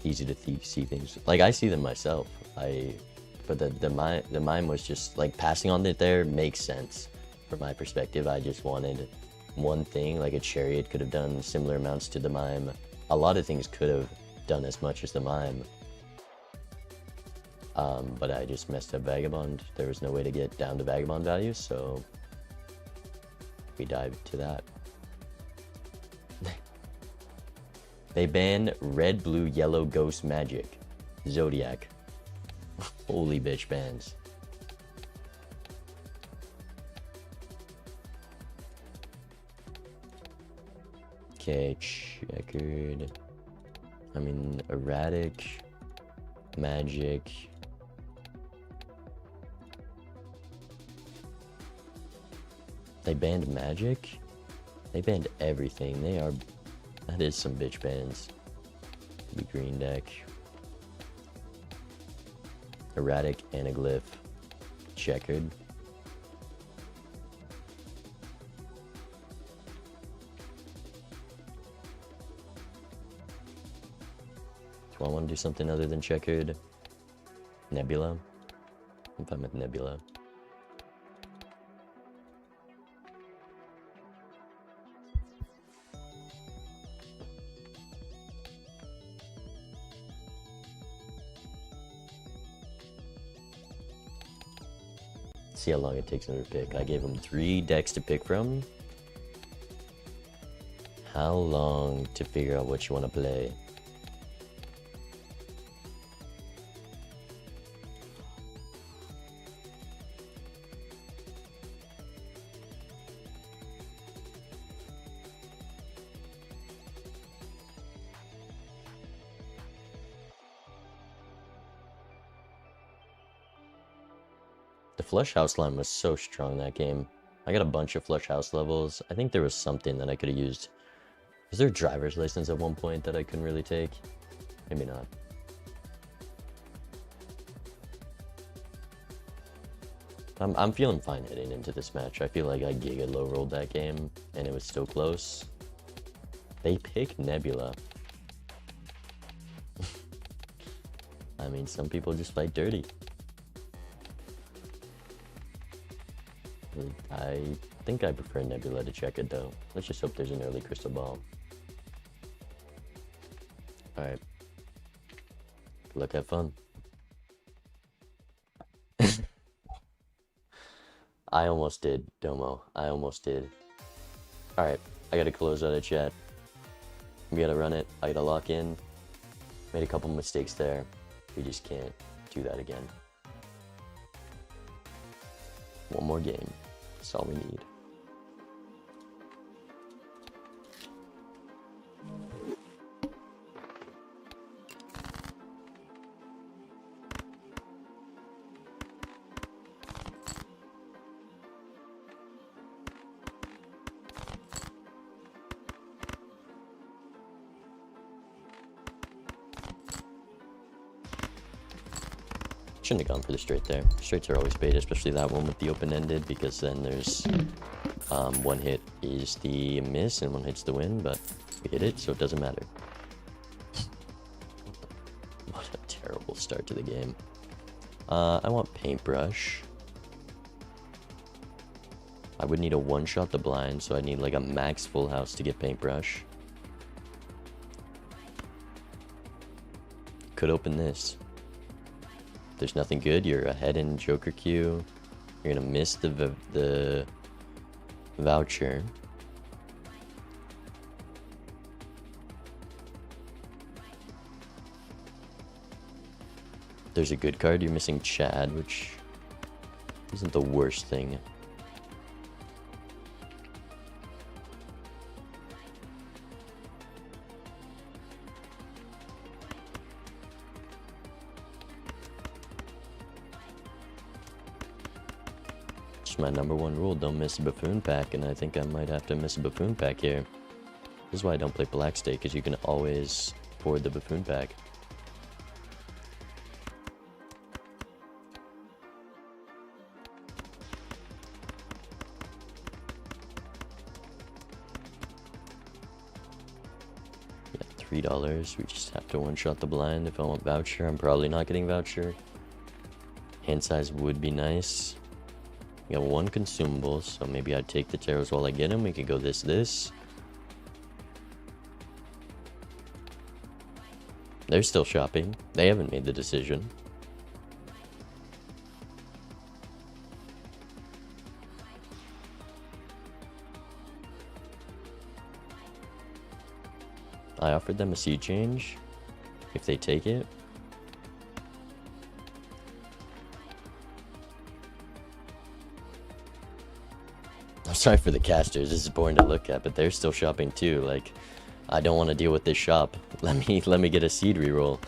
Easy to see things. Like, I see them myself. But the mime was just, like, passing on it there makes sense from my perspective. I just wanted one thing, like a chariot could have done similar amounts to the mime. A lot of things could have done as much as the mime. But I just messed up Vagabond. There was no way to get down to Vagabond values, so we dived to that. They banned red, blue, yellow, ghost, magic, zodiac. Holy bitch bans. Okay, checkered. I mean, erratic, magic. They banned magic? They banned everything. They are... That is some bitch bans. The green deck. Erratic, anaglyph, checkered. Do I want to do something other than checkered? Nebula? I'm fine with Nebula. See how long it takes him to pick. I gave him 3 decks to pick from. How long to figure out what you want to play? The flush house line was so strong that game. I got a bunch of flush house levels. I think there was something that I could have used. Was there a driver's license at one point that I couldn't really take? Maybe not. I'm feeling fine heading into this match. I feel like I giga low rolled that game and it was still close. They pick Nebula. I mean, some people just fight dirty. I think I prefer Nebula to check it though. Let's just hope there's an early crystal ball. Alright. Good luck, have fun. I almost did, Domo. I almost did. Alright, I gotta close out of chat. We gotta run it. I gotta lock in. Made a couple mistakes there. We just can't do that again. One more game. That's all we need. Shouldn't have gone for the straight there. Straights are always bait, especially that one with the open-ended, because then there's one hit is the miss and one hit's the win, but we hit it, so it doesn't matter. What a terrible start to the game. I want paintbrush. I would need a one-shot the blind, so I need like a max full house to get paintbrush. Could open this. There's nothing good, you're ahead in Joker queue. You're gonna miss the voucher. There's a good card, you're missing Chad, which isn't the worst thing. My number one rule, don't miss a buffoon pack, and I think I might have to miss a buffoon pack here. This is why I don't play Black Stake, because you can always afford the buffoon pack. Yeah, $3. We just have to one-shot the blind. If I want voucher, I'm probably not getting voucher. Hand size would be nice. We got one consumable, so maybe I'd take the taros while I get them. We could go this. They're still shopping. They haven't made the decision. I offered them a seed change. If they take it. I'm sorry for the casters. This is boring to look at, but they're still shopping too. Like, I don't want to deal with this shop. Let me get a seed reroll.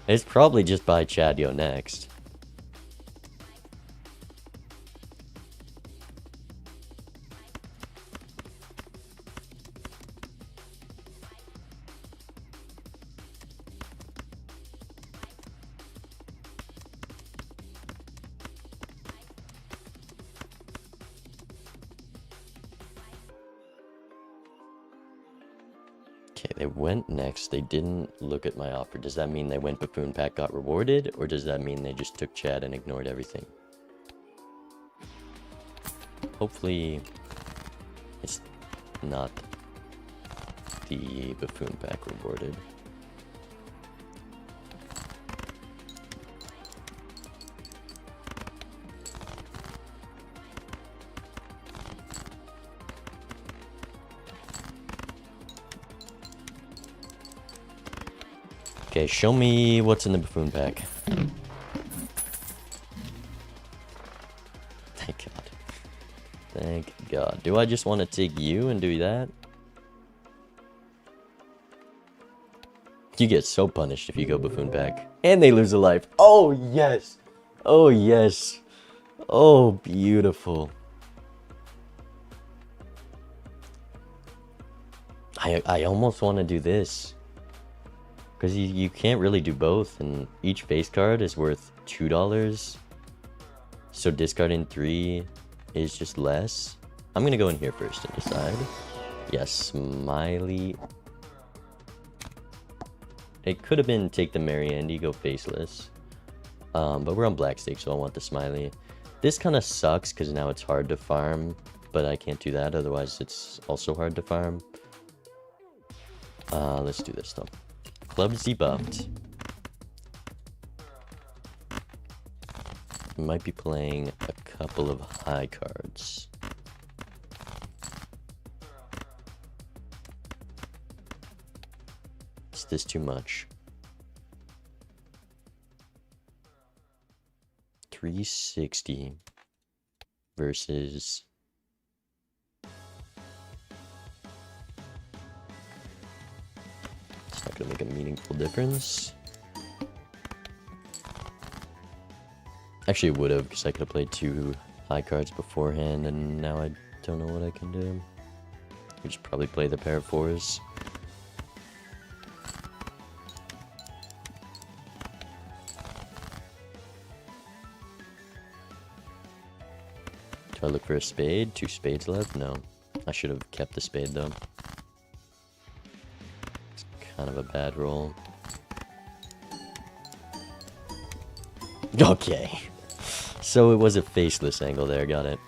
It's probably just buy Chadio next. Okay, they went next. They didn't look at my offer. Does that mean they went Buffoon Pack, got rewarded? Or does that mean they just took Chad and ignored everything? Hopefully, it's not the Buffoon Pack rewarded. Okay, show me what's in the Buffoon Pack. Thank God. Thank God. Do I just want to take you and do that? You get so punished if you go Buffoon Pack. And they lose a life. Oh, yes. Oh, yes. Oh, beautiful. I almost want to do this. Because you can't really do both, and each face card is worth $2. So discarding 3 is just less. I'm going to go in here first and decide. Yes, Smiley. It could have been take the Mary Andy, go faceless. But we're on black stake, so I want the Smiley. This kind of sucks because now it's hard to farm, but I can't do that, otherwise it's also hard to farm. Let's do this though. Clubs debuffed. Might be playing a couple of high cards. Is this too much? 360 versus it's not gonna make a meaningful difference. Actually, it would have, because I could have played 2 high cards beforehand, and now I don't know what I can do. I just probably play the pair of 4s. Do I look for a spade? 2 spades left? No. I should have kept the spade, though. It's kind of a bad roll. Okay. So it was a faceless angle there, got it.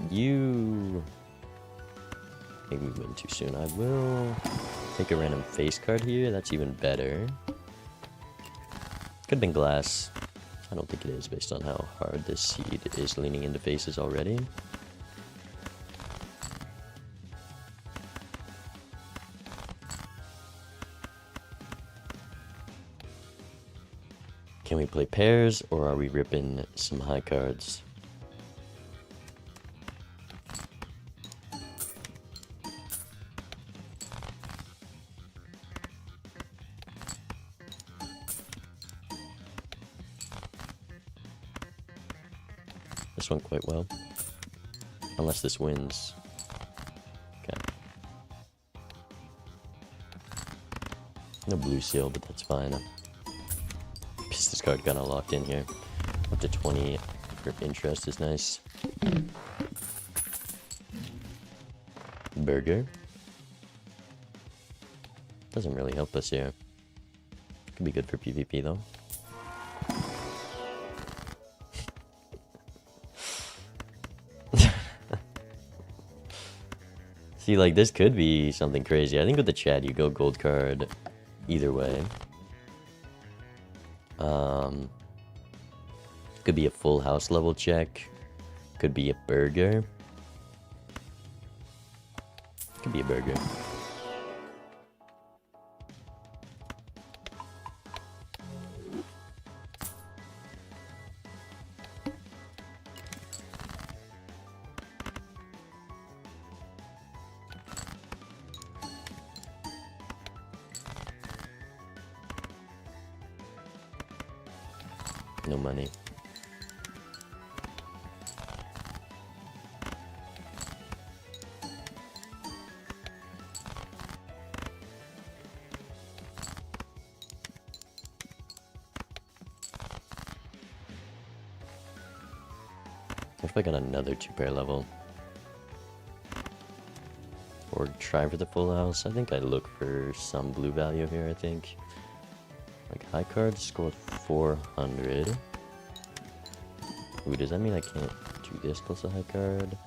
You... I think we win too soon. I will take a random face card here. That's even better. Could have been glass. I don't think it is based on how hard this seed is leaning into faces already. Can we play pairs, or are we ripping some high cards? This one quite well. Unless this wins. Okay. No blue seal, but that's fine. This card kind of locked in here. Up to 20 for interest is nice. Burger. Doesn't really help us here. Could be good for PvP though. See, like, this could be something crazy. I think with the Chad, you go gold card either way. Could be a full house level check. Could be a burger. Could be a burger. No money. If I got another 2-pair level. Or try for the full house. I think I look for some blue value here, I think. Like high cards score 400. Ooh, does that mean I can't do this plus a high card?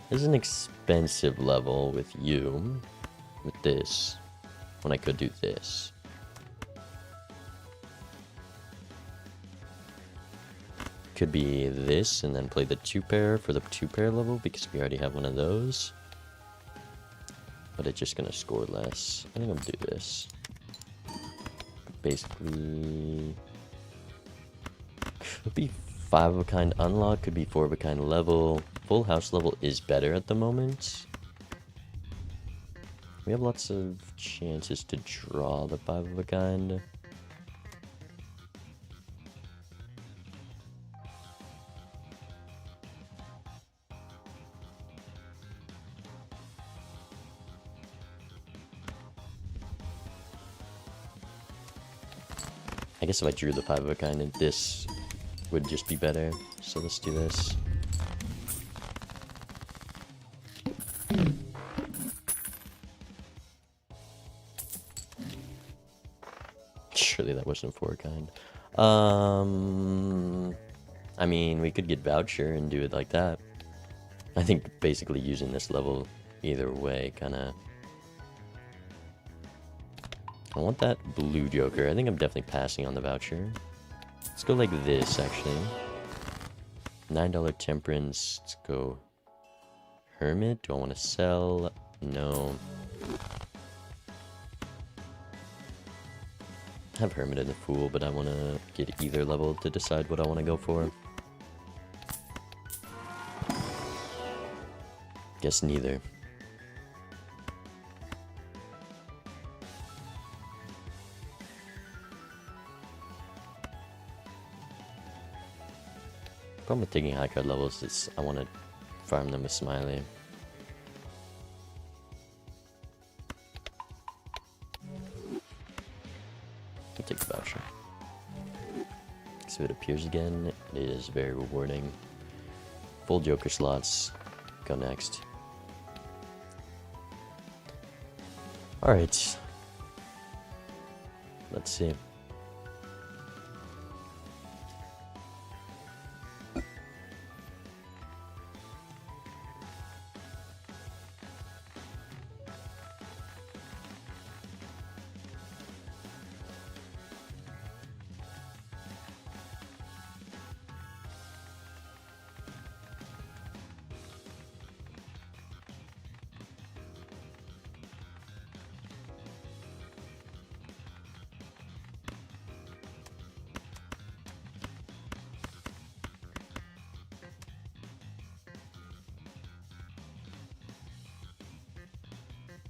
This is an expensive level with you. With this. When I could do this. Could be this and then play the 2-pair for the 2-pair level because we already have one of those. But it's just gonna score less. I think I'm gonna do this. Basically, could be 5 of a kind unlock, could be 4 of a kind level. Full house level is better at the moment. We have lots of chances to draw the 5 of a kind. I guess if I drew the 5 of a kind, and this would just be better. So let's do this. Surely that wasn't a 4 of a kind. I mean, we could get voucher and do it like that. I think basically using this level either way kind of... I want that blue joker. I think I'm definitely passing on the voucher. Let's go like this, actually. $9 temperance. Let's go hermit. Do I want to sell? No. I have hermit and the fool, but I want to get either level to decide what I want to go for. Guess neither. Problem with taking high card levels is I want to farm them with Smiley. I'll take the voucher. So it appears again. It is very rewarding. Full joker slots. Go next. Alright. Let's see.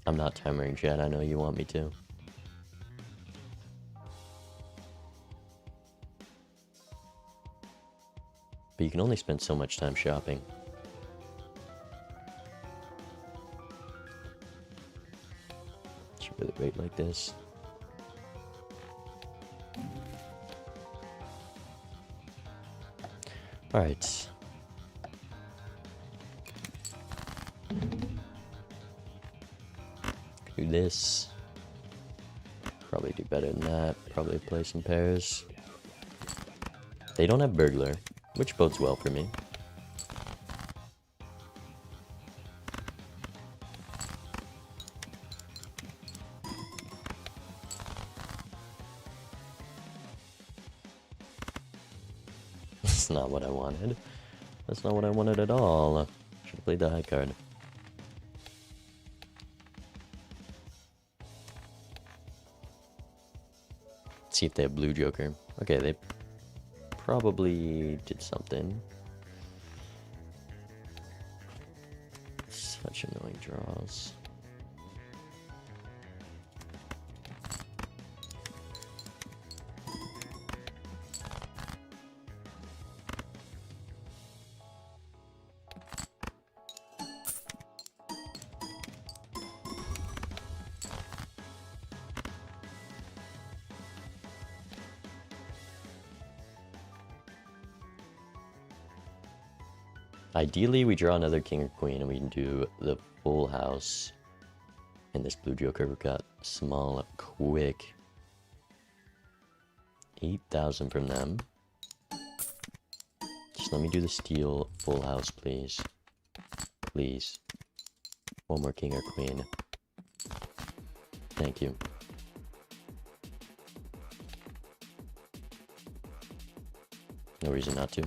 I'm not timering chat, I know you want me to. But you can only spend so much time shopping. Should really wait like this. Alright. Do this. Probably do better than that. Probably play some pairs. They don't have burglar, which bodes well for me. That's not what I wanted. That's not what I wanted at all. Should have played the high card. Let's see if they have blue joker. Okay, they probably did something. Such annoying draws. Ideally, we draw another king or queen and we can do the full house. And this blue joker got small quick. 8,000 from them. Just let me do the steal full house, please. Please. One more king or queen. Thank you. No reason not to.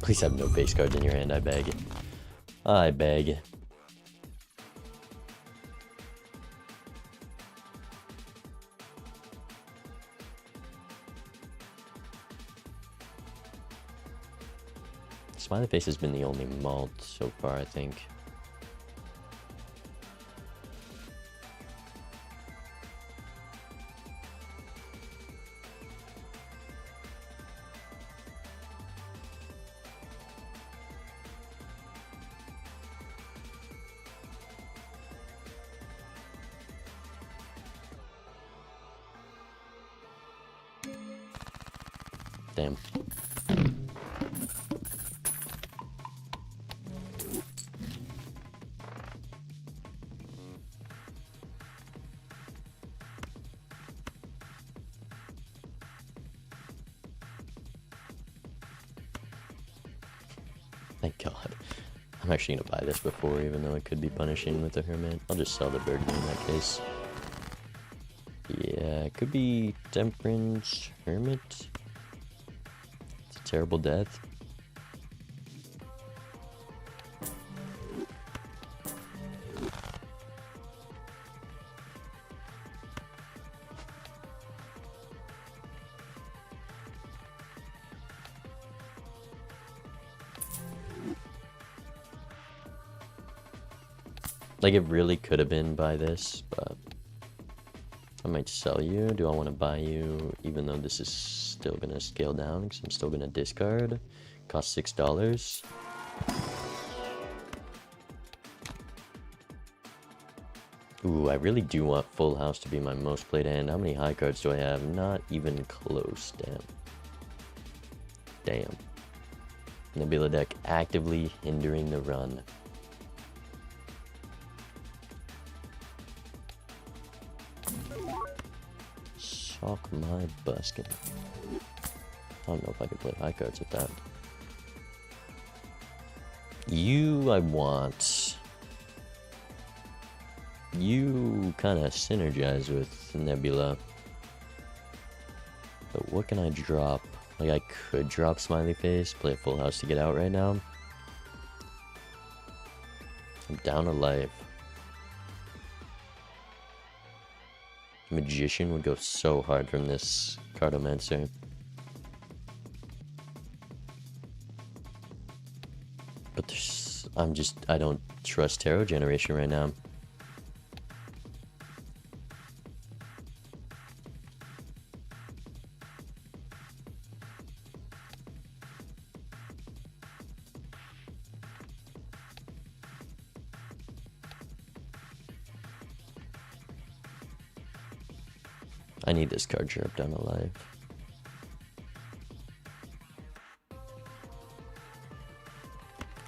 Please have no face cards in your hand, I beg. I beg. Smiley face has been the only malt so far, I think. Damn. Thank God. I'm actually gonna buy this before, even though it could be punishing with the Hermit. I'll just sell the Burgundy in that case. Yeah, it could be Temperance Hermit. It's a terrible death. Like, it really could have been buy this, but I might sell you. Do I want to buy you, even though this is still going to scale down, because I'm still going to discard? Cost $6. Ooh, I really do want full house to be my most played hand. How many high cards do I have? Not even close. Damn. Damn. Nebula deck actively hindering the run. Sock my buskin. I don't know if I could play high cards with that. You, I want. You kind of synergize with Nebula. But what can I drop? Like, I could drop Smiley Face, play a full house to get out right now. I'm down a life. Magician would go so hard from this Cartomancer. But there's... I don't trust Tarot Generation right now. I need this card drop down alive.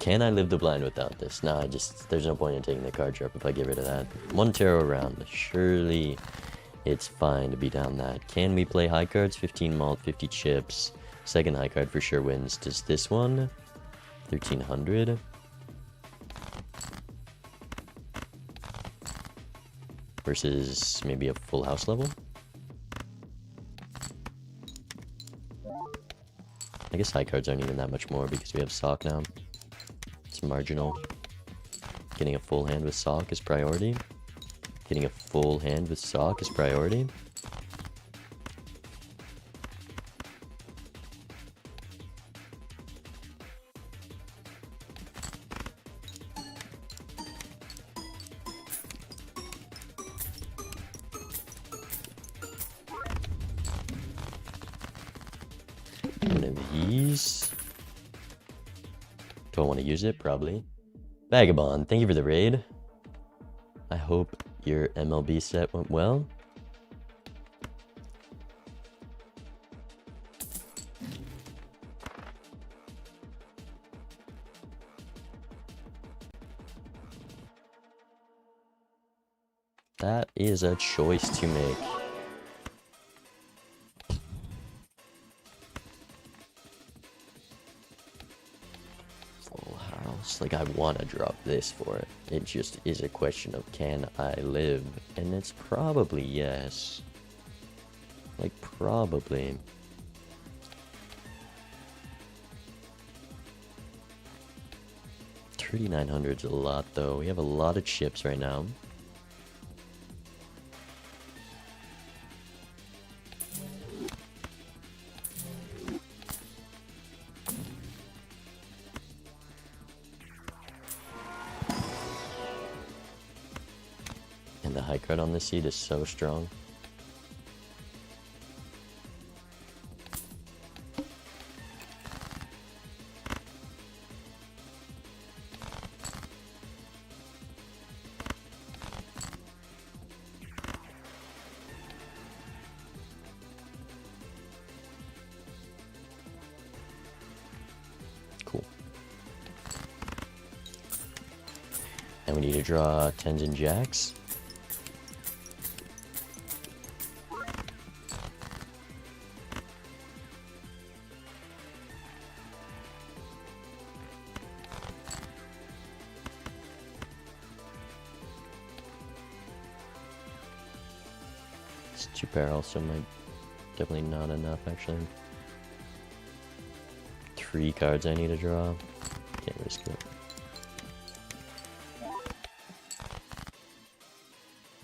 Can I live the blind without this? Nah, there's no point in taking the card drop if I get rid of that. One tarot round. Surely it's fine to be down that. Can we play high cards? 15 malt, 50 chips. Second high card for sure wins. Does this one? 1300. Versus maybe a full house level? I guess high cards aren't even that much more because we have Sock now. It's marginal. Getting a full hand with Sock is priority. Getting a full hand with sock is priority. One of these. Do I want to use it? Probably. Vagabond, thank you for the raid. I hope your MLB set went well. That is a choice to make. Full house. Like, I want to drop this for it. It just is a question of, can I live? And it's probably yes. Like, probably. $3,900's a lot, though. We have a lot of chips right now. And the high card on this seed is so strong. Cool. And we need to draw tens and jacks. Two pair also might definitely not enough actually. 3 cards I need to draw. Can't risk it. I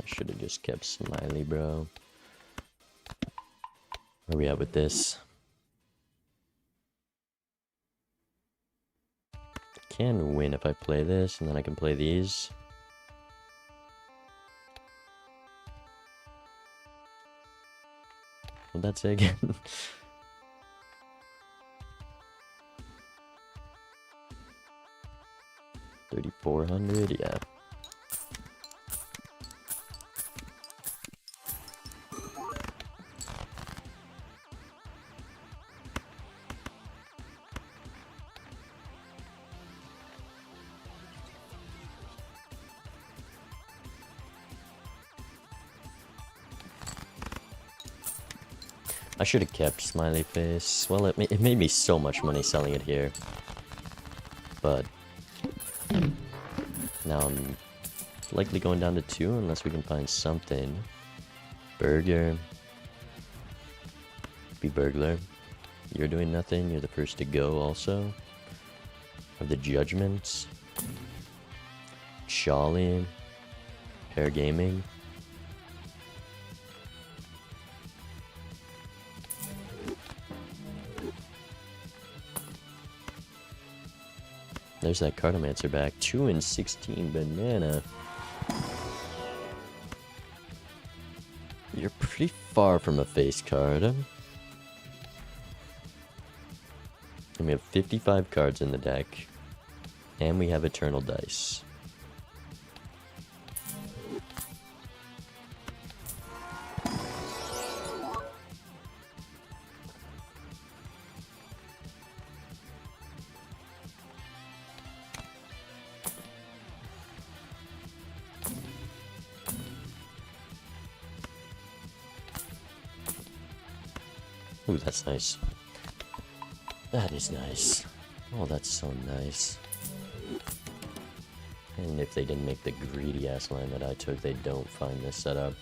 should have just kept Smiley, bro. Where are we at with this? Can win if I play this, and then I can play these. What'd that say again? $3,400, yeah. I should have kept Smiley Face. Well, it made me so much money selling it here. But now I'm likely going down to 2 unless we can find something. Burger. Be burglar. You're doing nothing. You're the first to go also. Have the judgments. Charlie. Pair gaming. There's that Cartomancer back. 2 and 16 banana. You're pretty far from a face card. And we have 55 cards in the deck. And we have Eternal Dice. Ooh, that's nice. That is nice. Oh, that's so nice. And if they didn't make the greedy ass line that I took, they don't find this setup.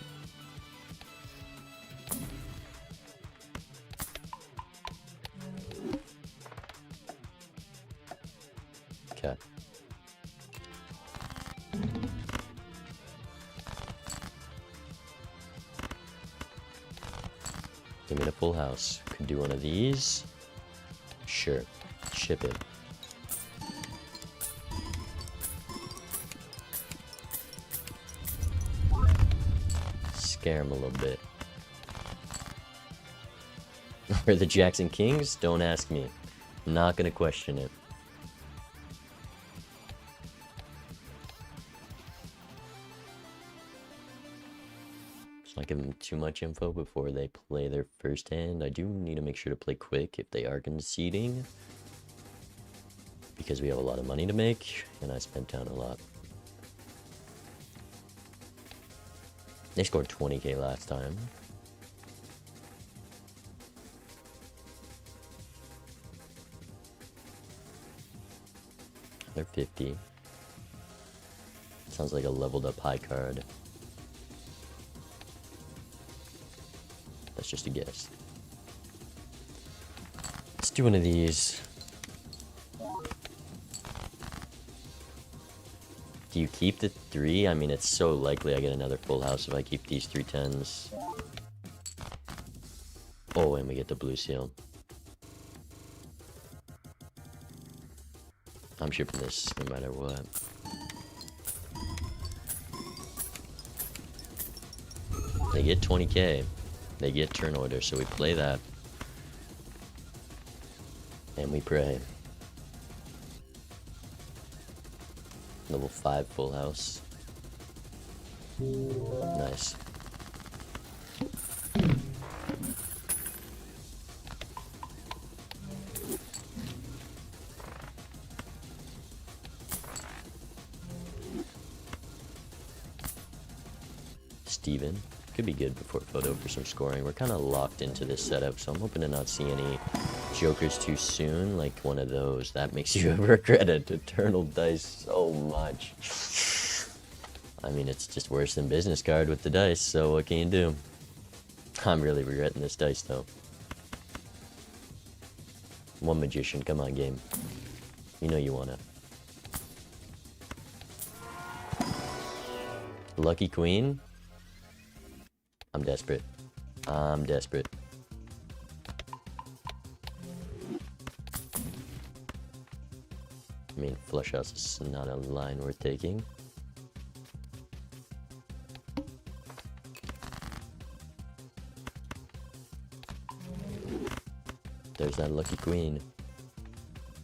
Okay. Give me the full house. Could do one of these. Sure. Ship it. Scare him a little bit. Are the Jackson Kings? Don't ask me. I'm not gonna question it. Let's not give them too much info before they play their first hand. I do need to make sure to play quick if they are conceding, because we have a lot of money to make, and I spent down a lot. They scored 20k last time. They're 50. Sounds like a leveled up high card. That's just a guess. Let's do one of these. Do you keep the 3? I mean, it's so likely I get another full house if I keep these 3 10s. Oh, and we get the blue seal. I'm shipping this no matter what. They get 20k. They get turn order, so we play that. And we pray. Level 5 full house. Nice. Steven. Could be good before photo for some scoring. We're kind of locked into this setup, so I'm hoping to not see any jokers too soon, like one of those. That makes you regret it. Eternal dice so much. I mean, it's just worse than business card with the dice, so what can you do? I'm really regretting this dice, though. One magician, come on, game. You know you wanna. Lucky queen? I'm desperate. I'm desperate. I mean, flush house is not a line worth taking. There's that lucky queen.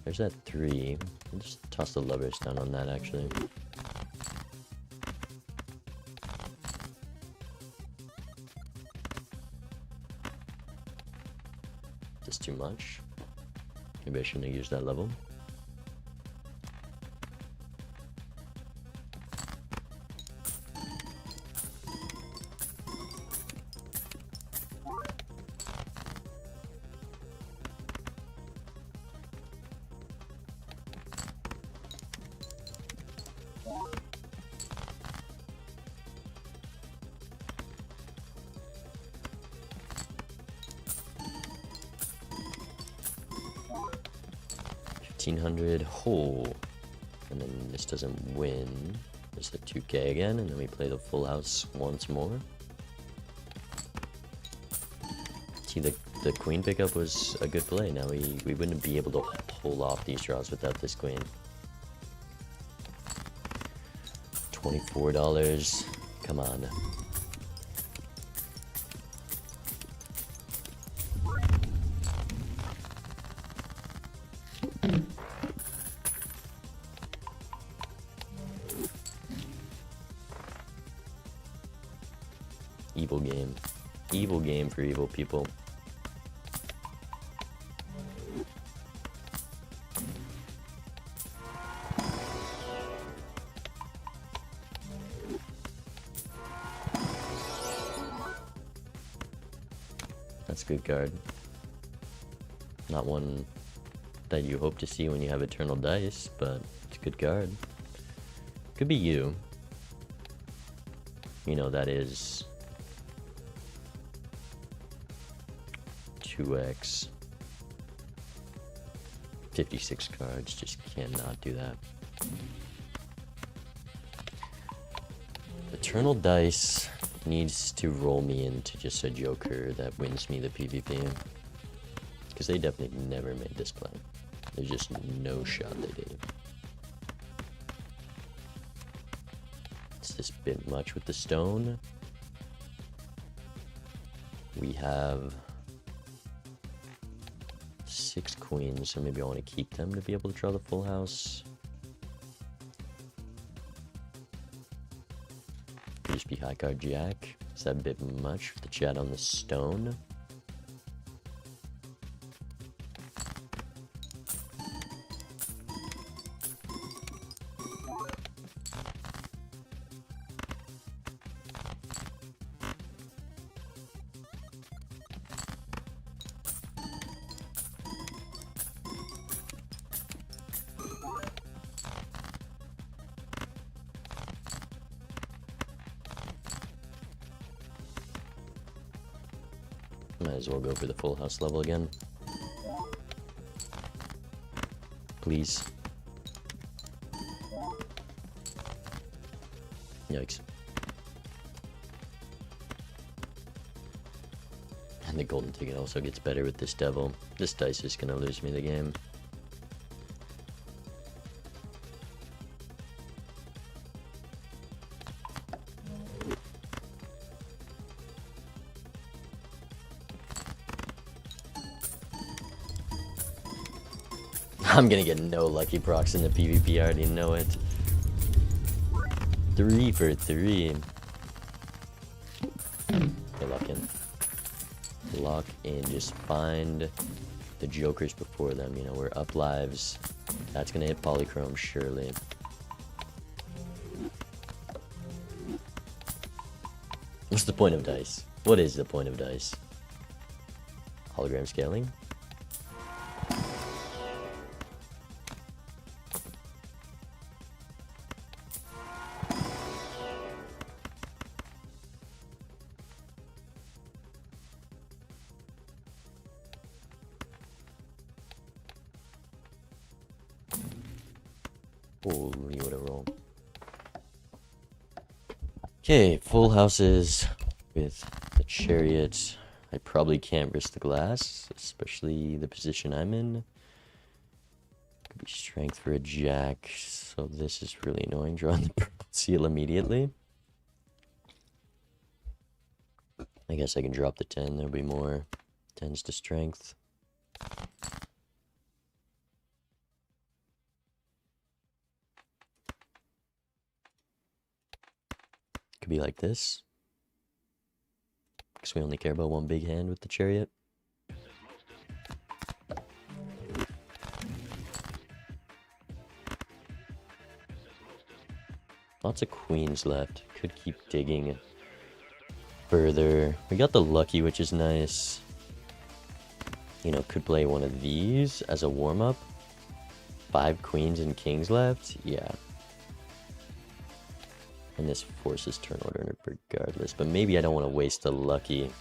There's that 3. I'll just toss the lovers down on that, actually. Just too much. Maybe I shouldn't have used that level. $1,500 whole, and then this doesn't win. There's the 2k again, and then we play the full house once more. See, the queen pickup was a good play. Now we wouldn't be able to pull off these draws without this queen. $24. Come on. Evil game. Evil game for evil people. That's a good card. Not one that you hope to see when you have Eternal Dice, but it's a good card. Could be you. You know, that is 2x. 56 cards, just cannot do that. Eternal Dice needs to roll me into just a joker that wins me the PvP. Because they definitely never made this play. There's just no shot they did. It's just a bit much with the stone. We have 6 queens, so maybe I want to keep them to be able to draw the full house. Could just be high card jack. Is that a bit much with the chat on the stone? Might as well go for the full house level again. Please. Yikes. And the golden ticket also gets better with this devil. This dice is gonna lose me the game. I'm gonna get no lucky procs in the PvP, I already know it. 3 for 3. Okay, lock in. Lock in, just find the jokers before them. You know, we're up lives. That's gonna hit polychrome, surely. What's the point of dice? What is the point of dice? Hologram scaling? Holy, what a roll. Okay, full houses with the chariot. I probably can't risk the glass, especially the position I'm in. Could be strength for a jack, so this is really annoying. Drawing the purple seal immediately. I guess I can drop the 10, there'll be more 10s to strength. Could be like this, because we only care about one big hand with the chariot. Lots of queens left. Could keep digging further. We got the lucky, which is nice. You know, could play one of these as a warm-up. 5 queens and kings left. Yeah. And this forces turn order regardless. But maybe I don't want to waste the lucky.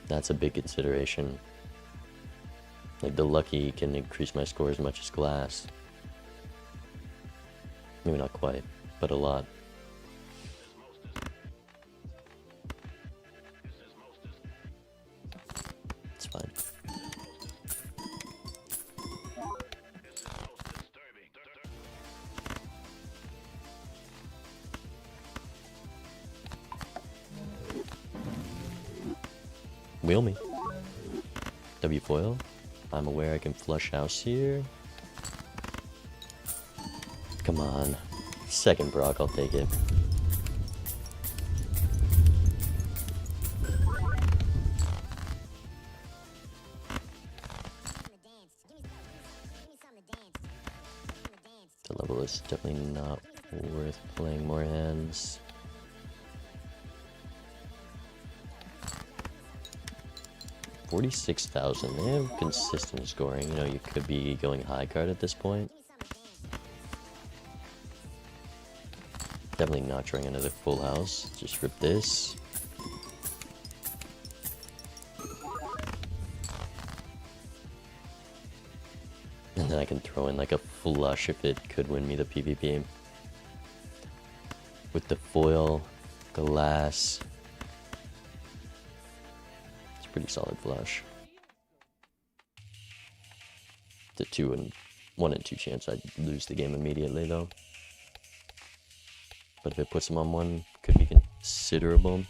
That's a big consideration. Like, the lucky can increase my score as much as glass. Maybe not quite, but a lot. It's fine. Wheel me. W foil. I'm aware I can flush house here. Come on. Second proc, I'll take it. The level is definitely not worth playing more hands. $46,000. They have consistent scoring. You know, you could be going high card at this point. Definitely not trying another full house. Just rip this. And then I can throw in like a flush if it could win me the PvP. with the foil glass. It's a pretty solid flush. The 1 in 2 chance I'd lose the game immediately though. But if it puts him on 1, could be considerable.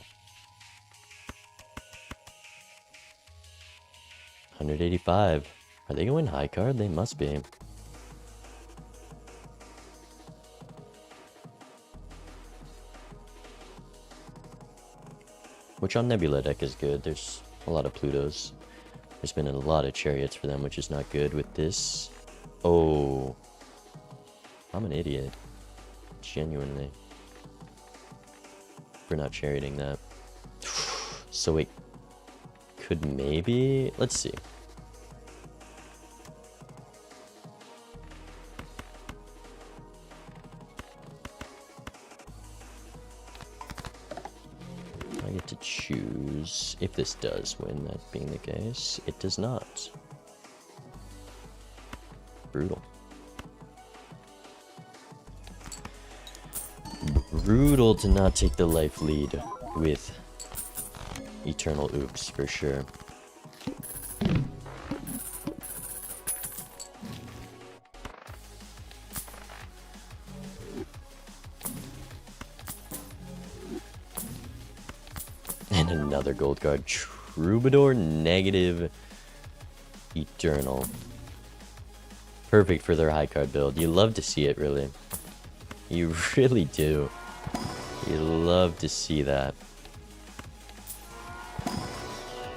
185. Are they going high card? They must be. Which on Nebula deck is good. There's a lot of Plutos. There's been a lot of Chariots for them, which is not good with this. Oh. I'm an idiot. Genuinely. For not charioting that. So it could maybe... Let's see. I get to choose if this does win, that being the case. It does not. Brutal. Brutal to not take the life lead with Eternal Oops, for sure. And another gold card. Troubadour negative Eternal. Perfect for their high card build. You love to see it, really. You really do. You love to see that.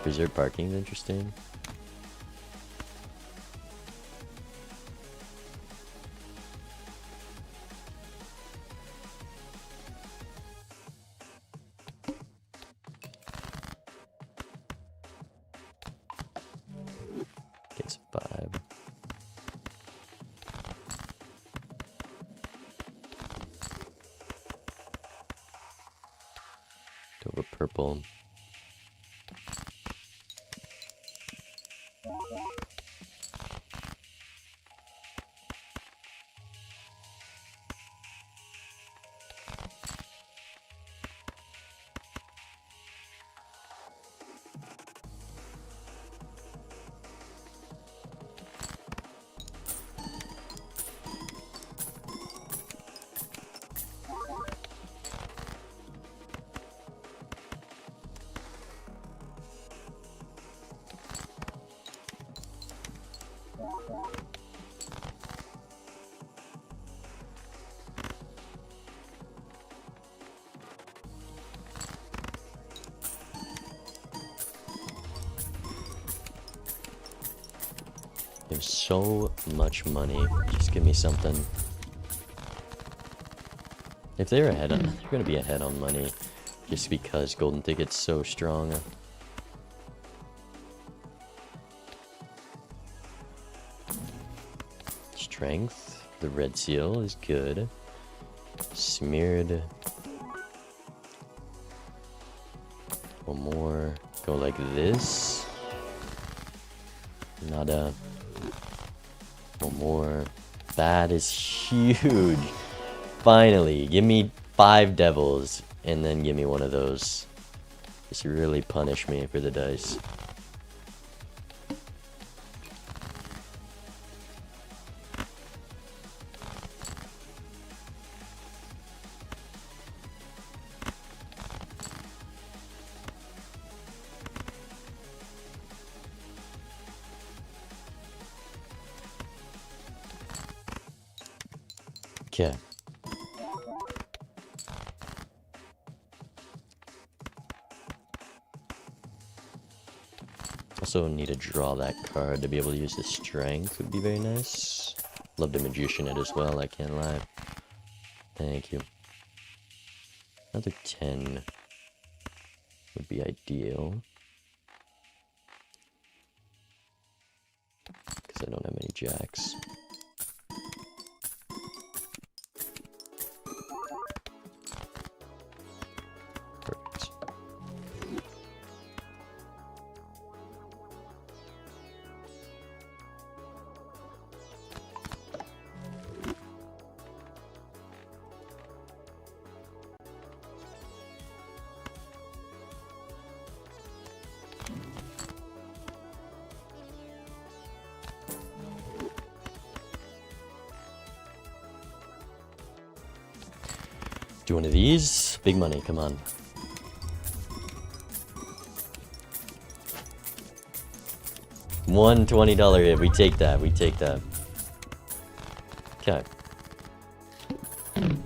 Reserve parking is interesting. Gets 5. Over purple. There's so much money. Just give me something. If they're ahead on, they're gonna be ahead on money, just because golden ticket's so strong. Strength. The red seal is good. Smeared. One more. Go like this. Nada. One more. That is huge. Finally, give me 5 devils and then give me one of those. Just really punish me for the dice. Okay. Also need to draw that card to be able to use the strength would be very nice. Love to magician it as well, I can't lie. Thank you. Another 10 would be ideal. Because I don't have many jacks. Do one of these. Big money, come on. $120 hit. We take that. We take that. Okay.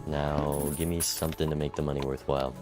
Now, give me something to make the money worthwhile.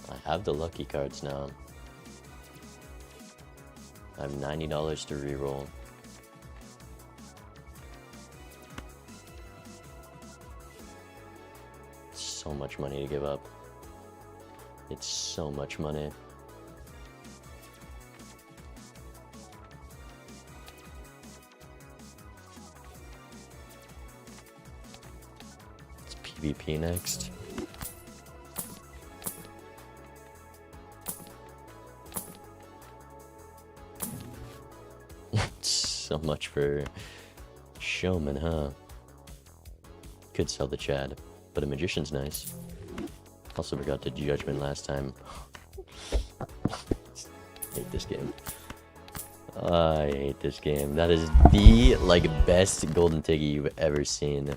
I have the lucky cards now. I have $90 to reroll. So much money to give up. It's so much money. It's PvP next. So much for Showman, huh? Could sell the Chad, but a Magician's nice. Also forgot to Judgment last time. Hate this game. I hate this game. That is the, like, best golden ticket you've ever seen.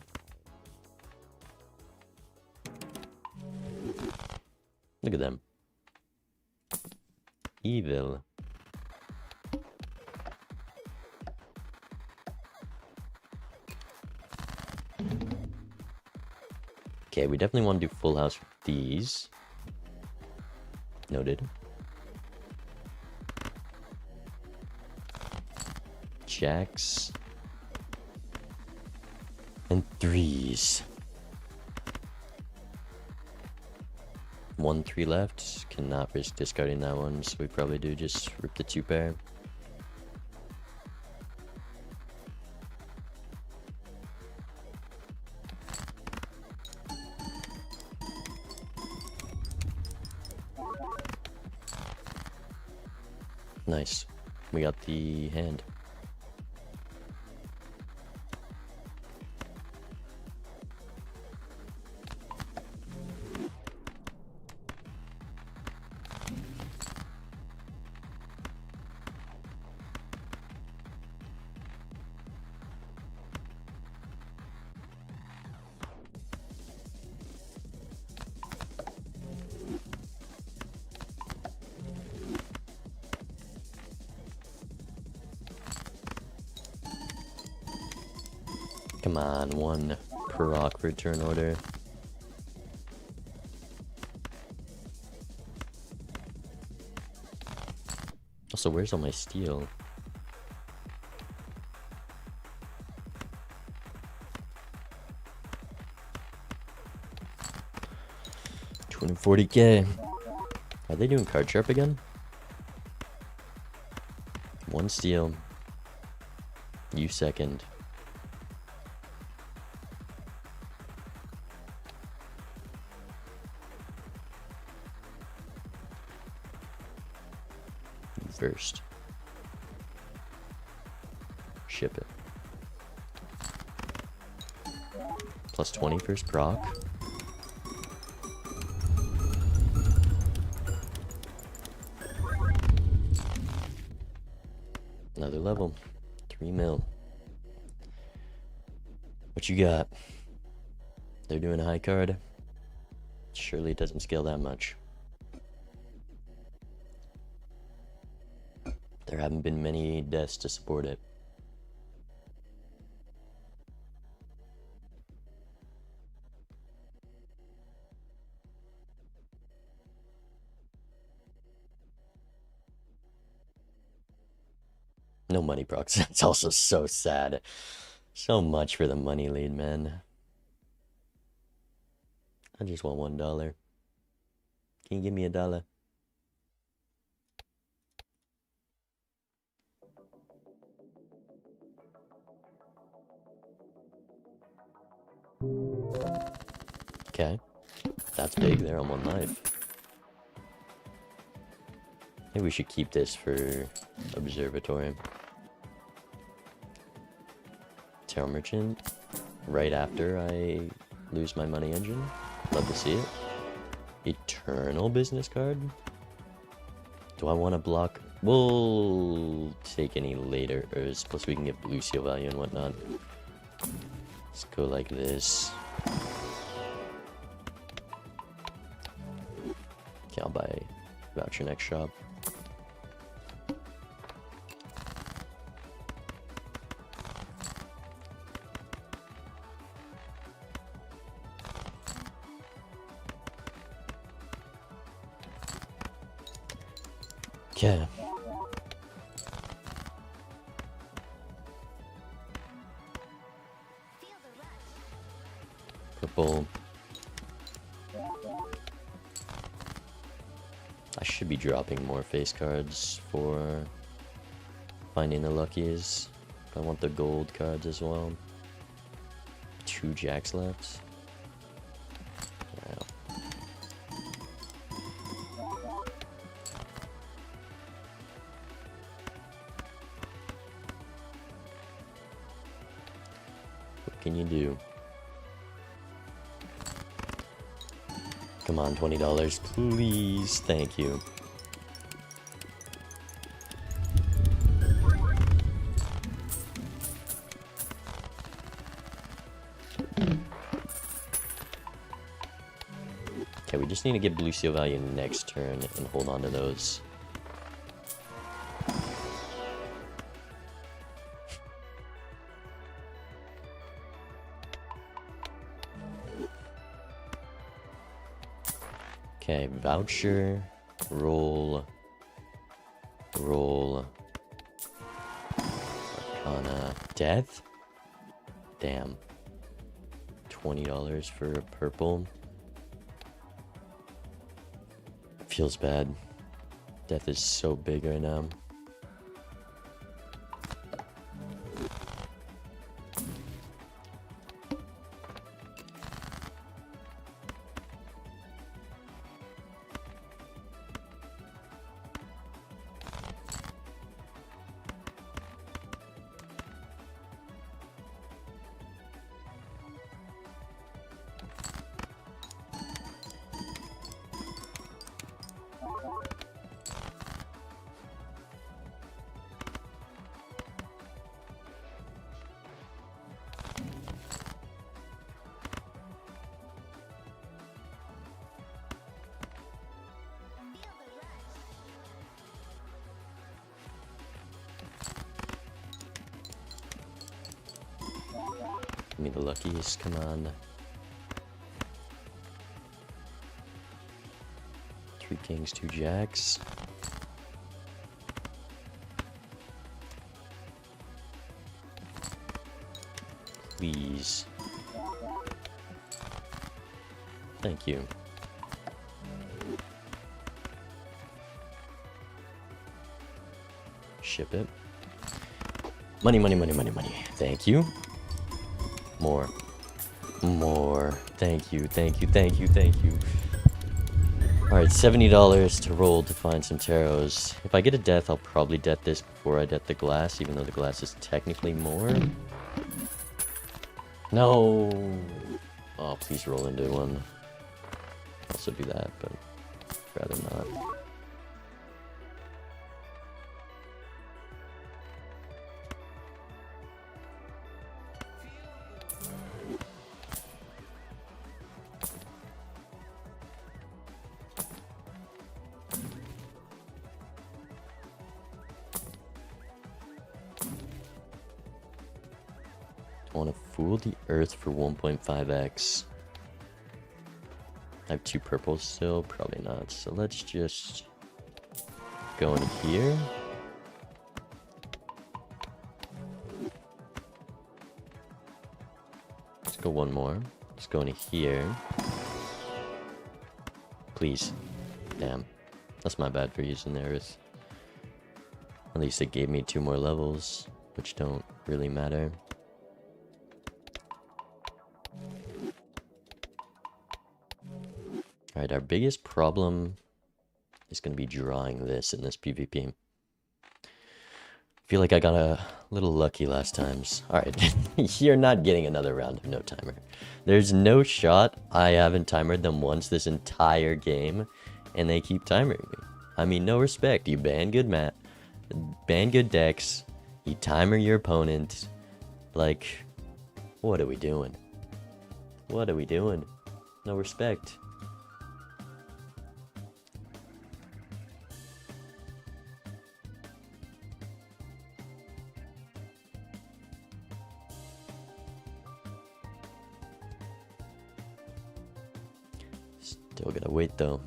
Look at them. Evil. Okay, we definitely want to do full house with these. Noted. Jacks. And threes. 1-3 left. Cannot risk discarding that one, so we probably do just rip the 2 pair. Nice. We got the hand. Come on, 1 per rock for turn order. Also, where's all my steel? $240K. Are they doing card sharp again? 1 steel. You second. First. Ship it. Plus 20 first proc. Another level. 3 mil. What you got? They're doing a high card. Surely it doesn't scale that much. There haven't been many deaths to support it. No money procs. It's also so sad. So much for the money lead, man. I just want $1. Can you give me $1? Okay. That's big there on 1 life. Maybe we should keep this for observatory. Tarot Merchant. Right after I lose my money engine. Love to see it. Eternal business card. Do I want to block? We'll take any later Earths. Plus we can get blue seal value and whatnot. Let's go like this. Okay, I'll buy voucher next shop. Okay. Purple. I should be dropping more face cards for finding the luckies. I want the gold cards as well. 2 jacks left. Wow. What can you do? Come on, $20, please. Thank you. Okay, we just need to get blue seal value next turn and hold on to those. Okay, voucher, roll, Arcana, death? Damn. $20 for a purple. Feels bad. Death is so big right now. Give me the luckies, come on. 3 kings, 2 jacks. Please. Thank you. Ship it. Money, money, money, money, money. Thank you. More. More. Thank you, thank you, thank you, thank you. Alright, $70 to roll to find some tarots. If I get a death, I'll probably death this before I death the glass, even though the glass is technically more. No! Oh, please roll into one. Also do that, but rather not. I want to fool the earth for 1.5x. I have 2 purples still, probably not. So let's just go in here. Let's go one more. Let's go in here. Please. Damn. That's my bad for using the earth. At least it gave me 2 more levels, which don't really matter. Alright, our biggest problem is going to be drawing this in this PvP. Feel like I got a little lucky last times. Alright, you're not getting another round of no timer. There's no shot I haven't timered them once this entire game, and they keep timering me. I mean, no respect. You ban good ban good decks, you timer your opponent. Like, what are we doing? What are we doing? No respect. Still gotta wait though.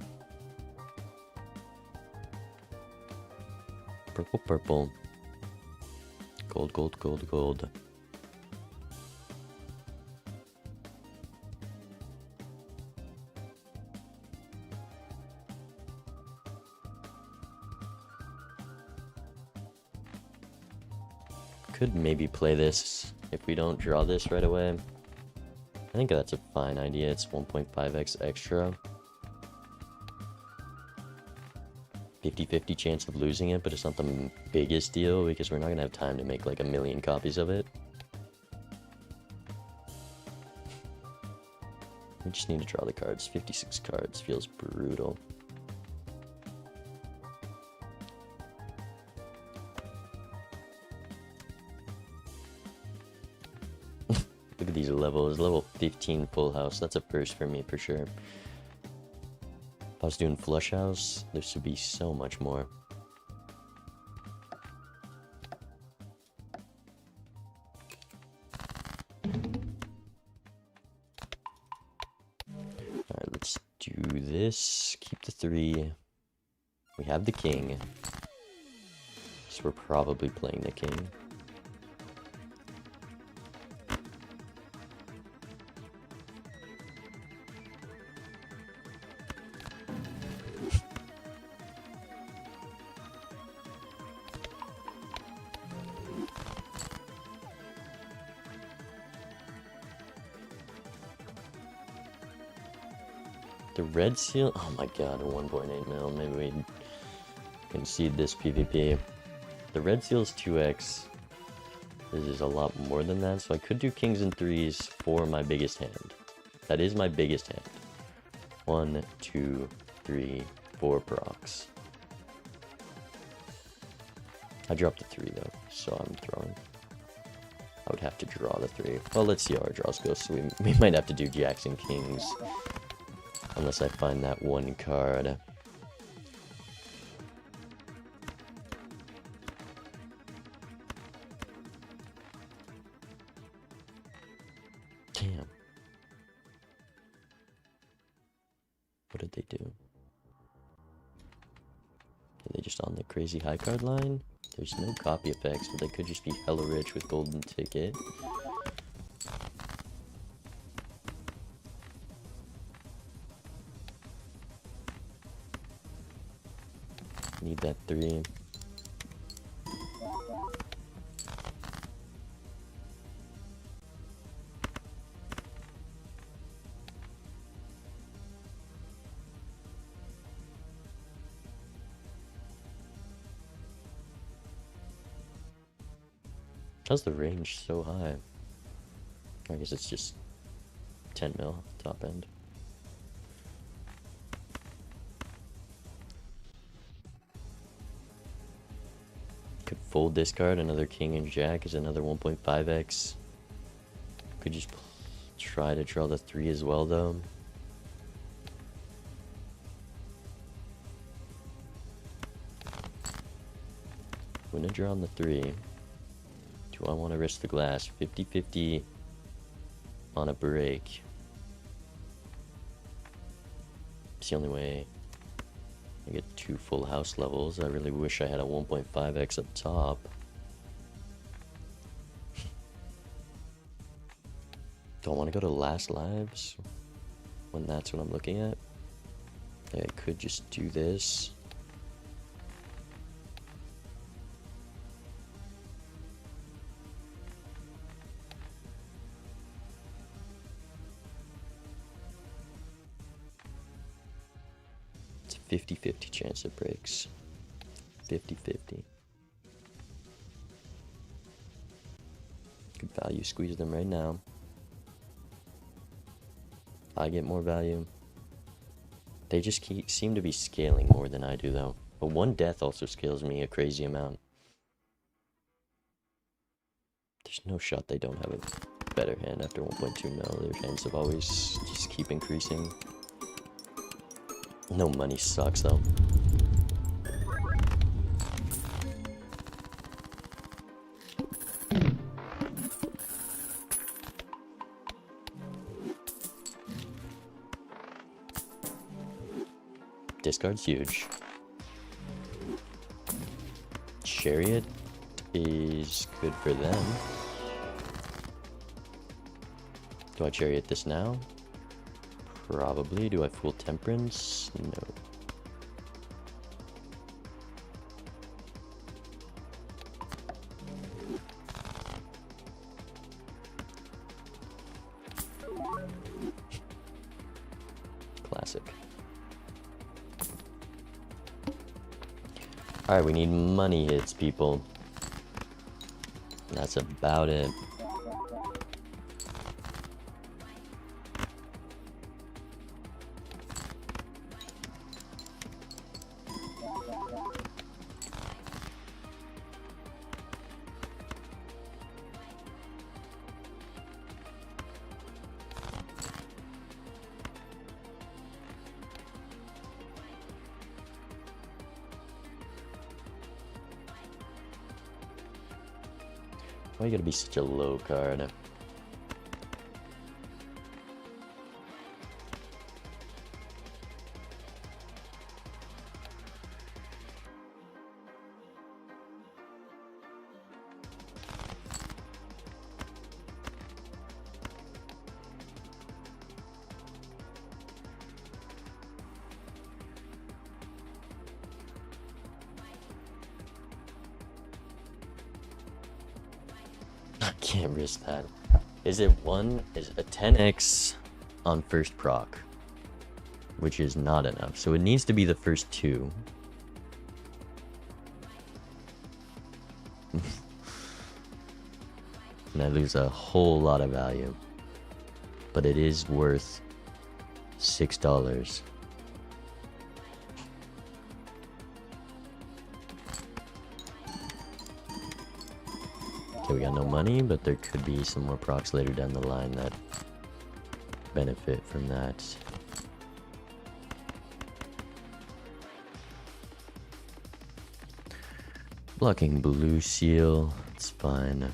Purple, purple. Gold, gold, gold, gold. Could maybe play this if we don't draw this right away. I think that's a fine idea. It's 1.5x extra. 50-50 chance of losing it, but it's not the biggest deal because we're not gonna have time to make like 1 million copies of it. We just need to draw the cards. 56 cards feels brutal. Look at these levels. Level 15 full house. That's a first for me for sure. If I was doing flush house, this would be so much more. Alright, let's do this. Keep the 3. We have the king. So we're probably playing the king. The red seal, oh my god, a 1.8 mil. Maybe we concede this PvP. The red seal is 2x. This is a lot more than that, so I could do kings and 3s for my biggest hand. That is my biggest hand. 1, 2, 3, 4 procs. I dropped the 3 though, so I'm throwing. I would have to draw the 3. Well, let's see how our draws go. So we might have to do jacks and kings. Unless I find that one card. Damn. What did they do? Are they just on the crazy high card line? There's no copy effects, but they could just be hella rich with golden ticket. Need that 3. How's the range so high? I guess it's just 10 mil top end. Could fold this card, another king and jack is another 1.5x. Could just try to draw the 3 as well though. Wouldn't draw on the 3. Do I want to risk the glass? 50-50 on a break. It's the only way I get 2 full house levels. I really wish I had a 1.5x up top. Do I want to go to last lives when that's what I'm looking at? I could just do this. 50-50 chance it breaks. 50-50. Good value, squeeze them right now. I get more value. They just seem to be scaling more than I do, though. But one death also scales me a crazy amount. There's no shot they don't have a better hand after 1.2 mil. Their hands have always just keep increasing. No money sucks, though. Discard's huge. Chariot is good for them. Do I chariot this now? Probably. Do I fool temperance? No. Classic. Alright, we need money hits, people. That's about it. Why you gotta be such a low card? I can't risk that. Is it one? Is a 10x on first proc, which is not enough. So it needs to be the first two. And I lose a whole lot of value. But it is worth $6. Okay, we got no money, but there could be some more procs later down the line that benefit from that. Blocking blue seal, it's fine.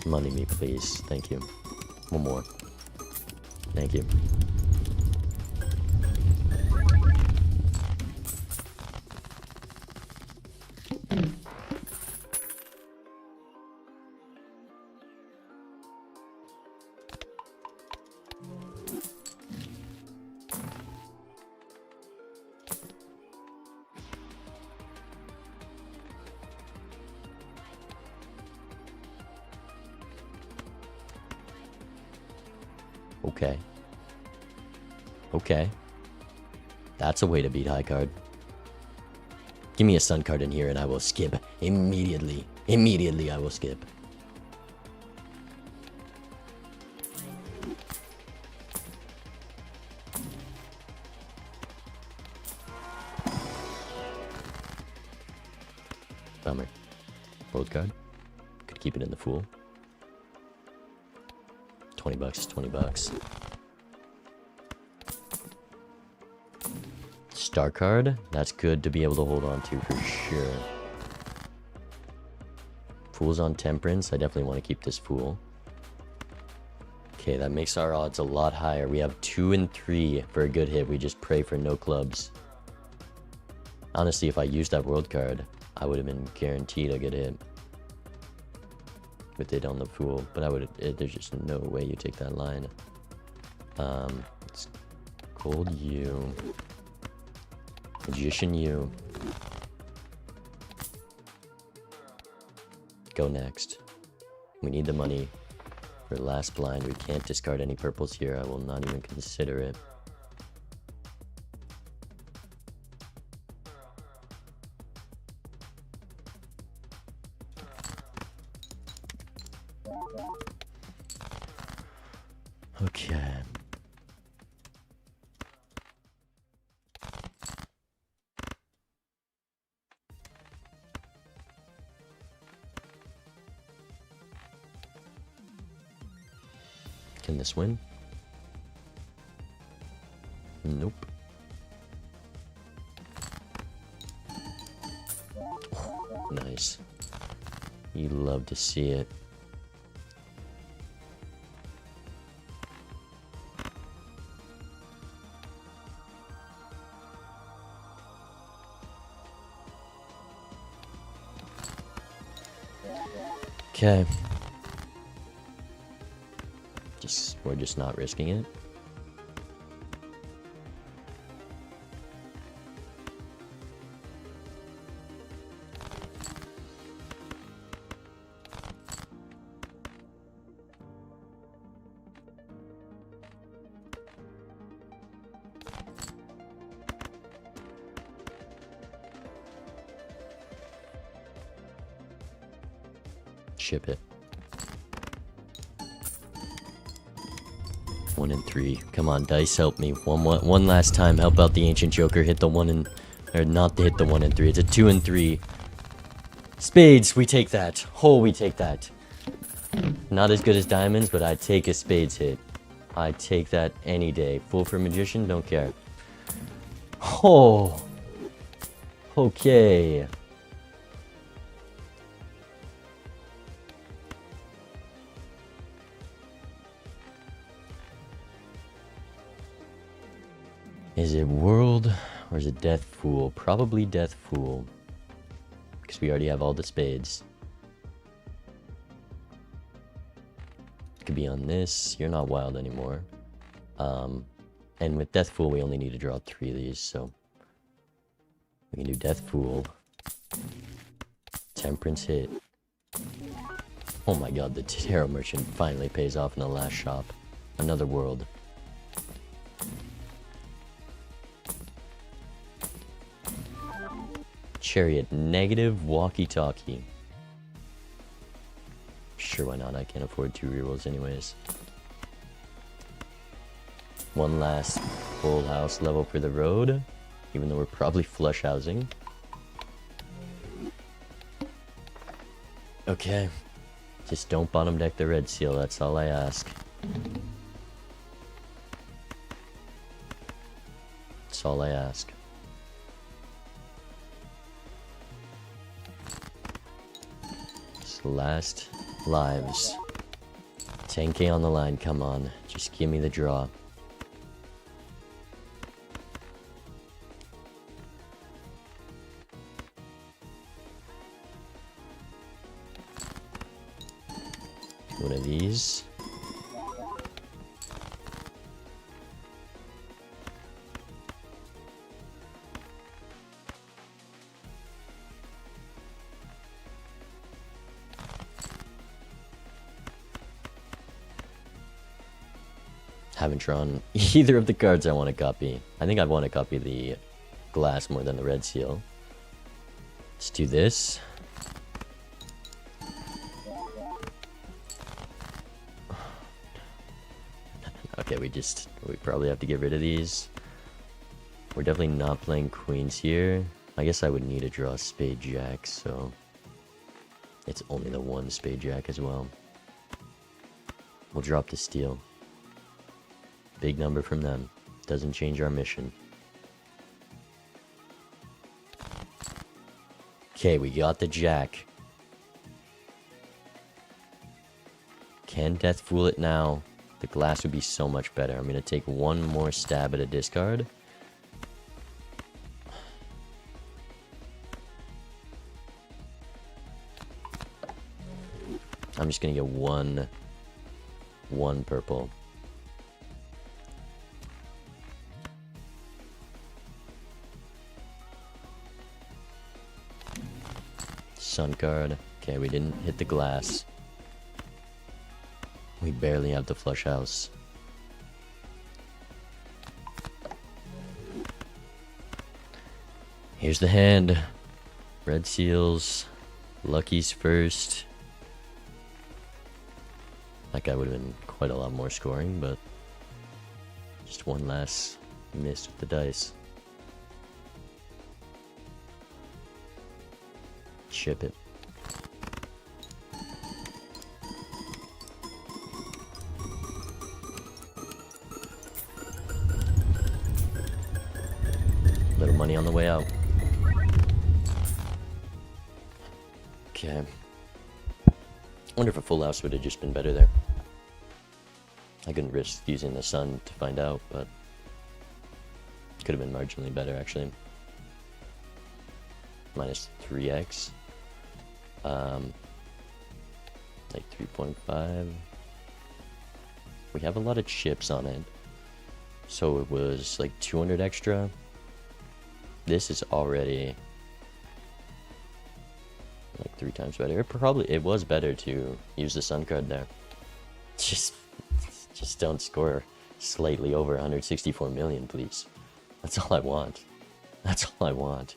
Money me, please. Thank you. One more. Thank you. Okay. Okay. That's a way to beat high card. Give me a sun card in here and I will skip immediately. Immediately I will skip. Bummer. World card. Could keep it in the fool. 20 bucks is 20 bucks. Star card. That's good to be able to hold on to for sure. Fool's on temperance. I definitely want to keep this fool. Okay, that makes our odds a lot higher. We have 2 and 3 for a good hit. We just pray for no clubs. Honestly, if I used that world card, I would have been guaranteed a good hit with it on the fool, but there's just no way you take that line. It's gold U, magician U. Go next. We need the money. For last blind, we can't discard any purples here. I will not even consider it. Okay. Can this win? Nope. Oh, nice. You love to see it. Okay. We're just not risking it. Ship it. 1 and 3. Come on, dice, help me. One last time. Help out the ancient joker. Hit the 1 and... Or not to hit the 1 and 3. It's a 2 and 3. Spades, we take that. Oh, we take that. Not as good as diamonds, but I'd take a spades hit. I'd take that any day. Full for magician, don't care. Oh. Okay. Is it world or is it death fool? Probably death fool. Because we already have all the spades. Could be on this. You're not wild anymore. And with death fool, we only need to draw 3 of these, so we can do death fool. Temperance hit. Oh my god, the tarot merchant finally pays off in the last shop. Another world. Chariot, negative walkie-talkie. Sure, why not? I can't afford 2 rerolls anyways. One last full house level for the road, even though we're probably flush housing. Okay. Just don't bottom deck the red seal, that's all I ask. That's all I ask. Last lives. 10k on the line, come on. Just give me the draw. One of these. Haven't drawn either of the cards I want to copy. I think I want to copy the glass more than the red seal. Let's do this. Okay, we probably have to get rid of these. We're definitely not playing queens here. I guess I would need to draw a spade jack, so it's only the 1 spade jack as well. We'll drop the steal. Big number from them. Doesn't change our mission. Okay, we got the jack. Can death fool it now? The glass would be so much better. I'm going to take 1 more stab at a discard. I'm just going to get one purple. Sun card. Okay, we didn't hit the glass. We barely have the flush house. Here's the hand. Red seals. Lucky's first. That guy would have been quite a lot more scoring, but just one last miss with the dice. Chip it. Little money on the way out. Okay. I wonder if a full house would have just been better there. I couldn't risk using the sun to find out, but could have been marginally better actually. Minus 3x. Like 3.5. We have a lot of chips on it. So it was like 200 extra. This is already like 3 times better. It was better to use the sun card there. Just don't score slightly over 164 million, please. That's all I want. That's all I want.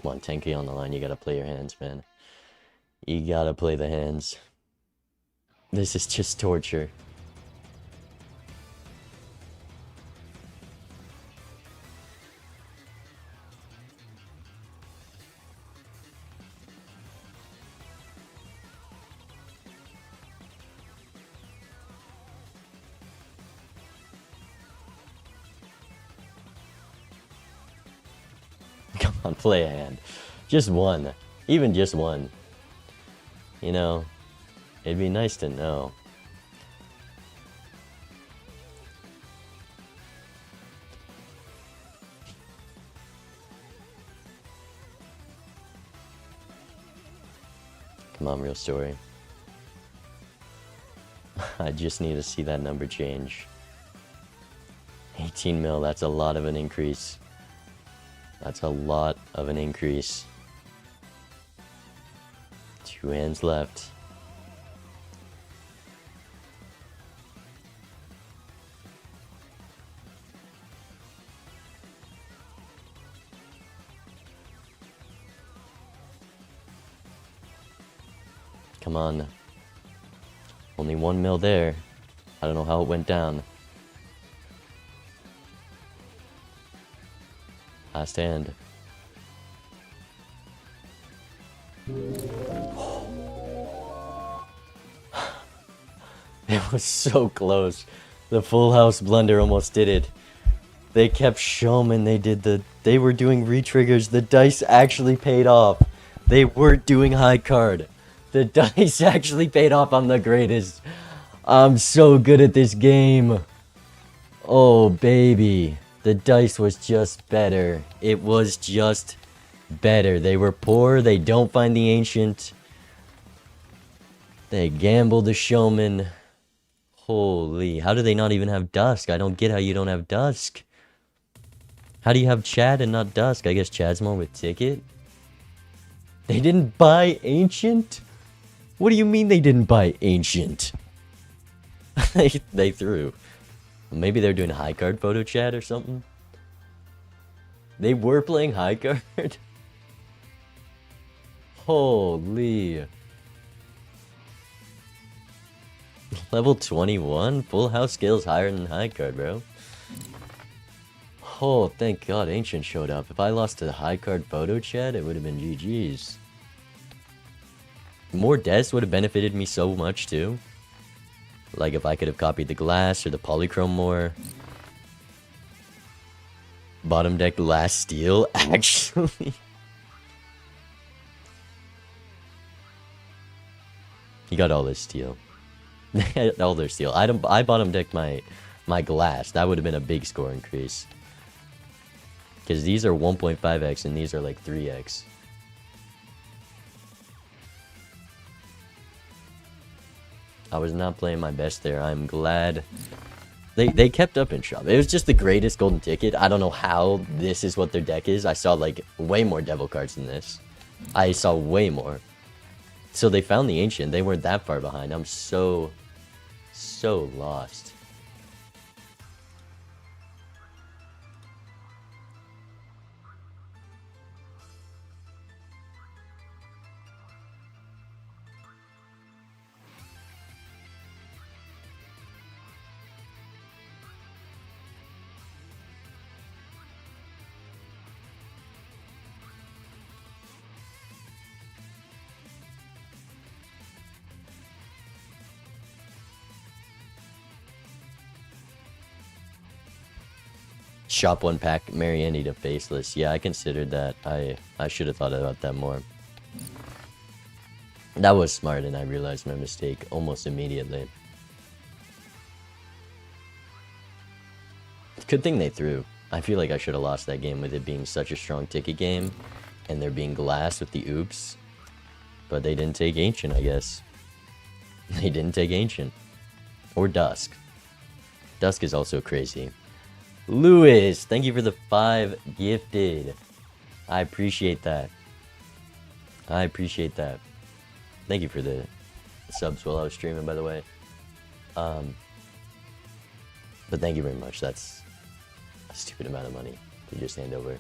Come on, 10k on the line. You gotta play your hands, man. You gotta play the hands. This is just torture. Come on, play a hand. Just one. Even just one. You know, it'd be nice to know. Come on, real story. I just need to see that number change. 18 mil, that's a lot of an increase. That's a lot of an increase. 2 hands left. Come on. Only 1 mil there. I don't know how it went down. Last hand. It was so close. The full house blunder almost did it. They kept showman. They were doing re-triggers. The dice actually paid off. They weren't doing high card. The dice actually paid off. I'm the greatest. I'm so good at this game. Oh, baby. The dice was just better. It was just better. They were poor. They don't find the ancient. They gamble the showman. Holy, how do they not even have dusk? I don't get how you don't have dusk. How do you have Chad and not dusk? I guess Chad's more with ticket. They didn't buy ancient? What do you mean they didn't buy ancient? They threw. Maybe they're doing high card photo chat or something. They were playing high card. Holy. Level 21? Full house skills higher than high card, bro. Oh, thank God Ancient showed up. If I lost to the high card photo chat, it would have been GG's. More deaths would have benefited me so much too. Like if I could have copied the glass or the polychrome more. Bottom deck last steal, actually. He got all this steal. All their steal. I bottom decked my glass. That would have been a big score increase. Because these are 1.5x and these are like 3x. I was not playing my best there. I'm glad they kept up in shop. It was just the greatest golden ticket. I don't know how this is what their deck is. I saw like way more devil cards than this. I saw way more. So they found the ancient. They weren't that far behind. I'm so lost. Shop one pack Marianne to faceless. Yeah, I considered that. I should have thought about that more. That was smart, and I realized my mistake almost immediately. Good thing they threw. I feel like I should have lost that game with it being such a strong ticket game, and there being glass with the oops. But they didn't take ancient, I guess. They didn't take ancient. Or dusk. Dusk is also crazy. Lewis, thank you for the 5 gifted. I appreciate that. I appreciate that. Thank you for the subs while I was streaming, by the way. But thank you very much. That's a stupid amount of money to just hand over.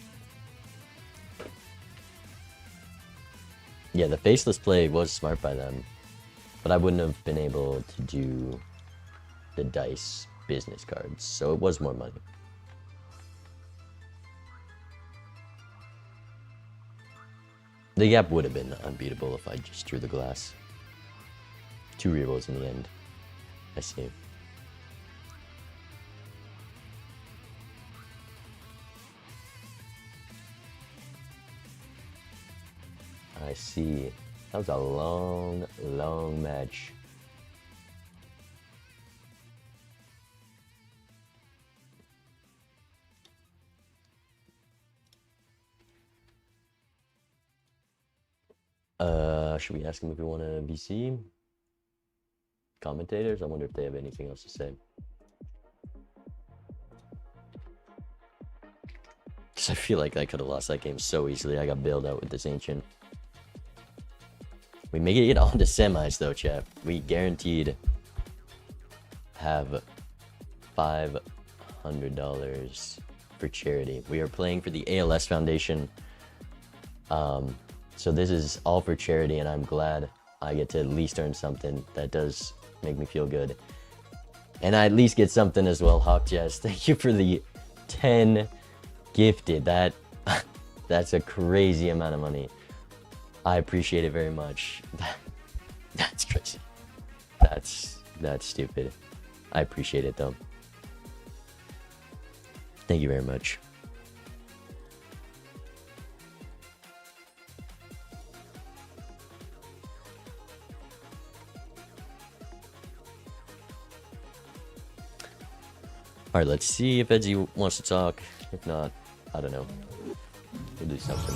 Yeah, the faceless play was smart by them, but I wouldn't have been able to do the dice business cards, so it was more money. The gap would have been unbeatable if I just drew the glass. 2 rerolls in the end. I see. I see. That was a long, long match. Should we ask them if we want a VC? Commentators? I wonder if they have anything else to say. Because I feel like I could have lost that game so easily. I got bailed out with this ancient. We make it on to semis though, chat. We guaranteed have $500 for charity. We are playing for the ALS Foundation. So this is all for charity, and I'm glad I get to at least earn something. That does make me feel good. And I at least get something as well, Hawk Jazz. Thank you for the 10 gifted. That's a crazy amount of money. I appreciate it very much. That's crazy. That's stupid. I appreciate it though. Thank you very much. Alright, let's see if Edgy wants to talk. If not, I don't know. We'll do something.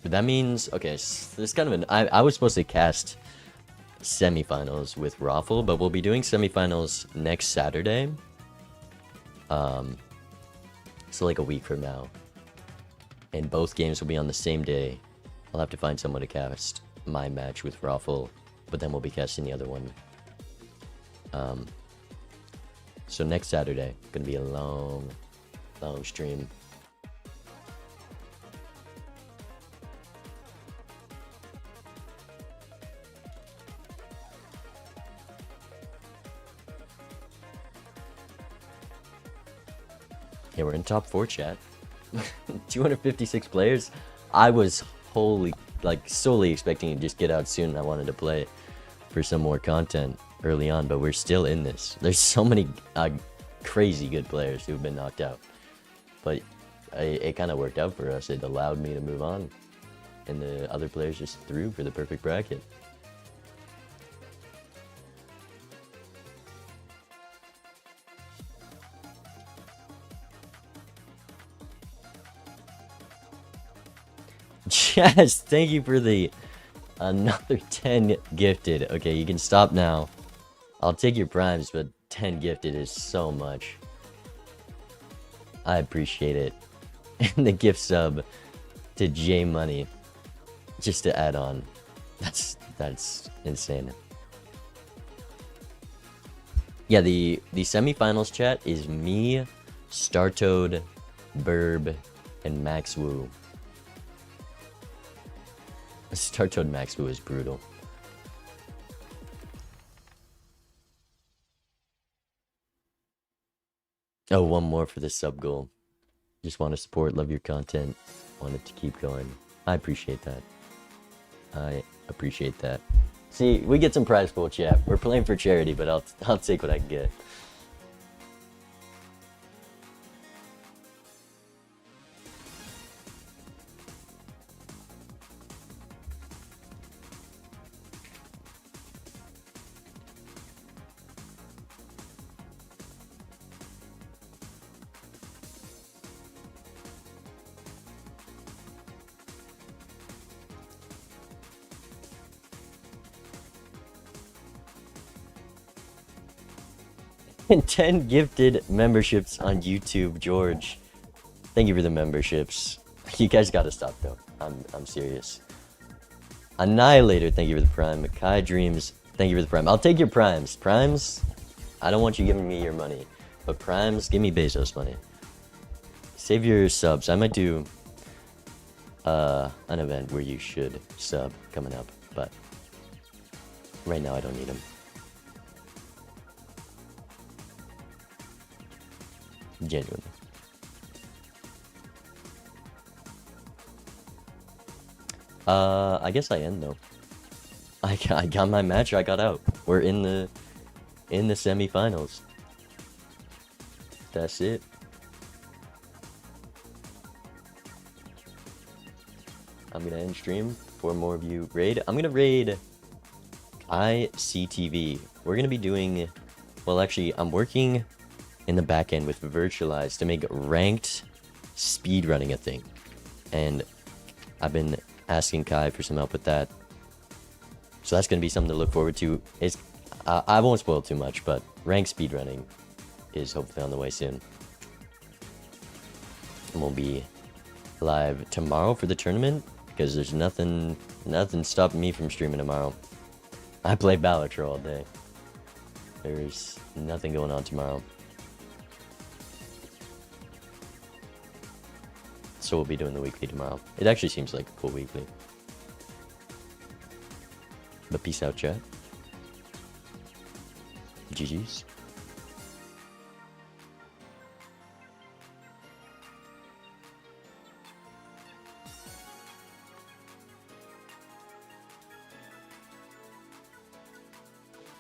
But that means, okay, so there's kind of an... I was supposed to cast semifinals with Raffle, but we'll be doing semifinals next Saturday. So like a week from now. And both games will be on the same day. I'll have to find someone to cast my match with Raffle, but then we'll be casting the other one. So next Saturday, gonna be a long stream. Yeah, we're in top 4, chat. 256 players. I was solely expecting to just get out soon. I wanted to play for some more content early on, but we're still in this. There's so many crazy good players who've been knocked out, but it kind of worked out for us. It allowed me to move on, and the other players just threw for the perfect bracket. Yes, thank you for the another 10 gifted. Okay, you can stop now. I'll take your primes, but 10 gifted is so much. I appreciate it. And the gift sub to J Money, just to add on. That's insane. Yeah, the semifinals chat is me, Startoad, Burb, and Max Wu. Startoad Max Wu is brutal. Oh, one more for the sub goal. Just want to support, love your content. Wanted to keep going. I appreciate that. I appreciate that. See, we get some prize pool chat. We're playing for charity, but I'll take what I can get. And 10 gifted memberships on YouTube, George. Thank you for the memberships. You guys gotta stop though. I'm serious. Annihilator, thank you for the prime. Kai Dreams, thank you for the prime. I'll take your primes. Primes, I don't want you giving me your money. But primes, give me Bezos money. Save your subs. I might do an event where you should sub coming up, but right now I don't need them. Genuinely. I guess I end though. I got my match. I got out. We're in the semifinals. That's it. I'm gonna end stream for more of you raid. I'm gonna raid ICTV. We're gonna be doing. Well, actually, I'm working in the back end with Virtualize to make ranked speedrunning a thing, and I've been asking Kai for some help with that. So that's gonna be something to look forward to. It's I won't spoil too much, but ranked speedrunning is hopefully on the way soon. And we'll be live tomorrow for the tournament because there's nothing stopping me from streaming tomorrow. I play Balatro all day. There's nothing going on tomorrow. So we'll be doing the weekly tomorrow. It actually seems like a cool weekly. But peace out, chat. GG's.